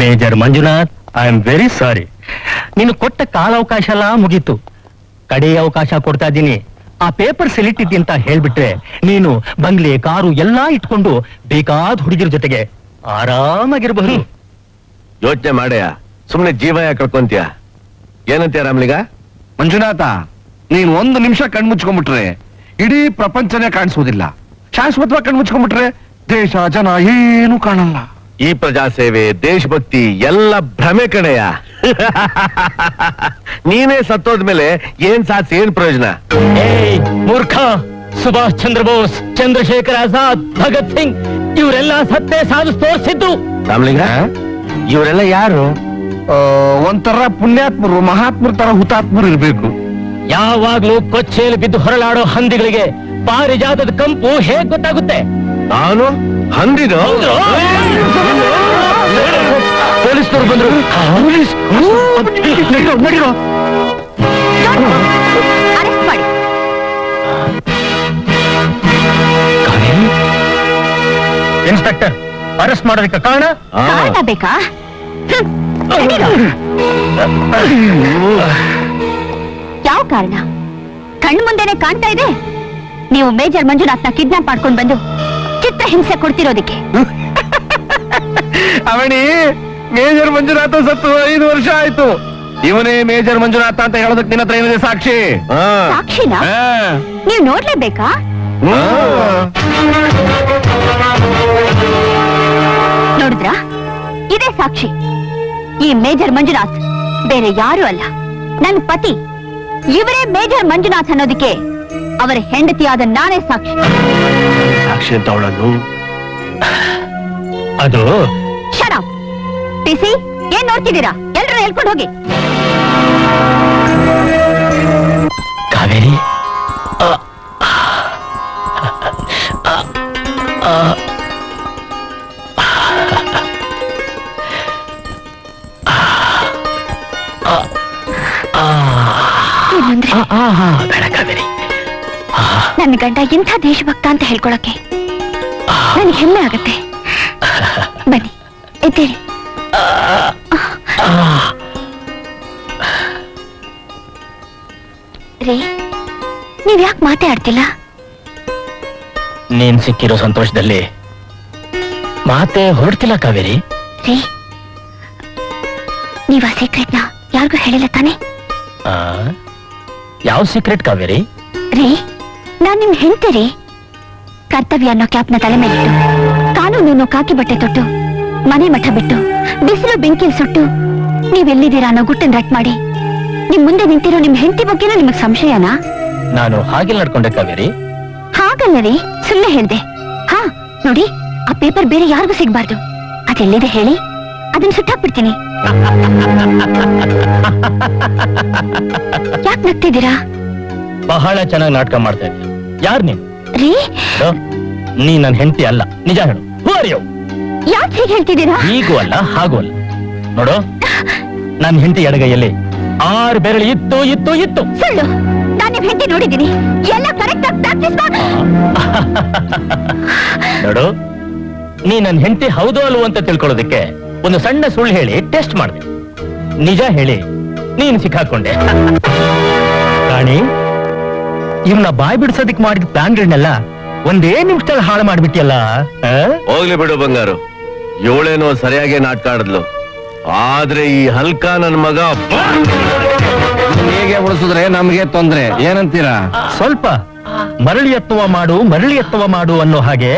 S7: major Manjunath, I am very sorry. ನೀನು ಕೊಟ್ಟ ಕಾಲಾವಕಾಶ ಎಲ್ಲ ಮುಗೀತು. ಕಡೆ ಅವಕಾಶ ಕೊಡ್ತಾ ಇದ್ದೀನಿ. ಆ ಪೇಪರ್ ಸೆಲಿಟ್ಟಿದ್ದಿ ಅಂತ ಹೇಳ್ಬಿಟ್ರೆ ನೀನು ಬಂಗ್ಲೆ, ಕಾರು ಎಲ್ಲಾ ಇಟ್ಕೊಂಡು ಬೇಕಾದ ಹುಡುಗಿರ ಜೊತೆಗೆ ಆರಾಮಾಗಿರ್ಬಹುದು.
S4: ಯೋಚನೆ ಮಾಡ್ಯಾ, ಸುಮ್ನೆ ಜೀವ ಯಾಕೆ ಕಳ್ಕೊಂತೀಯ? ಏನಂತೀಯ ರಾಮ್ಲಿಗ?
S5: ಮಂಜುನಾಥ, ನೀನ್ ಒಂದು ನಿಮಿಷ ಕಣ್ಮುಚ್ಕೊಂಡ್ಬಿಟ್ರೆ ಇಡೀ ಪ್ರಪಂಚನೇ ಕಾಣಿಸೋದಿಲ್ಲ. ಶಾಶ್ವತವಾಗಿ ಕಣ್ಮುಚ್ಕೊಂಡ್ಬಿಟ್ರೆ ದೇಶ ಜನ ಏನು ಕಾಣಲ್ಲ.
S4: ಈ ಪ್ರಜಾಸೇವೆ, ದೇಶಭಕ್ತಿ ಎಲ್ಲ ಭ್ರಮೆ ಕಣೆಯ. ನೀನೇ ಸತ್ತೋದ್ಮೇಲೆ ಏನ್ ಸಾಧಿಸಿ ಏನ್ ಪ್ರಯೋಜನ?
S7: ಏಯ್ ಮೂರ್ಖ, ಸುಭಾಷ್ ಚಂದ್ರ ಬೋಸ್, ಚಂದ್ರಶೇಖರ್ ಆಜಾದ್, ಭಗತ್ ಸಿಂಗ್ ಇವರೆಲ್ಲ ಸತ್ತೇ ಸಾಧಿಸಿ ತೋರಿಸಿದ್ದು.
S4: ರಾಮ್ಲಿಂಗ, ಇವರೆಲ್ಲ ಯಾರು?
S5: ಒಂಥರ ಪುಣ್ಯಾತ್ಮರು, ಮಹಾತ್ಮರ ತರ ಹುತಾತ್ಮರು ಇರ್ಬೇಕು.
S7: ಯಾವಾಗ್ಲೂ ಕೊಚ್ಚೆಯಲ್ಲಿ ಬಿದ್ದು ಹೊರಳಾಡೋ ಹಂದಿಗಳಿಗೆ ಪಾರಿಜಾತದ ಕಂಪು ಹೇಗ್ ಗೊತ್ತಾಗುತ್ತೆ?
S4: ನಾನು ಹಂದಿದು?
S5: ಪೊಲೀಸ್ನವ್ರು ಬಂದ್ರು. ನಡೀರೋ.
S3: ಅರೆಸ್ಟ್ ಮಾಡಿ.
S7: ಇನ್ಸ್ಪೆಕ್ಟರ್, ಅರೆಸ್ಟ್ ಮಾಡೋದಕ್ಕೆ ಕಾರಣ?
S3: ಕಾರಣ ಬೇಕಾ? ಯಾವ ಕಾರಣ? ಕಣ್ಣು ಮುಂದೆನೆ ಕಾಣ್ತಾ ಇದೆ. ನೀವು ಮೇಜರ್ ಮಂಜುನಾಥ್ನ ಕಿಡ್ನಾಪ್ ಮಾಡ್ಕೊಂಡು ಬಂದು ಚಿತ್ರ ಹಿಂಸೆ ಕೊಡ್ತಿರೋದಕ್ಕೆ.
S5: ಅವಣಿ, ಮೇಜರ್ ಮಂಜುನಾಥ ಸತ್ತು 5 ವರ್ಷ ಆಯ್ತು. ಇವನೇ ಮೇಜರ್ ಮಂಜುನಾಥ ಅಂತ ಹೇಳೋದಕ್ಕೆ ನಿನ್ನ ಹತ್ರ ಏನಿದೆ ಸಾಕ್ಷಿ?
S3: ಸಾಕ್ಷಿನ ನೀವು ನೋಡ್ಲೇಬೇಕಾ? ನೋಡಿದ್ರಾ? ಇದೇ ಸಾಕ್ಷಿ. ಈ ಮೇಜರ್ ಮಂಜುನಾಥ್ ಬೇರೆ ಯಾರು ಅಲ್ಲ, ನನ್ನ ಪತಿ. ಇವರೇ ಮೇಜರ್ ಮಂಜುನಾಥ್ ಅನ್ನೋದಕ್ಕೆ ಅವರ ಹೆಂಡತಿಯಾದ ನಾನೇ ಸಾಕ್ಷಿ.
S4: ಸಾಕ್ಷಿ ಅಂತ ಅವಳನ್ನು
S7: ಅದು
S3: ಶಟ್ ಅಪ್. ಪಿಸಿ, ಏನ್ ನೋಡ್ತಿದ್ದೀರಾ? ಎಲ್ರೂ ಹೇಳ್ಕೊಂಡು ಹೋಗಿ.
S7: ಕಾವೇರಿ, ಬೇಡ ಕಾವೇರಿ.
S3: ನನ್ನ ಗಂಡ ಇಂಥ ದೇಶಭಕ್ತ ಅಂತ ಹೇಳ್ಕೊಳಕ್ಕೆ ನನಗೆ ಹೆಮ್ಮೆ ಆಗತ್ತೆ. ಬನ್ನಿ, ಎದ್ದೇಳಿ. ರೀ, ನೀವ್ ಯಾಕೆ ಮಾತಾಡ್ತಿಲ್ಲ?
S7: ನೀನ್ ಸಿಕ್ಕಿರೋ ಸಂತೋಷದಲ್ಲಿ ಮಾತೆ ಹೊರಡ್ತಿಲ್ಲ ಕಾವೇರಿ.
S3: ರೀ, ನೀವ್ ಆ ಸೀಕ್ರೆಟ್ನ ಯಾರಿಗೂ ಹೇಳಿಲ್ಲ ತಾನೆ?
S7: ಯಾವ ಸೀಕ್ರೆಟ್ ಕಾವೇರಿ?
S3: ರೀ, ನಾನ್ ನಿಮ್ ಹೆಂಡ್ತಿ ರೀ. ಕರ್ತವ್ಯ ಅನ್ನೋ ಕ್ಯಾಪ್ನ ತಲೆ ಮೇಲಿಟ್ಟು, ಕಾನೂನು ಅನ್ನೋ ಕಾಕಿ ಬಟ್ಟೆ ತೊಟ್ಟು ಮನೆ ಮಠ ಬಿಟ್ಟು ಬಿಸಿಲು ಬೆಂಕಿಲ್ ಸುಟ್ಟು ನೀವೆಲ್ಲಿದ್ದೀರಾ ಅನ್ನೋ ಗುಟ್ಟನ್ ರಟ್ ಮಾಡಿ ನಿಮ್ ಮುಂದೆ ನಿಂತಿರೋ ನಿಮ್ ಹೆಂಡತಿ ಬಗ್ಗೆನೂ ನಿಮಗ್ ಸಂಶಯನಾ?
S7: ನಾನು ಹಾಗೆ ನಡ್ಕೊಂಡೆ ಕಾವೇರಿ.
S3: ಹಾಗಲ್ಲ ರೀ, ಸುಳ್ಳೆ ಹೇಳ್ದೆ. ಹಾ ನೋಡಿ, ಆ ಪೇಪರ್ ಬೇರೆ ಯಾರಿಗೂ ಸಿಗ್ಬಾರ್ದು. ಅದೆಲ್ಲಿದೆ ಹೇಳಿ, ಅದನ್ನ ಸುಟ್ಟಾಕ್ಬಿಡ್ತೀನಿ. ಯಾಕೆ ನಗ್ತಿದ್ದೀರಾ?
S7: ಬಹಳ ಚೆನ್ನಾಗಿ ನಾಟಕ ಮಾಡ್ತಾ ಇದ್ದೆ. ಯಾರ್ ನೀನು?
S3: ರೀ,
S7: ನೀ ನನ್ನ ಹೆಂಡತಿ ಅಲ್ಲ, ನಿಜ ಹೇಳು.
S3: ಯಾಕೆ ಹೀಗೆ ಹೇಳ್ತಿದ್ದೀರಾ?
S7: ಹೀಗೂ ಅಲ್ಲ ಹಾಗೂ ಅಲ್ಲ. ನೋಡು, ನನ್ನ ಹೆಂಡತಿ ಎಡಗೈಯಲ್ಲಿ 6 ಬೆರಳು ಇತ್ತು ಇತ್ತು ಇತ್ತು.
S3: ಸುಳ್ಳು. ನಾನು ನಿಮ್ ಹೆಂಡತಿ ನೋಡಿದ್ದೀನಿ. ಎಲ್ಲ ಕರೆಕ್ಟ್ ಆಗಿ ಪ್ರಾಕ್ಟೀಸ್ ಮಾಡಿ.
S7: ನೋಡು, ನೀ ನನ್ನ ಹೆಂಡತಿ ಹೌದು ಅಲ್ವೋ ಅಂತ ತಿಳ್ಕೊಳ್ಳೋದಕ್ಕೆ ಒಂದು ಸಣ್ಣ ಸುಳ್ಳು ಹೇಳಿ ಟೆಸ್ಟ್ ಮಾಡಿದೆ. ನಿಜ ಹೇಳಿ ನೀನು ಸಿಕ್ಕಾಕೊಂಡೆ. ರಾಣಿ, ಇವನ್ನ ಬಾಯ್ ಬಿಡಿಸೋದಿಕ್ ಮಾಡಿದ ಪ್ಲಾನ್ಗಳನ್ನೆಲ್ಲ ಒಂದೇ ನಿಮಿಷದಲ್ಲಿ ಹಾಳು ಮಾಡ್ಬಿಟ್ಟಿಯಲ್ಲ.
S4: ಹೋಗ್ಲಿ ಬಿಡು ಬಂಗಾರು, ಇವಳೇನೋ ಸರಿಯಾಗಿ ನಾಟಕ ಆಡಿದ್ಲು. ಆದ್ರೆ ಈ ಹಲ್ಕ ನನ್ ಮಗ
S5: ಹೇಗೆ ಉಳಿಸಿದ್ರೆ ನಮ್ಗೆ ತೊಂದ್ರೆ, ಏನಂತೀರಾ?
S7: ಸ್ವಲ್ಪ ಮರಳಿ ಯತ್ನವ ಮಾಡು ಅನ್ನೋ ಹಾಗೆ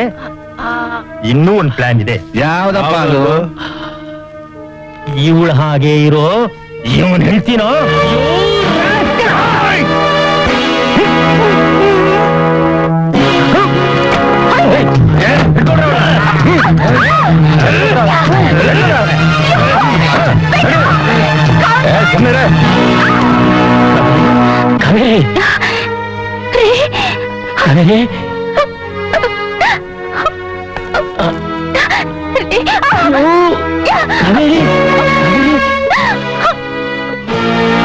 S7: ಇನ್ನೂ ಒಂದು ಪ್ಲಾನ್ ಇದೆ.
S5: ಯಾವ್ದಪ್ಪ ಅದು?
S7: ಇವಳ ಹಾಗೆ ಇರೋ ಇವನ್ ಹೇಳ್ತೀನೋ. ಕಾವೇರಿ, ಕಾವೇರಿ,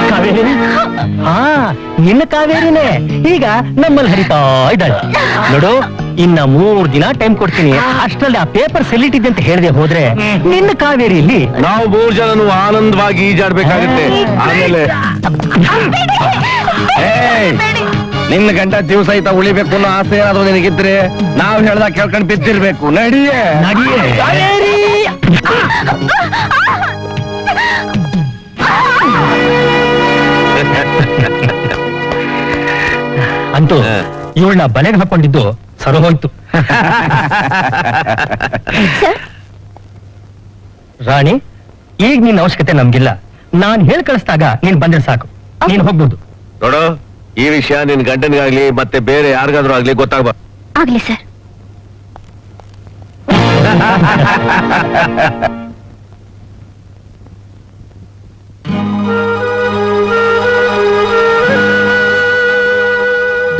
S7: ಕಾವೇರಿ, ಹಾ ನಿನ್ನ ಕಾವೇರಿನೇ ಈಗ ನಮ್ಮಲ್ಲಿ ಹರಿತಾ ಇದ್ದಾಳೆ. ನೋಡು, ಇನ್ನ 3 ದಿನ ಟೈಮ್ ಕೊಡ್ತೀನಿ. ಅಷ್ಟರಲ್ಲಿ ಆ ಪೇಪರ್ ಸೆಲ್ಲಿಟ್ಟಿದ್ದೆ ಅಂತ ಹೇಳದೆ ಹೋದ್ರೆ ನಿನ್ನ ಕಾವೇರಿಯಲ್ಲಿ
S4: ನಾವು 3 ಜನನು ಆನಂದವಾಗಿ ಈಜಾಡ್ಬೇಕಾಗುತ್ತೆ. ಆಮೇಲೆ
S5: ನಿನ್ನ ಗಂಟ ದಿವಸ ಸಹಿತ ಉಳಿಬೇಕು ಅನ್ನೋ ಆಸೆ ಏನಾದ್ರು ನಿನಗಿದ್ರೆ ನಾವ್ ಹೇಳ್ದಾಗ ಕೇಳ್ಕೊಂಡು ಬಿದ್ದಿರ್ಬೇಕು. ನಡಿಯೇ
S7: ನಡಿಯೇ. ಅಂತೂ ಇವಳನ್ನ ಬಲೆಗೆ ಹಾಕೊಂಡಿದ್ದು ಸರೋ ಹೋಯ್ತು. ರಾಣಿ, ಈಗ ನಿನ್ನ ಅವಶ್ಯಕತೆ ನಮ್ಗಿಲ್ಲ. ನಾನ್ ಹೇಳ್ ಕಳಿಸ್ದಾಗ ನೀನ್ ಬಂದ್ರೆ ಸಾಕು, ನೀನ್ ಹೋಗ್ಬೋದು.
S4: ನೋಡು, ಈ ವಿಷಯ ನಿನ್ ಗಂಡನಿಗಾಗ್ಲಿ ಮತ್ತೆ ಬೇರೆ ಯಾರಿಗಾದ್ರೂ ಆಗ್ಲಿ ಗೊತ್ತಾಗ್ಬಾರ್ದು.
S3: ಆಗ್ಲಿ ಸರ್.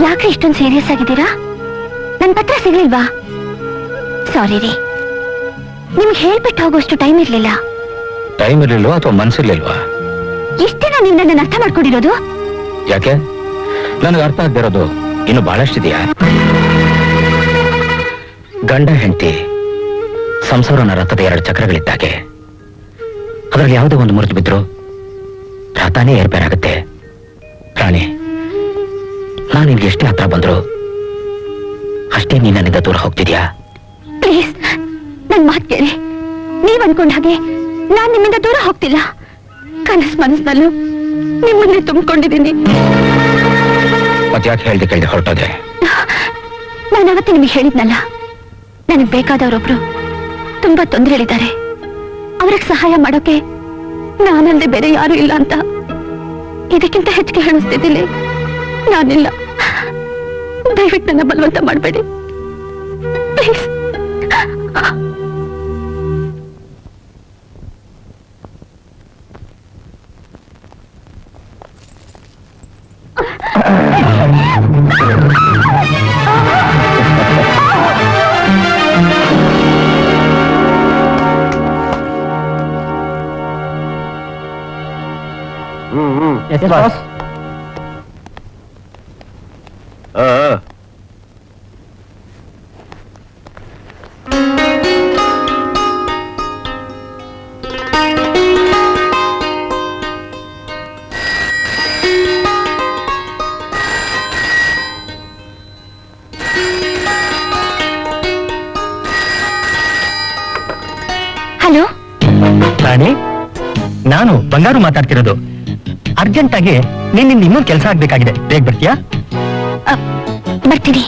S3: ಯಾಕೆ ಇಷ್ಟೊಂದು ಸೀರಿಯಸ್ ಆಗಿದ್ದೀರಾ? ನನ್ ಪತ್ರ ಸಿಗ್ಲಿಲ್ವಾ? ಸಾರಿ ರೀ, ನಿಮ್ಗೆ ಹೇಳ್ಬಿಟ್ಟು ಹೋಗೋಷ್ಟು ಟೈಮ್ ಇರ್ಲಿಲ್ಲ.
S2: ಟೈಮ್ ಇರ್ಲಿಲ್ವಾ ಅಥವಾ ಮನ್ಸಿರ್ಲಿಲ್ವಾ?
S3: ಇಷ್ಟಿನ ನೀವು ನನ್ನ ಅರ್ಥ ಮಾಡ್ಕೊಂಡಿರೋದು?
S2: ಯಾಕೆ? ನನಗೆ ಅರ್ಥ ಆಗದಿರೋದು ಇನ್ನು ಬಹಳಷ್ಟಿದೆಯಾ? ಗಂಡ ಹೆಂಡತಿ ಸಂಸಾರನ ರಥದ 2 ಚಕ್ರಗಳಿದ್ದಾಗೆ. ಅದರಲ್ಲಿ ಯಾವುದೋ ಒಂದು ಮುರಿದು ಬಿದ್ರು ರಥನೇ ಏರ್ಪೇರಾಗುತ್ತೆ. ರಾಣಿ, ನಾನು ನಿನ್ಗೆ ಎಷ್ಟೇ ಹತ್ರ ಬಂದ್ರು ಅಷ್ಟೇ ನೀನ್ ನನ್ನಿಂದ ದೂರ ಹೋಗ್ತಿದ್ಯಾ?
S3: ಪ್ಲೀಸ್, ನನ್ ಮಾತು ಕೇಳಿ. ನೀವ್ ಅನ್ಕೊಂಡ ಹಾಗೆ ನಾನ್ ನಿಮ್ಮಿಂದ ದೂರ ಹೋಗ್ತಿಲ್ಲ. ಮನಸ್ಸಿನಲ್ಲೂ ನಿಮ್ಮನ್ನೇ ತುಂಬಿಕೊಂಡಿದ್ದೀನಿ.
S2: ಮತ್ತ್ಯಾಕೆ ಹೇಳ್ದೆ ಕೇಳ್ದೆ ಹೊರಟೋದೆ?
S3: ನಾನು ಅವತ್ತು ನಿಮಗೆ ಹೇಳಿದ್ನಲ್ಲ, ನನಗೆ ಬೇಕಾದವರೊಬ್ರು ತುಂಬಾ ತೊಂದರೆಗಳಿದ್ದಾರೆ, ಅವ್ರಿಗೆ ಸಹಾಯ ಮಾಡೋಕೆ ನಾನಲ್ಲದೆ ಬೇರೆ ಯಾರು ಇಲ್ಲ ಅಂತ. ಇದಕ್ಕಿಂತ ಹೆಚ್ಚಿಗೆ ಹೇಳಿಸ್ತಿದ್ದೀನಿ ನಾನಿಲ್ಲ. ದಯವಿಟ್ಟು ನನ್ನ ಬಲವಂತ ಮಾಡಬೇಡಿ ಪ್ಲೀಸ್. ಹಲೋ
S7: ರಾಣಿ, ನಾನು ಬಂಗಾರು ಮಾತಾಡ್ತಿರೋದು. ಅರ್ಜೆಂಟ್ ಆಗಿ ನಿನ್ನಿಂದ ಇನ್ನೊಂದು ಕೆಲಸ ಆಗ್ಬೇಕಾಗಿದೆ. ಬೇಗ ಬರ್ತೀಯಾ?
S3: ಬರ್ತೀನಿ.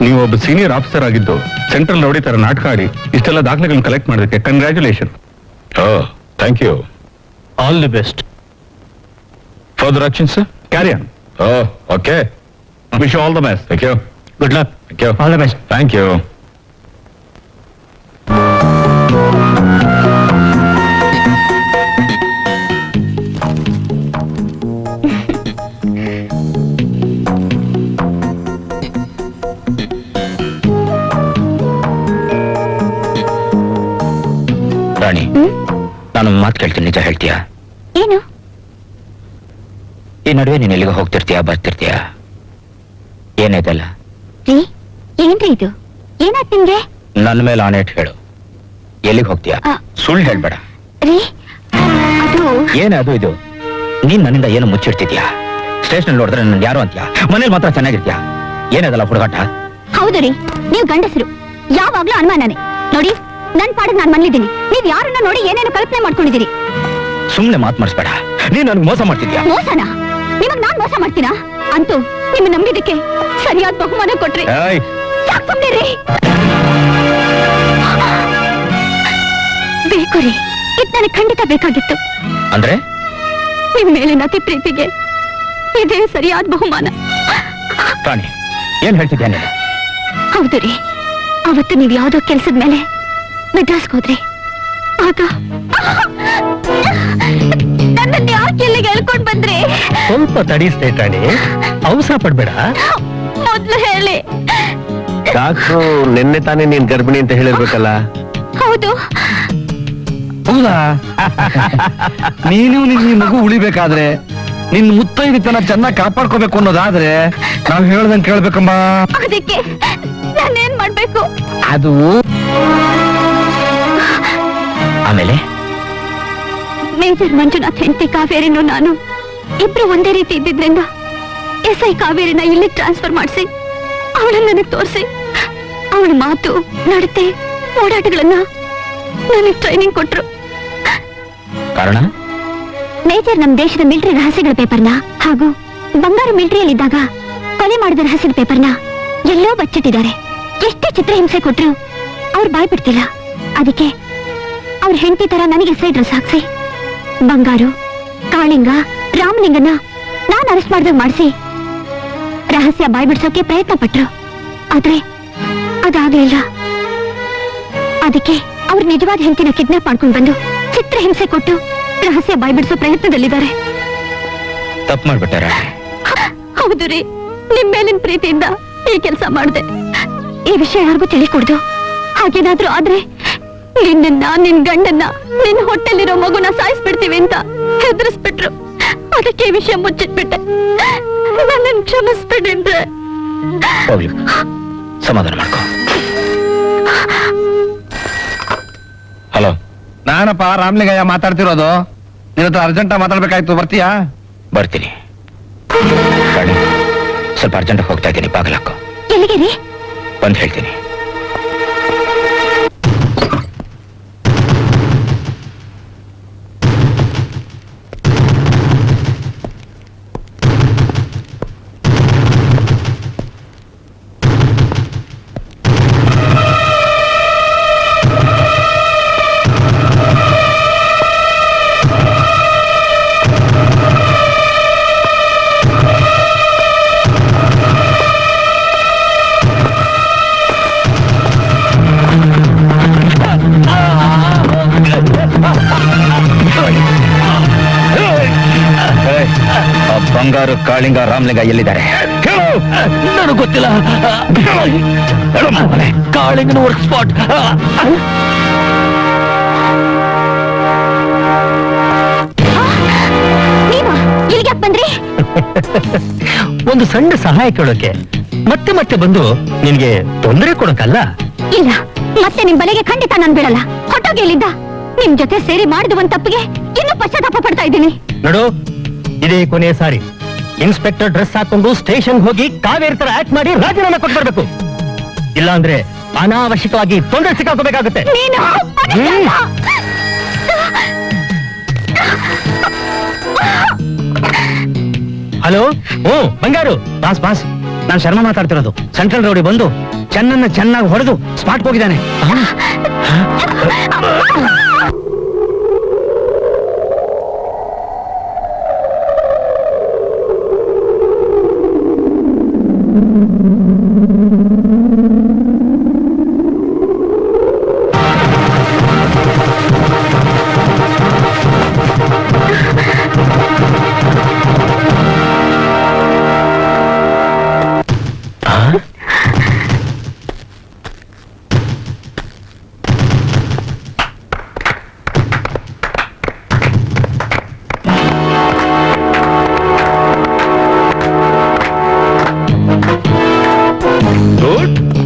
S6: ನೀವು ಒಬ್ಬ ಸೀನಿಯರ್ ಆಫೀಸರ್ ಆಗಿದ್ದು ಸೆಂಟ್ರಲ್ ರೌಡಿ ತರ ನಾಟಕ ಆಡಿ ಇಷ್ಟೆಲ್ಲ ದಾಖಲೆಗಳನ್ನ ಕಲೆಕ್ಟ್ ಮಾಡೋದಕ್ಕೆ congratulation. Thank you.
S7: All the best.
S6: Further actions carry on. Okay. Wish all the best. Thank you.
S7: Good luck.
S6: Thank you.
S7: All the best.
S6: Thank you.
S2: Rani, ನಾನು ಮಾತು ಕೇಳ್ತೀನಿ, ನಿಜ ಹೇಳ್ತೀಯಾ?
S3: ಏನು?
S2: ಈ ನಡುವೆ ನೀನ್ ಎಲ್ಲಿಗೆ ಹೋಗ್ತಿರ್ತೀಯಾ, ಬರ್ತಿರ್ತೀಯಾ? ಏನಿದೆಲ್ಲ?
S3: ರೀ, ಏನ್ರಿ ಇದು? ಏನಾಯ್ತು ನಿಮ್ಗೆ?
S2: ನನ್ನ ಮೇಲೆ ಆಣೆಟ್ ಹೇಳು, ಎಲ್ಲಿಗೆ ಹೋಗ್ತೀಯಾ? ಸುಳ್ಳು ಹೇಳ್ಬೇಡ.
S3: ರೀ, ಅದು
S2: ಏನೇ ಅದು ಇದು? ನೀನ್ ನನ್ನಿಂದ ಏನು ಮುಚ್ಚಿಡ್ತಿದ್ಯಾ? ಸ್ಟೇಷನ್ ನೋಡಿದ್ರೆ ನನ್ ಯಾರು ಅಂತ್ಯಾ, ಮನೇಲಿ ಮಾತ್ರ ಚೆನ್ನಾಗಿರ್ತೀಯಾ? ಏನದಲ್ಲ ಹುಡುಗಾಟ?
S3: ಹೌದು ರೀ, ನೀವು ಗಂಡಸರು ಯಾವಾಗ್ಲೂ ಅನುಮಾನನೇ. ನೋಡಿ, ನನ್ ಪಾಡಿಗೆ ನಾನ್ ಮನ್ಲಿದ್ದೀನಿ, ನೀವ್ ಯಾರನ್ನ ನೋಡಿ ಏನೇನು ಕಲ್ಪನೆ ಮಾಡ್ಕೊಂಡಿದ್ದೀರಿ.
S2: ಸುಮ್ನೆ ಮಾತು ಮಾಡಿಸ್ಬೇಡ. ನೀನ್ ನನ್ಗೆ ಮೋಸ ಮಾಡ್ತಿದ್ಯಾ?
S3: ಮೋಸನಾ? ನಿಮಗ್ ನಾನ್ ಮೋಸ ಮಾಡ್ತೀನಾ? ಅಂತೂ ನಿಮ್ಮ ನಂಬಿದಕ್ಕೆ ಸರಿಯಾದ ಬಹುಮಾನ ಕೊಟ್ರಿ.
S2: ಏಯ್,
S3: ಯಾಕ್ ಸುಮ್ನಿರಿ? ಬೇಕು ರೀ, ಇದ್ ನನಗೆ ಖಂಡಿತ ಬೇಕಾಗಿತ್ತು.
S2: ಅಂದ್ರೆ
S3: ನಿಮ್ ಮೇಲಿನ ಅತಿ ಪ್ರೀತಿಗೆ ಇದೇ ಸರಿಯಾದ ಬಹುಮಾನ.
S2: ರಾಣಿ, ಏನ್ ಹೇಳ್ತಿದ್ಯಾ ನೀನು?
S3: ಹೌದು ರೀ, ಅವತ್ತು ನೀವ್ ಯಾವ್ದೋ ಕೆಲ್ಸದ ಮೇಲೆ ಮೆಡ್ರಾಸ್ಗೆ ಹೋದ್ರಿ. ಆಗ ನನ್ನನ್ನು ಯಾಕೆ ಇಲ್ಲಿಗೆ ಹೇಳ್ಕೊಂಡ್ ಬಂದ್ರಿ?
S7: ಸ್ವಲ್ಪ ತಡಿ ರಾಣಿ, ಅವಸರ ಪಡ್ಬೇಡ.
S3: ಮೊದ್ಲು ಹೇಳಿ.
S4: ಡಾಕ್ಟ್ರು ನಿನ್ನೆ ತಾನೇ ನೀನ್ ಗರ್ಭಿಣಿ ಅಂತ ಹೇಳಿರ್ಬೇಕಲ್ಲ.
S3: ಹೌದು.
S5: ಹೌದಾ? ನೀನು ನಿನ್ ಮಗು ಉಳಿಬೇಕಾದ್ರೆ ನಿನ್ ಮುತ್ತೈದೆತನ ಚೆನ್ನಾಗಿ ಕಾಪಾಡ್ಕೋಬೇಕು ಅನ್ನೋದಾದ್ರೆ ನಾವ್ ಹೇಳ್ದಂಗ್ ಕೇಳ್ಬೇಕಮ್ಮ.
S3: ಅದಕ್ಕೆ ನಾನೇನ್ ಮಾಡ್ಬೇಕು?
S5: ಅದು
S2: ಆಮೇಲೆ
S3: ಮೇಜರ್ ಮಂಜುನಾಥ್ ಹೆಂಡತಿ ಕಾವೇರಿನೂ ನಾನು ಇಬ್ರು ಒಂದೇ ರೀತಿ ಇದ್ದಿದ್ರಿಂದ SI ಕಾವೇರಿನ ಇಲ್ಲಿ ಟ್ರಾನ್ಸ್ಫರ್ ಮಾಡಿಸಿ ಅವಳನ್ನ ನನಗೆ ತೋರಿಸಿ ಅವಳ ಮಾತು, ನಡತೆ, ಓಡಾಟಗಳನ್ನ ನನಗೆ ಟ್ರೈನಿಂಗ್ ಕೊಟ್ರು.
S2: ಕಾರಣ?
S3: ಮೇಜರ್ ನಮ್ಮ ದೇಶದ ಮಿಲಿಟರಿ ರಹಸ್ಯಗಳ ಪೇಪರ್ನ ಹಾಗೂ ಬಂಗಾರ ಮಿಲಿಟರಿಯಲ್ಲಿದ್ದಾಗ ಕೊಲೆ ಮಾಡಿದ ರಹಸ್ಯದ ಪೇಪರ್ನ ಎಲ್ಲೋ ಬಚ್ಚಿಟ್ಟಿದ್ದಾರೆ. ಎಷ್ಟೇ ಚಿತ್ರಹಿಂಸೆ ಕೊಟ್ರು ಅವ್ರು ಬಾಯ್ ಬಿಡ್ತಿಲ್ಲ. ಅದಕ್ಕೆ ಅವ್ರ ಹೆಂಡತಿ ತರ ನನಗೆ SI ಡ್ರೆಸ್ ಹಾಕ್ಸಿ ಬಂಗಾರು, ಕಾಳಿಂಗ, ರಾಮಲಿಂಗನ ನಾನು ಅರೆಸ್ಟ್ ಮಾಡಿದಾಗ ಮಾಡಿಸಿ ರಹಸ್ಯ ಬಾಯ್ ಬಿಡ್ಸೋಕೆ ಪ್ರಯತ್ನ ಪಟ್ರು. ಆದ್ರೆ ಅದಾಗ್ಲಿಲ್ಲ. ಅದಕ್ಕೆ ಅವ್ರ ನಿಜವಾದ ಹೆಂಡತಿನ ಕಿಡ್ನಾಪ್ ಮಾಡ್ಕೊಂಡು ಬಂದು ಚಿತ್ರಹಿಂಸೆ ಕೊಟ್ಟು ರಹಸ್ಯ ಬಾಯ್ ಬಿಡಿಸೋ ಪ್ರಯತ್ನದಲ್ಲಿದ್ದಾರೆ.
S2: ತಪ್ಪು ಮಾಡ್ಬಿಟ್ಟಾರ?
S3: ಹೌದು ರೀ, ನಿಮ್ ಮೇಲಿನ ಪ್ರೀತಿಯಿಂದ ಈ ಕೆಲಸ ಮಾಡಿದೆ. ಈ ವಿಷಯ ಯಾರಿಗೂ ತಿಳಿಕೊಡ್ದು. ಹಾಗೇನಾದ್ರೂ ಆದ್ರೆ ನಿನ್ನ, ನಿನ್ ಗಂಡನ್ನ, ನಿನ್ ಹೊಟ್ಟೆಲಿರೋ ಮಗುನ ಸಾಯಿಸ್ಬಿಡ್ತೀವಿ ಅಂತ ಹೆದರಿಸ್ಬಿಟ್ರು. ಅದಕ್ಕೆ ಈ ವಿಷಯ ಮುಚ್ಚಿಟ್ಬಿಟ್ಟೆ. ನನ್ನನ್ನು ಕ್ಷಮಿಸ್ಬಿಡಿ ಅಂದ್ರೆ.
S2: ಹೋಗ್ಲಿ, ಸಮಾಧಾನ ಮಾಡ್ಕೋ. ಹಲೋ,
S5: ನಾನಪ್ಪ ರಾಮ್ಲಿಂಗಯ್ಯ ಮಾತಾಡ್ತಿರೋದು. ನಿನ್ನ ಹತ್ರ ಅರ್ಜೆಂಟ್ ಮಾತಾಡ್ಬೇಕಾಯ್ತು, ಬರ್ತೀಯಾ?
S2: ಬರ್ತೀನಿ. ರಾಣಿ, ಸ್ವಲ್ಪ ಅರ್ಜೆಂಟಾಗಿ ಹೋಗ್ತಾ ಇದ್ದೀನಿ, ಬಾಗಲಾಕೋ.
S3: ಎಲ್ಲಿಗೆ ರೀ?
S2: ಬಂದು ಹೇಳ್ತೀನಿ. ಬಂಗಾರು, ಕಾಳಿಂಗ, ರಾಮಲಿಂಗ ಎಲ್ಲಿದ್ದಾರೆ?
S7: ನನಗೆ ಗೊತ್ತಿಲ್ಲ. ಕಾಳಿಂಗನ ವರ್ಕ್ ಸ್ಪಾಟ್.
S3: ನೀವಾ ಇಲ್ಲಿಗೆ ಯಾಕೆ ಬಂದ್ರಿ?
S7: ಒಂದು ಸಣ್ಣ ಸಹಾಯ ಕೇಳೋಕೆ, ಮತ್ತೆ ಮತ್ತೆ ಬಂದು ನಿನ್ಗೆ ತೊಂದರೆ ಕೊಡೋಕಲ್ಲ.
S3: ಇಲ್ಲ, ಮತ್ತೆ ನಿಮ್ ಬಲೆಗೆ ಖಂಡಿತ ನಾನ್ ಬಿಡಲ್ಲ. ಹೊಟ್ಟೋಗಿ ಇಲ್ಲಿದ್ದ. ನಿಮ್ ಜೊತೆ ಸೇರಿ ಮಾಡಿದ ಒಂದ್ ತಪ್ಪಿಗೆ ಇನ್ನೂ ಪಶ್ಚಾತ್ತಾಪ ಪಡ್ತಾ ಇದ್ದೀನಿ.
S7: ನೋಡು, ಇದೇ ಕೊನೆ ಸಾರಿ. ಇನ್ಸ್ಪೆಕ್ಟರ್ ಡ್ರೆಸ್ ಹಾಕೊಂಡು ಸ್ಟೇಷನ್ ಹೋಗಿ ಕಾವೇರಿ ತರ ಆಕ್ಟ್ ಮಾಡಿ ರಾಜೀನಾಮೆ ಕೊಟ್ಟು ಬರ್ಬೇಕು. ಇಲ್ಲ ಅಂದ್ರೆ ಅನಾವಶ್ಯಕವಾಗಿ ತೊಂದರೆ ಸಿಕ್ಕಾಕೋಬೇಕಾಗುತ್ತೆ.
S3: ನೀನು
S7: ಹಲೋ, ಓ ಬಂಗಾರು.
S1: ಬಾಸ್ ಬಾಸ್, ನಾನು ಶರ್ಮಾ ಮಾತಾಡ್ತಿರೋದು. ಸೆಂಟ್ರಲ್ ರೋಡಿ ಬಂದು ಚೆನ್ನನ್ನ ಚೆನ್ನಾಗಿ ಹೊಡೆದು ಸ್ಪಾಟ್ ಹೋಗಿದ್ದಾನೆ.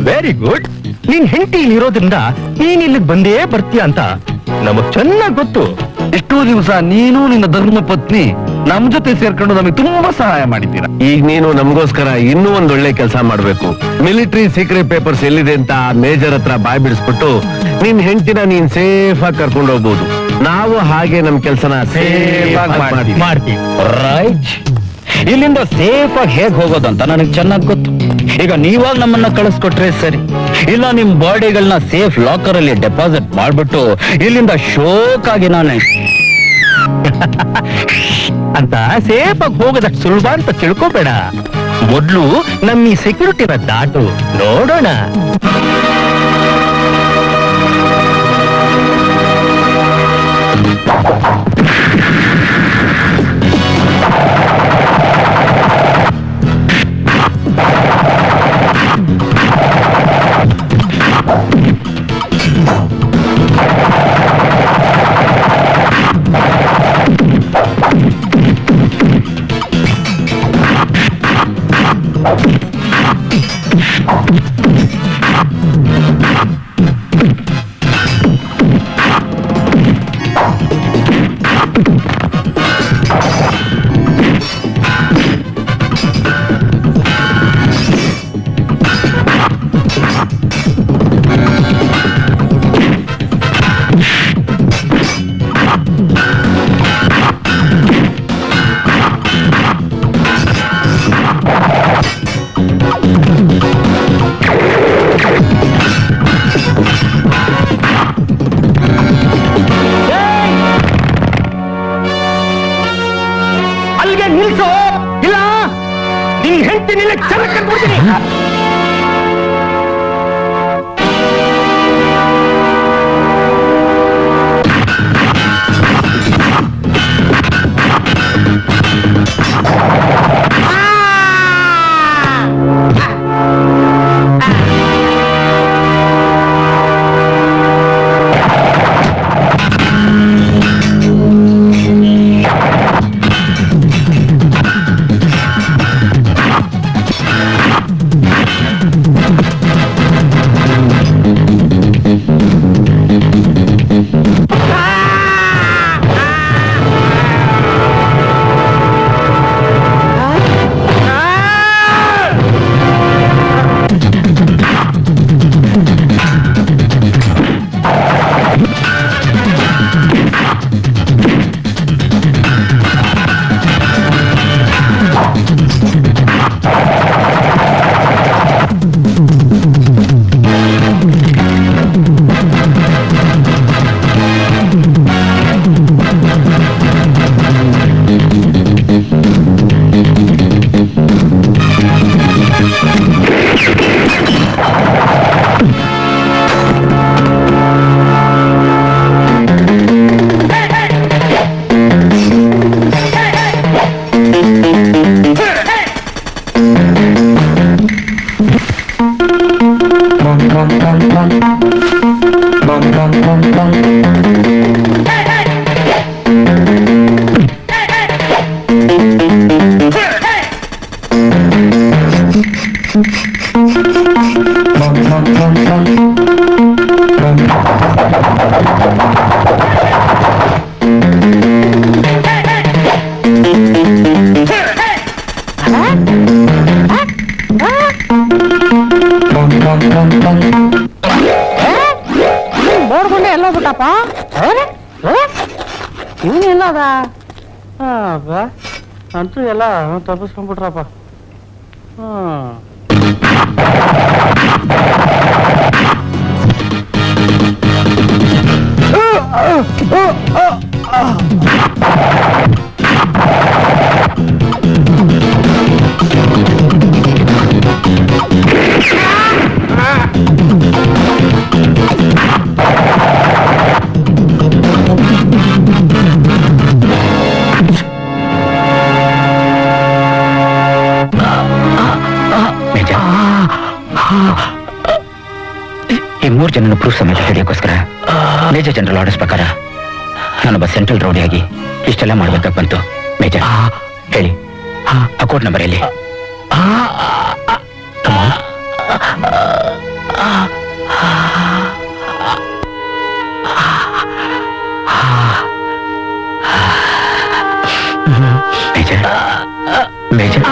S7: Very good. ನೀನ್ ಹೆಂಡತಿ ಇರೋದ್ರಿಂದ ನೀನ್ ಇಲ್ಲಿಗೆ ಬಂದೇ ಬರ್ತೀಯ ಅಂತ ನಮಗ್ ಚೆನ್ನಾಗ್ ಗೊತ್ತು.
S5: ಎಷ್ಟೋ ದಿವಸ ನೀನು ನಿನ್ನ ಧರ್ಮ ಪತ್ನಿ ನಮ್ ಜೊತೆ ಸೇರ್ಕೊಂಡು ನಮಗೆ ತುಂಬಾ ಸಹಾಯ ಮಾಡಿದ್ದೀರಾ.
S4: ಈಗ ನೀನು ನಮಗೋಸ್ಕರ ಇನ್ನೂ ಒಂದ್ ಒಳ್ಳೆ ಕೆಲಸ ಮಾಡ್ಬೇಕು. ಮಿಲಿಟರಿ ಸೀಕ್ರೆಟ್ ಪೇಪರ್ಸ್ ಎಲ್ಲಿದೆ ಅಂತ ಮೇಜರ್ ಹತ್ರ ಬಾಯ್ ಬಿಡಿಸ್ಬಿಟ್ಟು ನಿನ್ ಹೆಂಡತಿನ ನೀನ್ ಸೇಫ್ ಆಗಿ ಕರ್ಕೊಂಡು ಹೋಗ್ಬೋದು. ನಾವು ಹಾಗೆ ನಮ್ ಕೆಲ್ಸನ ಸೇಫ್ ಆಗಿ
S7: ಮಾಡ್ತೀವಿ.
S6: ರೈಟ್. ಇಲ್ಲಿಂದ ಸೇಫ್ ಆಗಿ ಹೇಗ್ ಹೋಗೋದಂತ ನನಗೆ ಚೆನ್ನಾಗಿ ಗೊತ್ತು. ಈಗ ನೀವಾಗ ನಮ್ಮನ್ನ ಕಳಿಸ್ಕೊಟ್ರೆ ಸರಿ, ಇಲ್ಲ ನಿಮ್ ಬಾಡಿಗಳನ್ನ ಸೇಫ್ ಲಾಕರ್ ಅಲ್ಲಿ ಡೆಪಾಸಿಟ್ ಮಾಡ್ಬಿಟ್ಟು ಇಲ್ಲಿಂದ ಶೋಕ್ ಆಗಿ ನಾನೇ
S7: ಅಂತ ಸೇಫ್ ಆಗಿ ಹೋಗೋದಷ್ಟು ಸುಲಭ ಅಂತ ತಿಳ್ಕೋಬೇಡ. ಮೊದ್ಲು ನಮ್ಮ ಈ ಸೆಕ್ಯೂರಿಟಿನ ದಾಟು, ನೋಡೋಣ. ಅಲ್ಲಿಗೆ ನಿಲ್ಸು, ಇಲ್ಲ ನಿನ್ ಹೆಂಡತಿ ನಿಲ್ಲ ಚೆನ್ನಾಗಿ ಕಂಡ್ಬಿಡ್ತೀನಿ.
S8: ಬೋರ್ಡ್ಕೊಂಡೆ ಎಲ್ಲ ಬಿಟ್ಟಪ್ಪ ಇವನೆಲ್ಲದ ಅಂತೂ ಎಲ್ಲ ತಪ್ಪಿಸ್ಕೊಂಡ್ಬಿಟ್ರಪ್ಪ.
S2: ಈ 3 ಜನನ ಪ್ರೂಫ್ ಸಮೇತ ಹಿಡಿಯೋಕ್ಕೋಸ್ಕರ ಮೇಜರ್ ಜನರಲ್ ಆರ್ಡರ್ಸ್ ಪ್ರಕಾರ ನಾನೊಬ್ಬ ಸೆಂಟ್ರಲ್ ರೌಡಿಯಾಗಿ ಇಷ್ಟೆಲ್ಲ ಮಾಡ್ಬೇಕಾಗಿ ಬಂತು. ಮೇಜರ್ ಹೇಳಿ, ಅಕೌಂಟ್ ನಂಬರ್ ಎಲ್ಲಿ? Major major